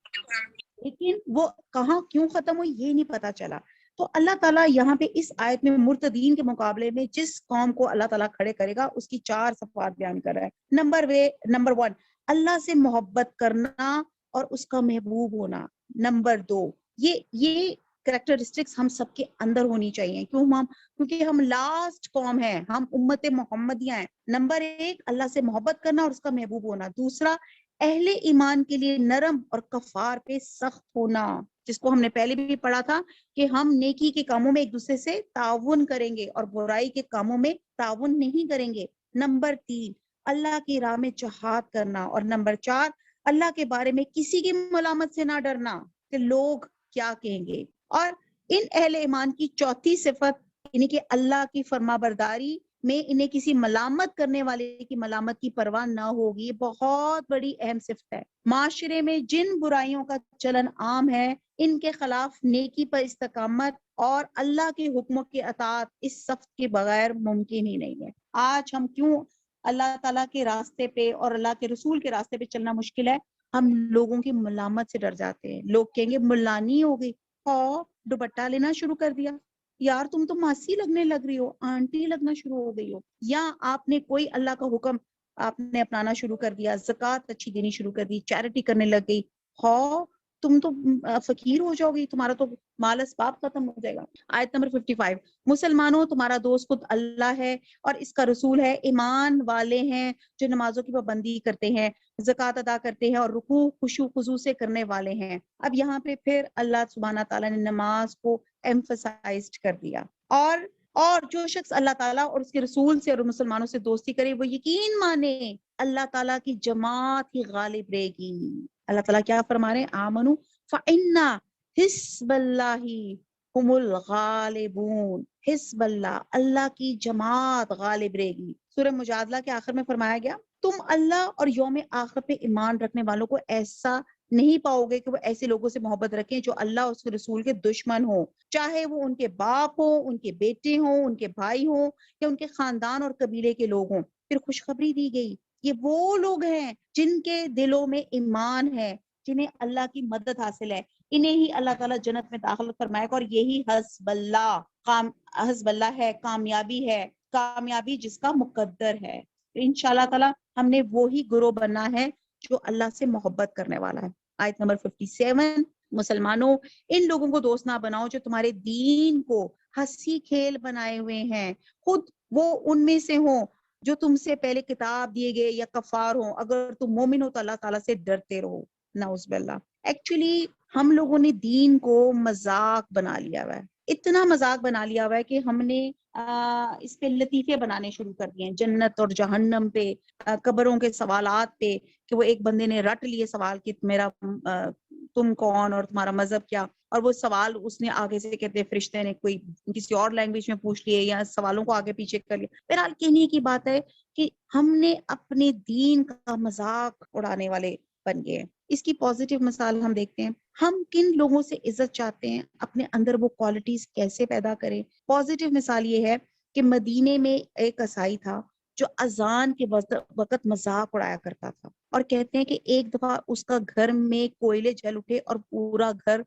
لیکن وہ کہاں کیوں ختم ہوئی یہ نہیں پتا چلا. تو اللہ تعالیٰ یہاں پہ اس آیت میں مرتدین کے مقابلے میں جس قوم کو اللہ تعالیٰ کھڑے کرے گا اس کی 4 صفات بیان کر رہا ہے. نمبر 1 اللہ سے محبت کرنا اور اس کا محبوب ہونا. نمبر 2 یہ کریکٹرسٹکس ہم سب کے اندر ہونی چاہیے. کیونکہ ہم لاسٹ قوم ہیں, ہم امت محمدیہ ہیں. نمبر 1 اللہ سے محبت کرنا اور اس کا محبوب ہونا. دوسرا اہل ایمان کے لیے نرم اور کفار پہ سخت ہونا, جس کو ہم نے پہلے بھی پڑھا تھا کہ ہم نیکی کے کاموں میں ایک دوسرے سے تعاون کریں گے اور برائی کے کاموں میں تعاون نہیں کریں گے. نمبر 3 اللہ کی راہ میں جہاد کرنا. اور نمبر 4 اللہ کے بارے میں کسی کی ملامت سے نہ ڈرنا کہ لوگ کیا کہیں گے. اور ان اہل ایمان کی چوتھی صفت یعنی کہ اللہ کی فرما برداری میں انہیں کسی ملامت کرنے والے کی ملامت کی پرواہ نہ ہوگی. یہ بہت بڑی اہم صفت ہے. معاشرے میں جن برائیوں کا چلن عام ہے ان کے خلاف نیکی پر استقامت اور اللہ کے حکموں کی اطاعت اس صفت کے بغیر ممکن ہی نہیں ہے. آج ہم کیوں اللہ تعالیٰ کے راستے پہ اور اللہ کے رسول کے راستے پہ چلنا مشکل ہے؟ ہم لوگوں کی ملامت سے ڈر جاتے ہیں. لوگ کہیں گے ملانی ہو گئی, دوپٹہ لینا شروع کر دیا, یار تم تو ماسی لگنے لگ رہی ہو, آنٹی لگنا شروع ہو گئی ہو, یا آپ نے کوئی اللہ کا حکم آپ نے اپنانا شروع کر دیا, زکوٰۃ اچھی دینی شروع کر دی, چیریٹی کرنے لگ گئی, تم تو فقیر ہو جاؤ گی, تمہارا تو مال اسباب ختم ہو جائے گا. آیت نمبر 55 مسلمانوں تمہارا دوست خود اللہ ہے اور اس کا رسول ہے. ایمان والے ہیں جو نمازوں کی پابندی کرتے ہیں, زکوٰۃ ادا کرتے ہیں اور رکوع خشوع خضوع سے کرنے والے ہیں. اب یہاں پہ پھر اللہ سبحانہ تعالیٰ نے نماز کو ایمفسائزڈ کر دیا. اور جو شخص اللہ تعالیٰ اور اس کے رسول سے اور مسلمانوں سے دوستی کرے وہ یقین مانے اللہ تعالیٰ کی جماعت ہی غالب رہے گی. اللہ تعالیٰ کیا فرما رہے ہیں؟ آمنو فإن حزب اللہ ہم الغالبون. حزب اللہ, اللہ کی جماعت غالب رہے گی. سورہ مجادلہ کے آخر میں فرمایا گیا تم اللہ اور یوم آخر پہ ایمان رکھنے والوں کو ایسا نہیں پاؤ گے کہ وہ ایسے لوگوں سے محبت رکھیں جو اللہ اور اس کے رسول کے دشمن ہوں, چاہے وہ ان کے باپ ہوں, ان کے بیٹے ہوں, ان کے بھائی ہوں یا ان کے خاندان اور قبیلے کے لوگ ہوں. پھر خوشخبری دی گئی یہ وہ لوگ ہیں جن کے دلوں میں ایمان ہے, جنہیں اللہ کی مدد حاصل ہے, انہیں ہی اللہ تعالیٰ جنت میں داخل فرمائے گا. اور یہی حزب اللہ ہے, کامیابی جس کا مقدر ہے. انشاءاللہ تعالیٰ ہم نے وہی گروہ بننا ہے جو اللہ سے محبت کرنے والا ہے. آیت نمبر 57 مسلمانوں ان لوگوں کو دوست نہ بناؤ جو تمہارے دین کو ہنسی کھیل بنائے ہوئے ہیں, خود وہ ان میں سے ہوں جو تم سے پہلے کتاب دیے گئے یا کفار ہوں. اگر تم مومن ہو تو اللہ تعالیٰ سے ڈرتے رہو. نعوذ باللہ. ایکچولی ہم لوگوں نے دین کو مذاق بنا لیا ہوا ہے, اتنا مذاق بنا لیا ہوا ہے کہ ہم نے اس پہ لطیفے بنانے شروع کر دیے ہیں, جنت اور جہنم پہ, قبروں کے سوالات پہ, کہ وہ ایک بندے نے رٹ لیے سوال کہ تم کون اور تمہارا مذہب کیا, اور وہ سوال اس نے آگے سے کہتے فرشتے نے کوئی کسی اور لینگویج میں پوچھ لیے یا سوالوں کو آگے پیچھے کر لیا. بہرحال کہنے کی بات ہے کہ ہم نے اپنے دین کا مذاق اڑانے والے بن گئے ہیں. اس کی پازیٹیو مثال ہم دیکھتے ہیں, ہم کن لوگوں سے عزت چاہتے ہیں, اپنے اندر وہ کوالٹیز کیسے پیدا کریں. پازیٹیو مثال یہ ہے کہ مدینے میں ایک عیسائی تھا جو اذان کے وقت مذاق اڑایا کرتا تھا, اور کہتے ہیں کہ ایک دفعہ اس کا گھر میں کوئلے جل اٹھے اور پورا گھر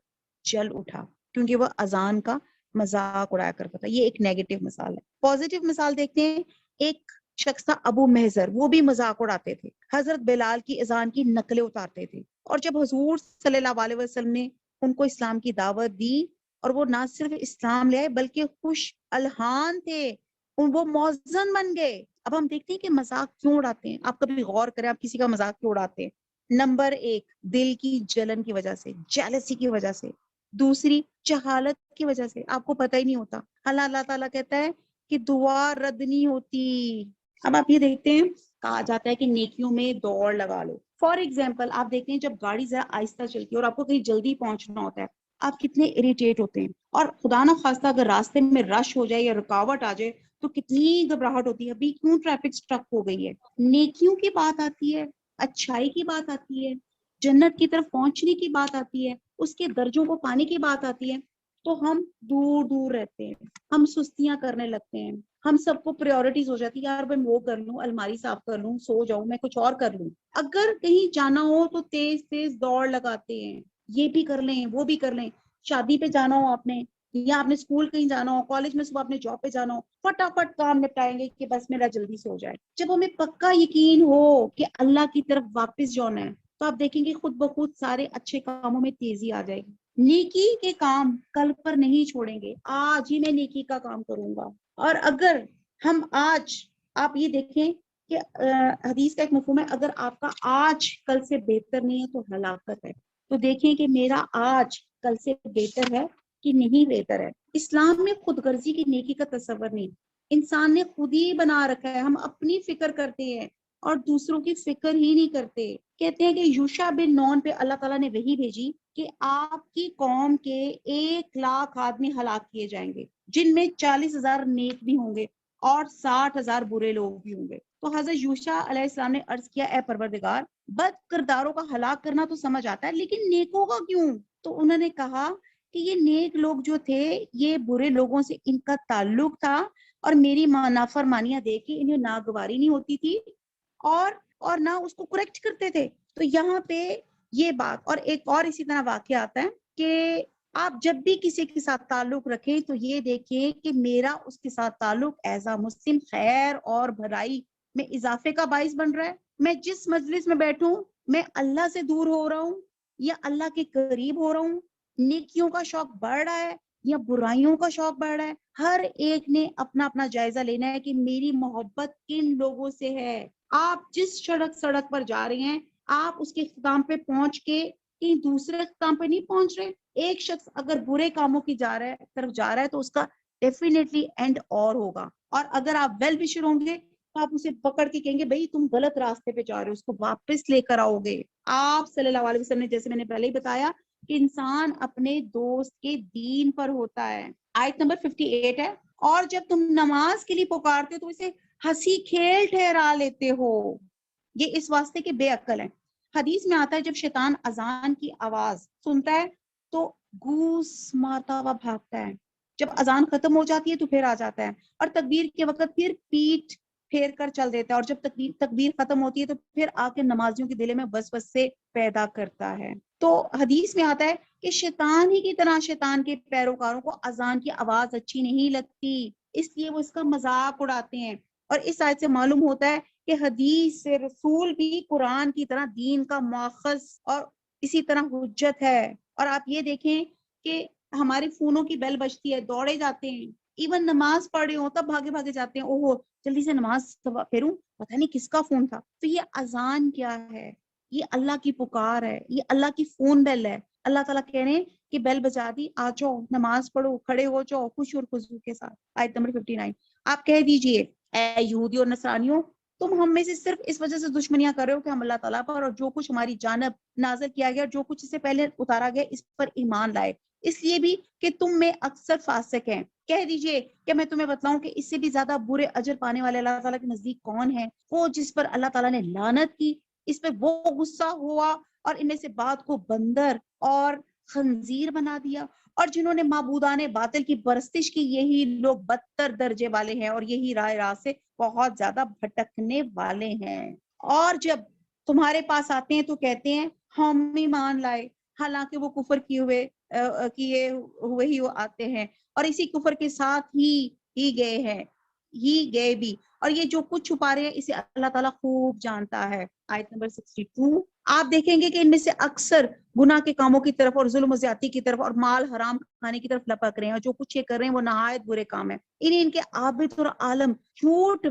جل اٹھا کیونکہ وہ اذان کا مذاق اڑایا کرتا تھا. یہ ایک نیگیٹو مثال ہے. پازیٹیو مثال دیکھتے ہیں, ایک شخص تھا ابو محذر, وہ بھی مذاق اڑاتے تھے, حضرت بلال کی اذان کی نقلیں اتارتے تھے, اور جب حضور صلی اللہ علیہ وسلم نے ان کو اسلام کی دعوت دی اور وہ نہ صرف اسلام لے آئے بلکہ خوش الحان تھے, وہ مؤذن بن گئے. اب ہم دیکھتے ہیں کہ مذاق کیوں اڑاتے ہیں. آپ کبھی غور کریں آپ کسی کا مذاق کیوں اڑاتے ہیں؟ نمبر 1 دل کی جلن کی وجہ سے, جیلسی کی وجہ سے. دوسری جہالت کی وجہ سے, آپ کو پتہ ہی نہیں ہوتا. اللہ تعالیٰ کہتا ہے کہ دعا رد نہیں ہوتی. اب آپ یہ دیکھتے ہیں کہا جاتا ہے کہ نیکیوں میں دوڑ لگا لو. فار ایگزامپل آپ دیکھتے ہیں جب گاڑی ذرا آہستہ چلتی ہے اور آپ کو کہیں جلدی پہنچنا ہوتا ہے, آپ کتنے اریٹیٹ ہوتے ہیں, اور خدا نہ خواستہ اگر راستے میں رش ہو جائے یا رکاوٹ آ جائے تو کتنی گھبراہٹ ہوتی ہے, ابھی کیوں ٹریفک سٹرک ہو گئی ہے. نیکیوں کی بات آتی ہے, اچھائی کی بات آتی ہے, جنت کی طرف پہنچنے کی بات آتی ہے, اس کے درجوں کو پانے کی بات آتی ہے, تو ہم دور دور رہتے ہیں, ہم سستیاں کرنے لگتے ہیں, ہم سب کو پریورٹیز ہو جاتی ہے, یار میں وہ کر لوں, الماری صاف کر لوں, سو جاؤں, میں کچھ اور کر لوں. اگر کہیں جانا ہو تو تیز تیز دوڑ لگاتے ہیں, یہ بھی کر لیں وہ بھی کر لیں. شادی پہ جانا ہو آپ نے, یا آپ نے اسکول کہیں جانا ہو, کالج میں صبح اپنے جاب پہ جانا ہو, فٹافٹ کام نپٹائیں گے کہ بس میرا جلدی سے ہو جائے. جب ہمیں پکا یقین ہو کہ اللہ کی طرف واپس جانا ہے تو آپ دیکھیں گے خود بخود سارے اچھے کاموں میں تیزی آ جائے گی. نیکی کے کام کل پر نہیں چھوڑیں گے، آج ہی میں نیکی کا کام کروں گا. اور اگر ہم آج، آپ یہ دیکھیں کہ حدیث کا ایک مفہوم ہے، اگر آپ کا آج کل سے بہتر نہیں ہے تو ہلاکت ہے. تو دیکھیں کہ میرا آج کل سے بہتر ہے کہ نہیں بہتر ہے. اسلام میں خود غرضی کی نیکی کا تصور نہیں، انسان نے خود ہی بنا رکھا ہے. ہم اپنی فکر کرتے ہیں اور دوسروں کی فکر ہی نہیں کرتے. کہتے ہیں کہ یوشع بن نون پہ اللہ تعالیٰ نے وحی بھیجی کہ آپ کی قوم کے 1,00,000 آدمی ہلاک کیے جائیں گے، جن میں 40,000 نیک بھی ہوں گے اور 60,000 برے لوگ بھی ہوں گے. تو حضرت یوشع علیہ السلام نے عرض کیا، اے پروردگار، بد کرداروں کا ہلاک کرنا تو سمجھ آتا ہے، لیکن نیکوں کا کیوں؟ تو انہوں نے کہا کہ یہ نیک لوگ جو تھے، یہ برے لوگوں سے ان کا تعلق تھا اور میری نافرمانیاں دیکھ کے انہیں ناگواری نہیں ہوتی تھی اور نہ اس کو کریکٹ کرتے تھے. تو یہاں پہ یہ بات، اور ایک اور اسی طرح واقعہ آتا ہے کہ آپ جب بھی کسی کے ساتھ تعلق رکھیں تو یہ دیکھیں کہ میرا اس کے ساتھ تعلق ایز اے مسلم خیر اور بھلائی میں اضافے کا باعث بن رہا ہے. میں جس مجلس میں بیٹھوں میں اللہ سے دور ہو رہا ہوں یا اللہ کے قریب ہو رہا ہوں، نیکیوں کا شوق بڑھ رہا ہے یا برائیوں کا شوق بڑھ رہا ہے. ہر ایک نے اپنا اپنا جائزہ لینا ہے کہ میری محبت کن لوگوں سے ہے. آپ جس سڑک پر جا رہے ہیں، آپ اس کے اختتام پہ پہنچ کے کہیں دوسرے اختتام پہ نہیں پہنچ رہے. ایک شخص اگر برے کاموں کی طرف جا رہا ہے تو اس کا ڈیفینیٹلی اینڈ اور ہوگا. اور اگر آپ ویل وشر ہوں گے تو آپ اسے پکڑ کے کہیں گے بھائی تم غلط راستے پہ جا رہے ہو، اس کو واپس لے کر آؤ گے. آپ صلی اللہ علیہ وسلم نے، جیسے میں نے پہلے ہی بتایا، کہ انسان اپنے دوست کے دین پر ہوتا ہے. آیت نمبر 58 ہے، اور جب تم نماز کے لیے پکارتے ہو تو اسے ہنسی کھیل ٹھہرا لیتے ہو، یہ اس واسطے کہ بے عقل ہے. حدیث میں آتا ہے جب شیطان اذان کی آواز سنتا ہے تو گوس مارتا ہوا بھاگتا ہے، جب اذان ختم ہو جاتی ہے تو پھر آ جاتا ہے، اور تکبیر کے وقت پھر پیٹ پھیر کر چل دیتا ہے، اور جب تکبیر ختم ہوتی ہے تو پھر آ کے نمازیوں کے دل میں وسوسے پیدا کرتا ہے. تو حدیث میں آتا ہے کہ شیطان ہی کی طرح شیطان کے پیروکاروں کو اذان کی آواز اچھی نہیں لگتی، اس لیے وہ اس کا مذاق اڑاتے ہیں. اور اس آیت سے معلوم ہوتا ہے کہ حدیث رسول بھی قرآن کی طرح دین کا ماخذ اور اسی طرح حجت ہے. اور آپ یہ دیکھیں کہ ہمارے فونوں کی بیل بجتی ہے، دوڑے جاتے ہیں، ایون نماز پڑھ رہے ہو تب بھاگے بھاگے جاتے ہیں، اوہو جلدی سے نماز پھیروں، پتہ نہیں کس کا فون تھا. تو یہ اذان کیا ہے؟ یہ اللہ کی پکار ہے، یہ اللہ کی فون بیل ہے. اللہ تعالیٰ کہہ رہے ہیں کہ بیل بجا دی، آ جاؤ نماز پڑھو، کھڑے ہو جاؤ خوشی اور خضوع کے ساتھ. آیت نمبر 59. آپ کہہ دیجئے اے یہودی اور نصرانیوں، تم ہم میں سے صرف اس وجہ سے دشمنیاں کر رہے ہو کہ ہم اللہ تعالیٰ پر اور جو کچھ ہماری جانب نازل کیا گیا اور جو کچھ اس سے پہلے اتارا گیا اس پر ایمان لائے، اس لیے بھی کہ تم میں اکثر فاسق ہیں. کہہ دیجئے کہ میں تمہیں بتلاؤں کہ اس سے بھی زیادہ برے اجر پانے والے اللہ تعالیٰ کے نزدیک کون ہے؟ وہ جس پر اللہ تعالیٰ نے لعنت کی، اس پہ وہ غصہ ہوا اور ان میں سے بعض کو بندر اور خنزیر بنا دیا، اور جنہوں نے معبودان باطل کی پرستش کی، یہی لوگ بدتر درجے والے ہیں اور یہی راہ سے بہت زیادہ بھٹکنے والے ہیں. اور جب تمہارے پاس آتے ہیں تو کہتے ہیں ہم ایمان لائے، حالانکہ وہ کفر کیے ہوئے ہی وہ آتے ہیں اور اسی کفر کے ساتھ ہی گئے بھی، اور یہ جو کچھ چھپا رہے ہیں اسے اللہ تعالیٰ خوب جانتا ہے. آیت نمبر 62. آپ دیکھیں گے کہ ان میں سے اکثر گناہ کے کاموں کی طرف اور ظلم و زیادتی کی طرف اور مال حرام کھانے کی طرف لپک رہے ہیں، اور جو کچھ یہ کر رہے ہیں وہ نہایت برے کام ہے. ان کے عابد اور عالم جھوٹ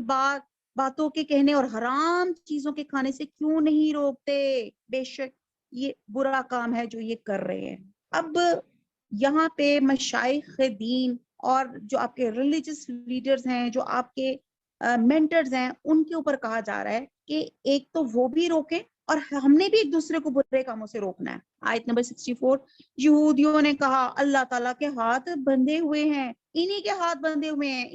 باتوں کے کہنے اور حرام چیزوں کے کھانے سے کیوں نہیں روکتے؟ بے شک یہ برا کام ہے جو یہ کر رہے ہیں. اب یہاں پہ مشائخ دین اور جو آپ کے ریلیجس لیڈرز ہیں، جو آپ کے مینٹرز ہیں، ان کے اوپر کہا جا رہا ہے کہ ایک تو وہ بھی روکیں اور ہم نے بھی ایک دوسرے کو برے کاموں سے روکنا ہے. آیت نمبر 64. یہودیوں نے کہا اللہ تعالیٰ کے ہاتھ بندھے ہوئے ہیں، انہی کے ہاتھ بندھے ہوئے ہیں.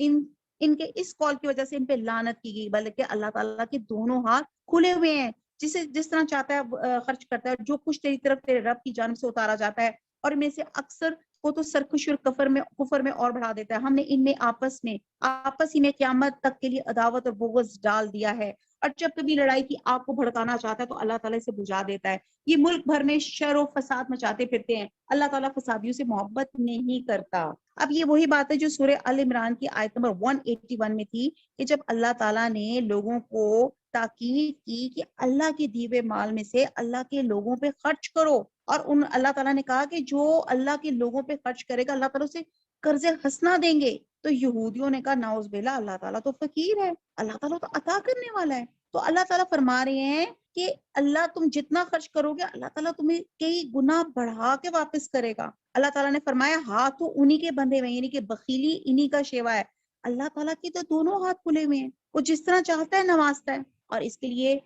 ان کے اس قول کی وجہ سے ان پہ لعنت کی گئی، بلکہ اللہ تعالیٰ کے دونوں ہاتھ کھلے ہوئے ہیں، جس طرح چاہتا ہے خرچ کرتا ہے، جو کچھ تیری طرف تیرے رب کی جانب سے اتارا جاتا ہے، اور ان میں سے اکثر کو تو سرکشی اور کفر میں اور بڑھا دیتا ہے. ہم نے ان میں آپس ہی میں قیامت تک کے لیے عداوت اور بغض ڈال دیا ہے، اور جب کبھی لڑائی کی آگ کو بھڑکانا چاہتا ہے تو اللہ تعالیٰ سے بجھا دیتا ہے. یہ ملک بھر میں شر و فساد مچاتے پھرتے ہیں، اللہ تعالیٰ فسادیوں سے محبت نہیں کرتا. اب یہ وہی بات ہے جو سورہ آل عمران کی آیت نمبر 181 میں تھی، کہ جب اللہ تعالیٰ نے لوگوں کو تاکید کی کہ اللہ کے دیے ہوئے مال میں سے اللہ کے لوگوں پہ خرچ کرو، اور اللہ تعالیٰ نے کہا کہ جو اللہ کے لوگوں پہ خرچ کرے گا اللہ تعالیٰ اسے قرض حسنہ دیں گے. تو یہودیوں نے کہا نعوذ باللہ اللہ تعالیٰ تو فقیر ہے, اللہ تعالیٰ تو عطا کرنے والا ہے. تو اللہ تعالیٰ فرما رہے ہیں کہ اللہ تم جتنا خرچ کرو گے اللہ تعالیٰ تمہیں کئی گنا بڑھا کے واپس کرے گا. اللہ تعالیٰ نے فرمایا ہاتھ تو انہی کے بندھے ہوئے, یعنی کہ بخیلی انہی کا شیوا ہے. اللہ تعالیٰ کی تو دونوں ہاتھ کھلے ہوئے ہیں, وہ جس طرح چاہتا ہے نوازتا ہے. اور اس کے لیے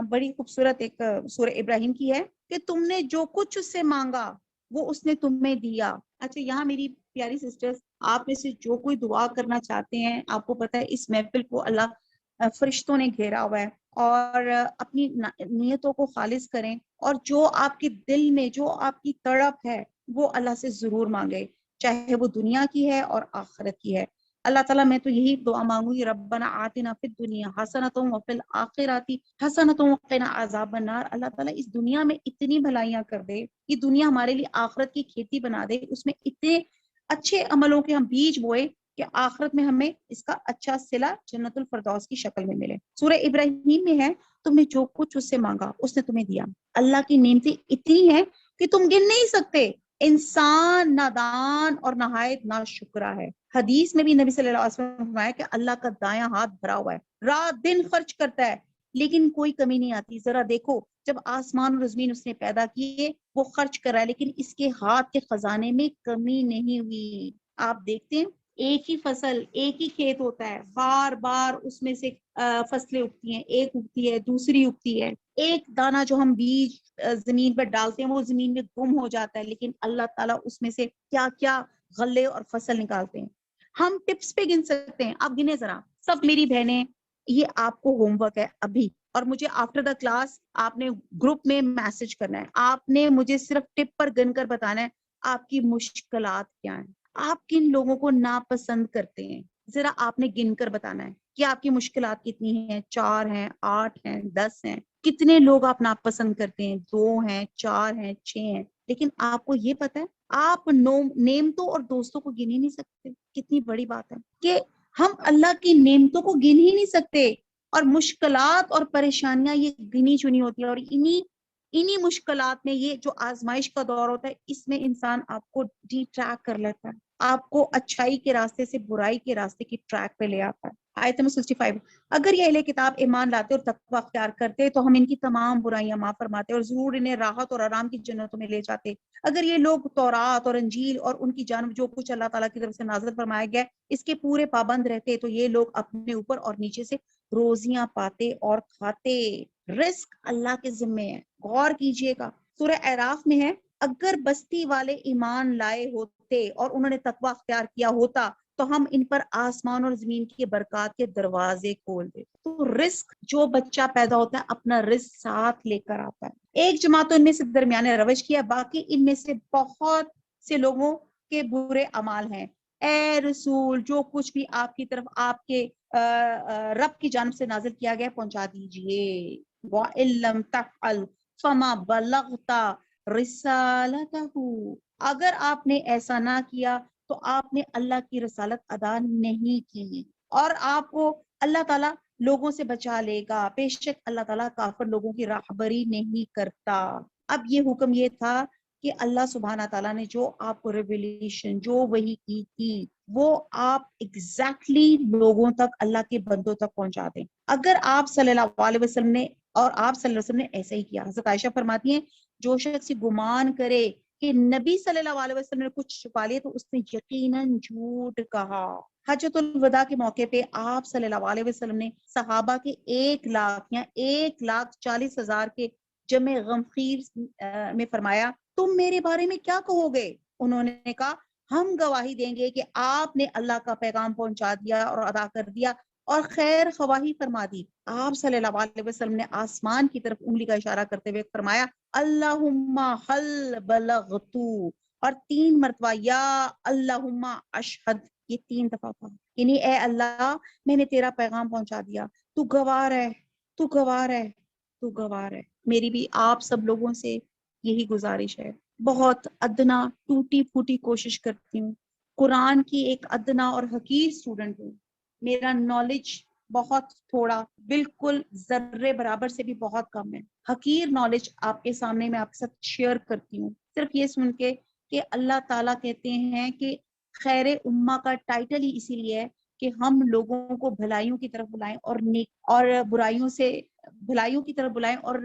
بڑی خوبصورت ایک سورہ ابراہیم کی ہے کہ تم نے جو کچھ اس سے مانگا وہ اس نے تمہیں دیا. اچھا یہاں میری پیاری سسٹرز, آپ میں سے جو کوئی دعا کرنا چاہتے ہیں, آپ کو پتا ہے اس محفل کو اللہ فرشتوں نے گھیرا ہوا ہے, اور اپنی نیتوں کو خالص کریں, اور جو آپ کے دل میں جو آپ کی تڑپ ہے وہ اللہ سے ضرور مانگے, چاہے وہ دنیا کی ہے اور آخرت کی ہے. اللہ تعالیٰ میں تو یہی دعا مانگوں گی, ربنا آتنا فی الدنیا حسنۃ وفی الآخرۃ حسنۃ وقنا عذاب النار. اللہ تعالیٰ اس دنیا میں اتنی بھلائیاں کر دے, یہ دنیا ہمارے لیے آخرت کی کھیتی بنا دے, اس میں اتنے اچھے عملوں کے ہم بیج بوئے کہ آخرت میں ہمیں اس کا اچھا صلہ جنت الفردوس کی شکل میں ملے. سورہ ابراہیم میں ہے تم نے جو کچھ اس سے مانگا اس نے تمہیں دیا. اللہ کی نعمتیں اتنی ہیں کہ تم گن نہیں سکتے. انسان نادان اور نہایت ناشکرا ہے. حدیث میں بھی نبی صلی اللہ علیہ وسلم نے فرمایا کہ اللہ کا دایاں ہاتھ بھرا ہوا ہے, رات دن خرچ کرتا ہے لیکن کوئی کمی نہیں آتی. ذرا دیکھو جب آسمان اور زمین اس نے پیدا کیے وہ خرچ کر رہا ہے لیکن اس کے ہاتھ کے خزانے میں کمی نہیں ہوئی. آپ دیکھتے ہیں ایک ہی فصل ایک ہی کھیت ہوتا ہے, بار بار اس میں سے فصلیں اگتی ہیں, ایک اگتی ہے دوسری اگتی ہے, ایک دانہ جو ہم بیج زمین پر ڈالتے ہیں وہ زمین میں گم ہو جاتا ہے, لیکن اللہ تعالیٰ اس میں سے کیا کیا غلے اور فصل نکالتے ہیں. ہم ٹپس پہ گن سکتے ہیں, آپ گنے ذرا. سب میری بہنیں یہ آپ کو ہوم ورک ہے ابھی, اور مجھے آفٹر دا کلاس آپ نے گروپ میں میسج کرنا ہے. آپ نے مجھے صرف ٹپ پر گن کر بتانا ہے آپ کی مشکلات کیا ہیں, آپ کن لوگوں کو ناپسند کرتے ہیں, ذرا آپ نے گن کر بتانا ہے کہ آپ کی مشکلات کتنی ہیں. 4 ہیں, 8 ہیں, 10 ہیں. کتنے لوگ آپ ناپسند کرتے ہیں, 2 ہیں, 4 ہیں, 6 ہیں. لیکن آپ کو یہ پتا ہے آپ نعمتوں اور دوستوں کو گن ہی نہیں سکتے. کتنی بڑی بات ہے کہ ہم اللہ کی نعمتوں کو گن ہی نہیں سکتے, اور مشکلات اور پریشانیاں یہ گنی چنی ہوتی ہیں. اور انہی مشکلات میں یہ جو آزمائش کا دور ہوتا ہے اس میں انسان آپ کو ڈی ٹریک کر لیتا ہے, آپ کو اچھائی کے راستے سے برائی کے راستے کی ٹریک پہ لے آتا ہے. آیت نمبر 65, اگر یہ اہل کتاب ایمان لاتے اور تقوی اختیار کرتے تو ہم ان کی تمام برائیاں معاف فرماتے اور ضرور انہیں راحت اور آرام کی جنتوں میں لے جاتے. اگر یہ لوگ تورات اور انجیل اور ان کی جانب جو کچھ اللہ تعالیٰ کی طرف سے نازل فرمایا گیا اس کے پورے پابند رہتے تو یہ لوگ اپنے اوپر اور نیچے سے روزیاں پاتے اور کھاتے. رزق اللہ کے ذمے ہے, غور کیجئے گا. سورہ اعراف میں ہے اگر بستی والے ایمان لائے ہوتے اور انہوں نے تقوی اختیار کیا ہوتا تو ہم ان پر آسمان اور زمین کے برکات کے دروازے کھول دیتے. تو رزق جو بچہ پیدا ہوتا ہے اپنا رزق ساتھ لے کر آتا ہے. ایک جماعت تو ان میں سے درمیانے روش کیا, باقی ان میں سے بہت سے لوگوں کے برے اعمال ہیں. اے رسول جو کچھ بھی آپ کی طرف آپ کے رب کی جانب سے نازل کیا گیا پہنچا دیجئے. وَإِن لَّمْ تَفْعَلْ فَمَا بَلَغْتَ رِسَالَتَهُ, اگر آپ نے ایسا نہ کیا تو آپ نے اللہ کی رسالت ادا نہیں کی, اور آپ کو اللہ تعالیٰ لوگوں سے بچا لے گا. بے شک اللہ تعالیٰ کافر لوگوں کی راہبری نہیں کرتا. اب یہ حکم یہ تھا کہ اللہ سبحانہ تعالیٰ نے جو آپ کو ریویلیشن جو وحی کی تھی وہ آپ ایگزیکٹلی لوگوں تک اللہ کے بندوں تک پہنچا دیں. اگر آپ صلی اللہ علیہ وسلم نے اور آپ صلی اللہ علیہ وسلم نے ایسا ہی کیا. حضرت عائشہ فرماتی ہیں جو شخص گمان کرے کہ نبی صلی اللہ علیہ وسلم نے کچھ چھپا لیا تو اس نے یقیناً جھوٹ کہا. حجۃ الوداع کے موقع پہ آپ صلی اللہ علیہ وسلم نے صحابہ کے 1 لاکھ یا 1,40,000 کے جمع غمخیر میں فرمایا تم میرے بارے میں کیا کہو گے؟ انہوں نے کہا ہم گواہی دیں گے کہ آپ نے اللہ کا پیغام پہنچا دیا اور ادا کر دیا اور خیر خواہی فرما دی. آپ صلی اللہ علیہ وسلم نے آسمان کی طرف انگلی کا اشارہ کرتے ہوئے فرمایا اللہم حل بلغتو, اور 3 مرتبہ یا اللہم اشہد, یہ 3 دفعہ تھا. یعنی اے اللہ میں نے تیرا پیغام پہنچا دیا, تو گواہ ہے, تو گواہ ہے, تو گواہ ہے. میری بھی آپ سب لوگوں سے یہی گزارش ہے. بہت ادنا ٹوٹی پھوٹی کوشش کرتی ہوں, قرآن کی ایک ادنا اور حقیر اسٹوڈنٹ ہوں. میرا نالج بہت تھوڑا، بالکل ذرے برابر سے بھی بہت کم ہے. حقیر نالج آپ کے سامنے میں آپ کے ساتھ شیئر کرتی ہوں، صرف یہ سن کے کہ اللہ تعالیٰ کہتے ہیں کہ خیر امہ کا ٹائٹل ہی اسی لیے ہے کہ ہم لوگوں کو بھلائیوں کی طرف بلائیں اور برائیوں سے، بھلائیوں کی طرف بلائیں اور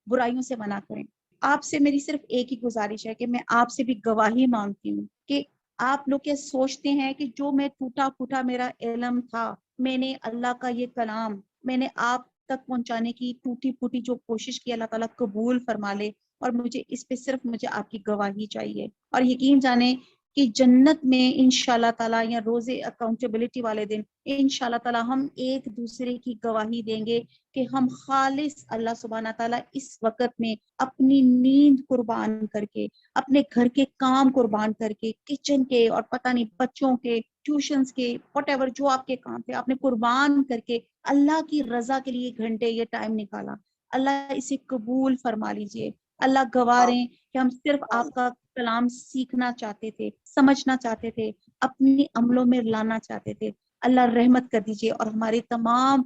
برائیوں سے منع کریں. آپ سے میری صرف ایک ہی گزارش ہے کہ میں آپ سے بھی گواہی مانگتی ہوں کہ آپ لوگ کیا سوچتے ہیں کہ جو میں ٹوٹا پھوٹا میرا علم تھا، میں نے اللہ کا یہ کلام میں نے آپ تک پہنچانے کی ٹوٹی پھوٹی جو کوشش کی، اللہ تعالیٰ قبول فرما لے. اور مجھے اس پہ صرف مجھے آپ کی گواہی چاہیے. اور یقین جانیں کہ جنت میں انشاءاللہ تعالیٰ یا روز اکاؤنٹیبلٹی والے دن انشاءاللہ تعالیٰ ہم ایک دوسرے کی گواہی دیں گے کہ ہم خالص اللہ سبحانہ تعالیٰ اس وقت میں اپنی نیند قربان کر کے، اپنے گھر کے کام قربان کر کے، کچن کے اور پتہ نہیں بچوں کے ٹیوشنز کے واٹ ایور جو آپ کے کام تھے، آپ نے قربان کر کے اللہ کی رضا کے لیے گھنٹے یہ ٹائم نکالا. اللہ اسے قبول فرما لیجئے. اللہ گواہ رہے کہ ہم صرف آپ کا کلام سیکھنا چاہتے تھے، سمجھنا چاہتے تھے، اپنی عملوں میں لانا چاہتے تھے. اللہ رحمت کر دیجئے اور ہمارے تمام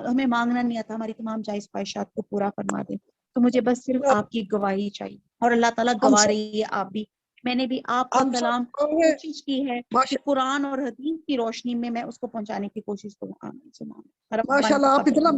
ہمیں مانگنا نہیں آتا، ہماری تمام جائز خواہشات کو پورا فرما دے. تو مجھے بس صرف آپ کی گواہی چاہیے اور اللہ تعالیٰ ہم گواہ سب رہی ہے. آپ بھی، میں نے بھی آپ کا ہم کلام سب کوشش کی ہے کہ ماشاء قرآن اور حدیث کی روشنی میں اس کو پہنچانے کی کوشش کروں. ماشاء اللہ آپ اتنا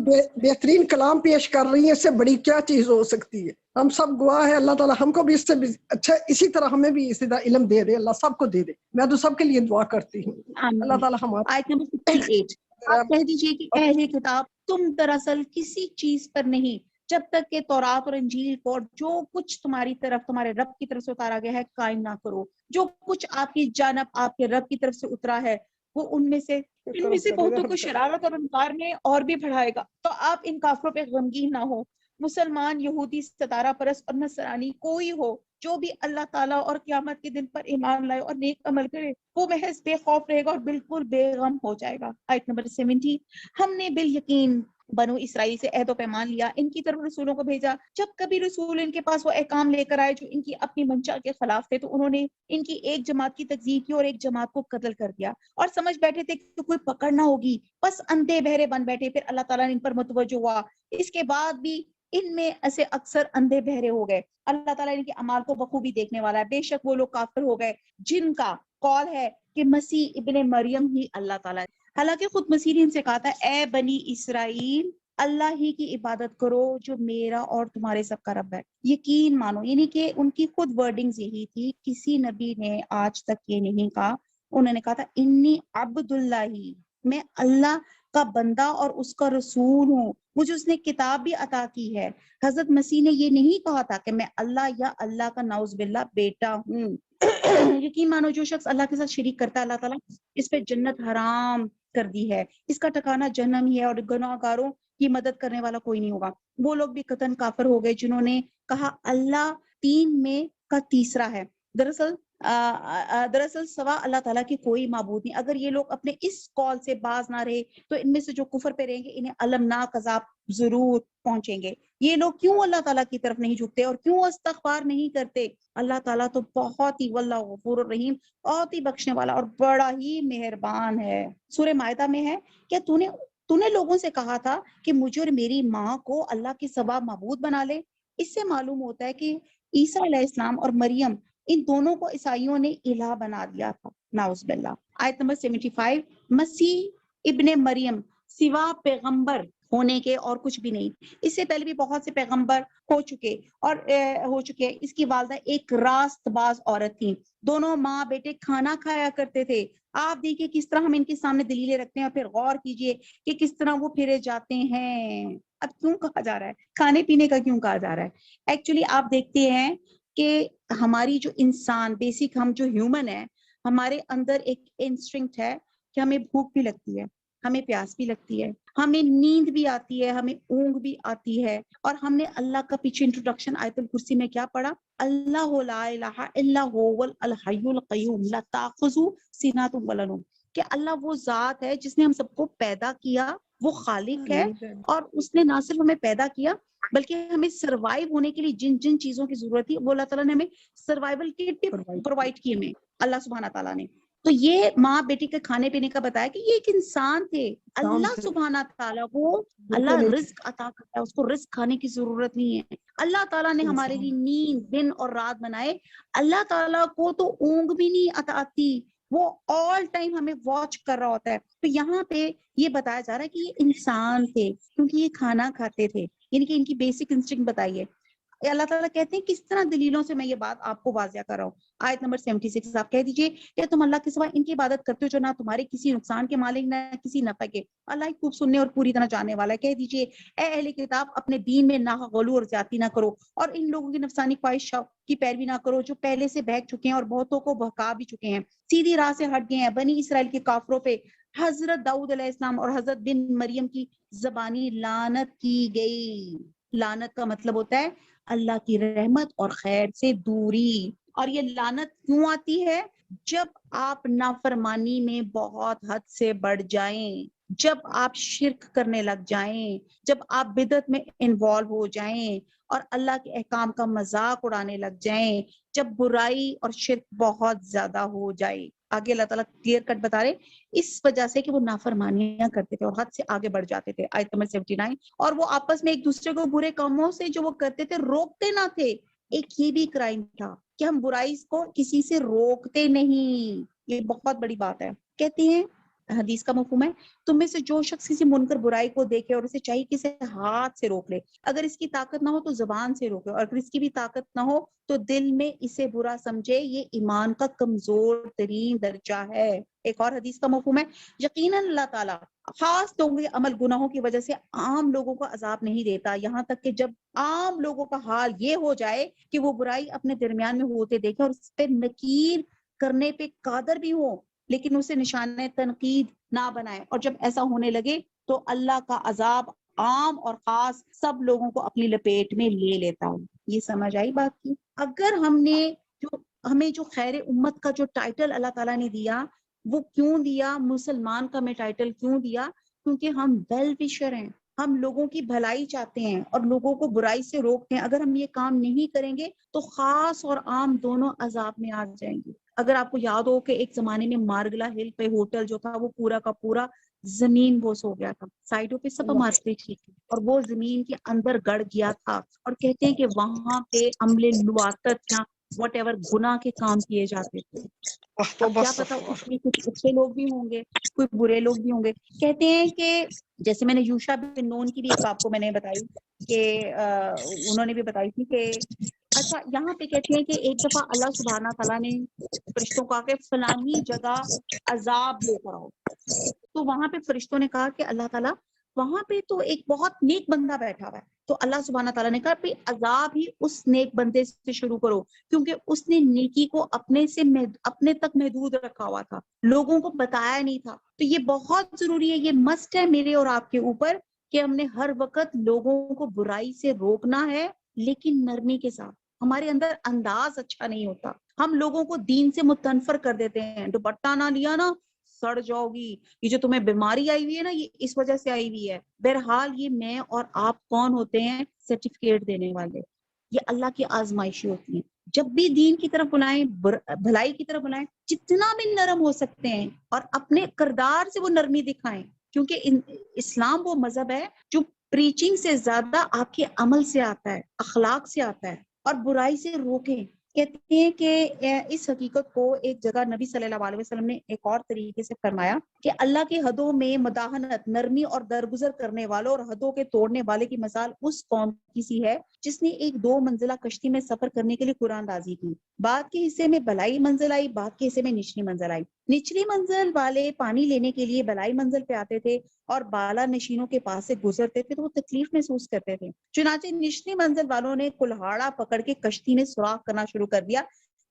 بہترین کلام پیش کر رہی ہیں، اس سے بڑی کیا چیز ہو سکتی ہے. ہم سب گواہ ہیں. اللہ تعالیٰ ہم کو بھی اس سے بھی اچھا اسی طرح ہمیں بھی اسی طرح علم دے دے. اللہ سب کو دے دے. میں تو سب کے لیے دعا کرتی ہوں. اللہ تعالیٰ آیت نمبر 68 آپ کہہ دیجئے کہ اہل کتاب تم دراصل کسی چیز پر نہیں جب تک کہ تورات اور انجیل کو جو کچھ تمہاری طرف تمہارے رب کی طرف سے اتارا گیا ہے قائم نہ کرو. جو کچھ آپ کی جانب آپ کے رب کی طرف سے اترا ہے وہ ان میں سے بہتوں کو شرارت اور انکار میں اور بھی بڑھائے گا. تو آپ ان کافروں پہ غمگین نہ ہو. مسلمان، یہودی، ستارہ پرست اور نصرانی کوئی ہو جو بھی اللہ تعالیٰ اور قیامت کے دن پر ایمان لائے اور نیک عمل کرے وہ محض بے خوف رہے گا اور بالکل بے غم ہو جائے گا. آیت نمبر 70 ہم نے بالیقین بنو اسرائیل سے عہد و پیمان لیا، ان کی طرف رسولوں کو بھیجا. جب کبھی رسول ان کے پاس وہ احکام لے کر آئے جو ان کی اپنی منشا کے خلاف تھے تو انہوں نے ان کی ایک جماعت کی تکذیب کی اور ایک جماعت کو قتل کر دیا اور سمجھ بیٹھے تھے کہ کوئی پکڑ نہ ہوگی، بس اندھے بہرے بن بیٹھے. پھر اللہ تعالیٰ نے ان پر متوجہ ہوا، اس کے بعد بھی ان میں ایسے اکثر اندھے بہرے ہو گئے. اللہ تعالیٰ ان کے اعمال کو بخوبی دیکھنے والا ہے. بے شک وہ لوگ کافر ہو گئے جن کا قول ہے کہ مسیح ابن مریم ہی اللہ تعالیٰ ہے. حالانکہ خود مسیح نے ان سے کہا تھا اے بنی اسرائیل اللہ ہی کی عبادت کرو جو میرا اور تمہارے سب کا رب ہے. یقین مانو، یعنی کہ ان کی خود ورڈنگز یہی تھی. کسی نبی نے آج تک یہ نہیں کہا. انہوں نے کہا تھا انی عبد اللہ، میں اللہ کا بندہ اور اس کا رسول ہوں، مجھے اس نے کتاب بھی عطا کی ہے. حضرت مسیح نے یہ نہیں کہا تھا کہ میں اللہ یا اللہ کا نعوذ باللہ بیٹا ہوں. یقین مانو جو شخص اللہ کے ساتھ شریک کرتا ہے اللہ تعالیٰ اس پہ جنت حرام کر دی ہے، اس کا ٹھکانہ جہنم ہی ہے اور گناہ گاروں کی مدد کرنے والا کوئی نہیں ہوگا. وہ لوگ بھی قطعاً کافر ہو گئے جنہوں نے کہا اللہ تین میں کا تیسرا ہے. دراصل سوا اللہ تعالیٰ کی کوئی معبود نہیں. اگر یہ لوگ اپنے اس قول سے باز نہ رہے تو ان میں سے جو کفر پہ رہیں گے انہیں المناک عذاب ضرور پہنچیں گے. یہ لوگ کیوں اللہ تعالیٰ کی طرف نہیں جھکتے اور کیوں استغفار نہیں کرتے؟ اللہ تعالیٰ تو بہت ہی واللہ غفور الرحیم، بہت ہی بخشنے والا اور بڑا ہی مہربان ہے. سورہ مائدہ میں ہے کہ تو نے لوگوں سے کہا تھا کہ مجھے اور میری ماں کو اللہ کے سوا معبود بنا لے. اس سے معلوم ہوتا ہے کہ عیسیٰ علیہ السلام اور مریم ان دونوں کو عیسائیوں نے الہ بنا دیا تھا، نعوذ باللہ. آیت نمبر 75 مسیح ابن مریم سوا پیغمبر ہونے کے اور کچھ بھی نہیں. اس سے پہلے بھی بہت سے پیغمبر ہو چکے. اس کی والدہ ایک راست باز عورت تھی. دونوں ماں بیٹے کھانا کھایا کرتے تھے. آپ دیکھیے کس طرح ہم ان کے سامنے دلیلیں رکھتے ہیں اور پھر غور کیجئے کہ کس طرح وہ پھرے جاتے ہیں. اب کیوں کہا جا رہا ہے کھانے پینے کا، کیوں کہا جا رہا ہے؟ ایکچولی آپ دیکھتے ہیں کہ ہماری جو انسان بیسک ہم جو ہیومن ہے ہمارے اندر ایک انسٹنکٹ ہے کہ ہمیں بھوک بھی لگتی ہے، ہمیں پیاس بھی لگتی ہے، ہمیں نیند بھی آتی ہے، ہمیں اونگ بھی آتی ہے. اور ہم نے اللہ کا پیچھے انٹروڈکشن آیت الکرسی میں کیا پڑھا؟ اللہ لا الہ الا هو الحی القیوم لا تاخذہ سنۃ ولا نوم، کہ اللہ وہ ذات ہے جس نے ہم سب کو پیدا کیا، وہ خالق ہے اور اس نے نہ صرف ہمیں پیدا کیا بلکہ ہمیں سروائیو ہونے کے لیے جن جن چیزوں کی ضرورت تھی وہ اللہ تعالیٰ نے ہمیں سروائیول کٹ بھی پرووائڈ کی ہمیں اللہ سبحانہ تعالیٰ نے. تو یہ ماں بیٹی کے کھانے پینے کا بتایا کہ یہ ایک انسان تھے. اللہ سبحانہ تعالیٰ کو اللہ رزق عطا کرتا ہے، اس کو رزق کھانے کی ضرورت نہیں ہے. اللہ تعالیٰ نے ہمارے لیے نیند دن اور رات بنائے. اللہ تعالیٰ کو تو اونگ بھی نہیں آتی، وہ آل ٹائم ہمیں واچ کر رہا ہوتا ہے. تو یہاں پہ یہ بتایا جا رہا ہے کہ یہ انسان تھے کیونکہ یہ کھانا کھاتے تھے، یعنی کہ ان کی بیسک انسٹنکٹ بتائیے. اللہ تعالیٰ کہتے ہیں کس طرح دلیلوں سے میں یہ بات آپ کو واضح کر رہا ہوں. آیت نمبر 76 آپ کہہ دیجئے کہ تم اللہ کے سوا ان کی عبادت کرتے ہو جو نہ تمہارے کسی نقصان کے مالک نہ کسی نفع کے. اللہ خوب سننے اور پوری طرح جاننے والا ہے. کہہ دیجئے اے اہل کتاب اپنے دین میں نہ غلو اور زیادتی نہ کرو اور ان لوگوں کی نفسانی خواہش کی پیروی نہ کرو جو پہلے سے بہک چکے ہیں اور بہتوں کو بہکا بھی چکے ہیں، سیدھی راہ سے ہٹ گئے ہیں. بنی اسرائیل کے کافروں پہ حضرت داؤد علیہ السلام اور حضرت بن مریم کی زبانی لعنت کی گئی. لعنت کا مطلب ہوتا ہے اللہ کی رحمت اور خیر سے دوری. اور یہ لعنت کیوں آتی ہے؟ جب آپ نافرمانی میں بہت حد سے بڑھ جائیں، جب آپ شرک کرنے لگ جائیں، جب آپ بدعت میں انوالو ہو جائیں اور اللہ کے احکام کا مذاق اڑانے لگ جائیں، جب برائی اور شرک بہت زیادہ ہو جائے. آگے اللہ تعالیٰ کلیئر کٹ بتا رہے اس وجہ سے کہ وہ نافرمانیاں کرتے تھے اور حد سے آگے بڑھ جاتے تھے. آیت نمبر 79 اور وہ آپس میں ایک دوسرے کو برے کاموں سے جو وہ کرتے تھے روکتے نہ تھے. ایک یہ بھی کرائم تھا کہ ہم برائی کو کسی سے روکتے نہیں. یہ بہت بڑی بات ہے. کہتے ہیں حدیث کا مفہوم ہے تم میں سے جو شخص کسی منکر برائی کو دیکھے اور اسے چاہیے کہ اسے ہاتھ سے روک لے، اگر اس کی طاقت نہ ہو تو زبان سے روکے، اور اگر اس کی بھی طاقت نہ ہو تو دل میں اسے برا سمجھے. یہ ایمان کا کمزور ترین درجہ ہے. ایک اور حدیث کا مفہوم ہے یقیناً اللہ تعالیٰ خاص لوگوں کے عمل گناہوں کی وجہ سے عام لوگوں کو عذاب نہیں دیتا یہاں تک کہ جب عام لوگوں کا حال یہ ہو جائے کہ وہ برائی اپنے درمیان میں ہوتے دیکھیں اور اس پہ نکیر کرنے پہ قادر بھی ہو لیکن اسے نشانہ تنقید نہ بنائے. اور جب ایسا ہونے لگے تو اللہ کا عذاب عام اور خاص سب لوگوں کو اپنی لپیٹ میں لے لیتا ہوں. یہ سمجھ آئی بات کی؟ اگر ہمیں جو خیر امت کا جو ٹائٹل اللہ تعالیٰ نے دیا وہ کیوں دیا؟ مسلمان کا میں ٹائٹل کیوں دیا؟ کیونکہ ہم ویل وشر ہیں، ہم لوگوں کی بھلائی چاہتے ہیں اور لوگوں کو برائی سے روکتے ہیں. اگر ہم یہ کام نہیں کریں گے تو خاص اور عام دونوں عذاب میں آ جائیں گے. اگر آپ کو یاد ہو کہ ایک زمانے میں مارگلا ہل پہ ہوٹل جو تھا وہ پورا کا پورا زمین بوس ہو گیا تھا، سائڈوں پہ سب عمارتیں تھی اور وہ زمین کے اندر گڑ گیا تھا. اور کہتے ہیں کہ وہاں پہ عمل لواطت یا واٹ ایور گناہ کے کام کیے جاتے تھے. اب کیا پتا اس میں کچھ اچھے لوگ بھی ہوں گے، کوئی برے لوگ بھی ہوں گے. کہتے ہیں کہ جیسے میں نے یوشا بن نون کی بھی ایک آپ کو میں نے بتائی کہ انہوں نے بھی بتائی تھی کہ اچھا یہاں پہ کہتے ہیں کہ ایک دفعہ اللہ سبحانہ تعالیٰ نے فرشتوں کو کہ فلانی جگہ عذاب لے کر آؤ. تو وہاں پہ فرشتوں نے کہا کہ اللہ تعالیٰ وہاں پہ تو ایک بہت نیک بندہ بیٹھا ہوا ہے. تو اللہ سبحانہ تعالیٰ نے کہا عذاب ہی اس نیک بندے سے شروع کرو کیونکہ اس نے نیکی کو اپنے تک محدود رکھا ہوا تھا، لوگوں کو بتایا نہیں تھا. تو یہ بہت ضروری ہے، یہ مسٹ ہے میرے اور آپ کے اوپر کہ ہم نے ہر وقت لوگوں کو برائی سے روکنا ہے لیکن نرمی کے ساتھ. ہمارے اندر انداز اچھا نہیں ہوتا، ہم لوگوں کو دین سے متنفر کر دیتے ہیں. دوپٹہ نہ لیا نا سڑ جاؤ گی، یہ جو تمہیں بیماری آئی ہوئی ہے نا یہ اس وجہ سے آئی ہوئی ہے. بہرحال یہ میں اور آپ کون ہوتے ہیں؟ سرٹیفکیٹ دینے والے. یہ اللہ کی آزمائشی ہوتی ہیں. جب بھی دین کی طرف بلائیں، بھلائی کی طرف بلائیں، جتنا بھی نرم ہو سکتے ہیں اور اپنے کردار سے وہ نرمی دکھائیں کیونکہ اسلام وہ مذہب ہے جو پریچنگ سے زیادہ آپ کے عمل سے آتا ہے، اخلاق سے آتا ہے. اور برائی سے روکیں. کہتے ہیں کہ اس حقیقت کو ایک جگہ نبی صلی اللہ علیہ وسلم نے ایک اور طریقے سے فرمایا کہ اللہ کی حدوں میں مداحنت، نرمی اور درگزر کرنے والوں اور حدوں کے توڑنے والے کی مثال اس قوم کی سی ہے جس نے ایک 2 منزلہ کشتی میں سفر کرنے کے لیے قرآن اندازی کی. بعد کے حصے میں بلائی منزل آئی، بعد کے حصے میں نچلی منزل آئی. نچلی منزل والے پانی لینے کے لیے بلائی منزل پہ آتے تھے اور بالا نشینوں کے پاس سے گزرتے تھے تو وہ تکلیف محسوس کرتے تھے. چنانچہ نچلی منزل والوں نے کلہاڑا پکڑ کے کشتی میں سوراخ کرنا شروع کر دیا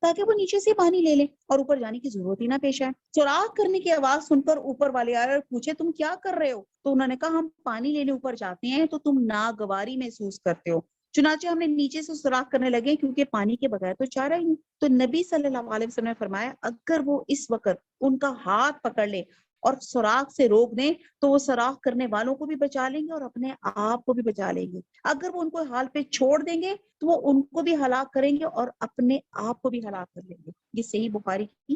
تاکہ وہ نیچے سے پانی لے لیں اور اوپر جانے کی ضرورت ہی نہ پیش آئے. سوراخ کرنے کی آواز سن کر اوپر والے آئے اور پوچھے تم کیا کر رہے ہو؟ تو انہوں نے کہا ہم پانی لینے اوپر جاتے ہیں تو تم ناگواری محسوس کرتے ہو، چنانچہ ہم نے نیچے سے سوراخ کرنے لگے کیونکہ پانی کے بغیر تو چارہ ہی. تو نبی صلی اللہ علیہ وسلم نے فرمایا اگر وہ اس وقت ان کا ہاتھ پکڑ لے اور سوراخ سے روک دیں تو وہ سوراخ کرنے والوں کو بھی بچا لیں گے اور اپنے آپ کو بھی بچا لیں گے. اگر وہ ان کو حال پہ چھوڑ دیں گے تو وہ ان کو بھی ہلاک کریں گے اور اپنے آپ کو بھی ہلاک کر لیں گے. یہ صحیح بخاری کی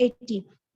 80,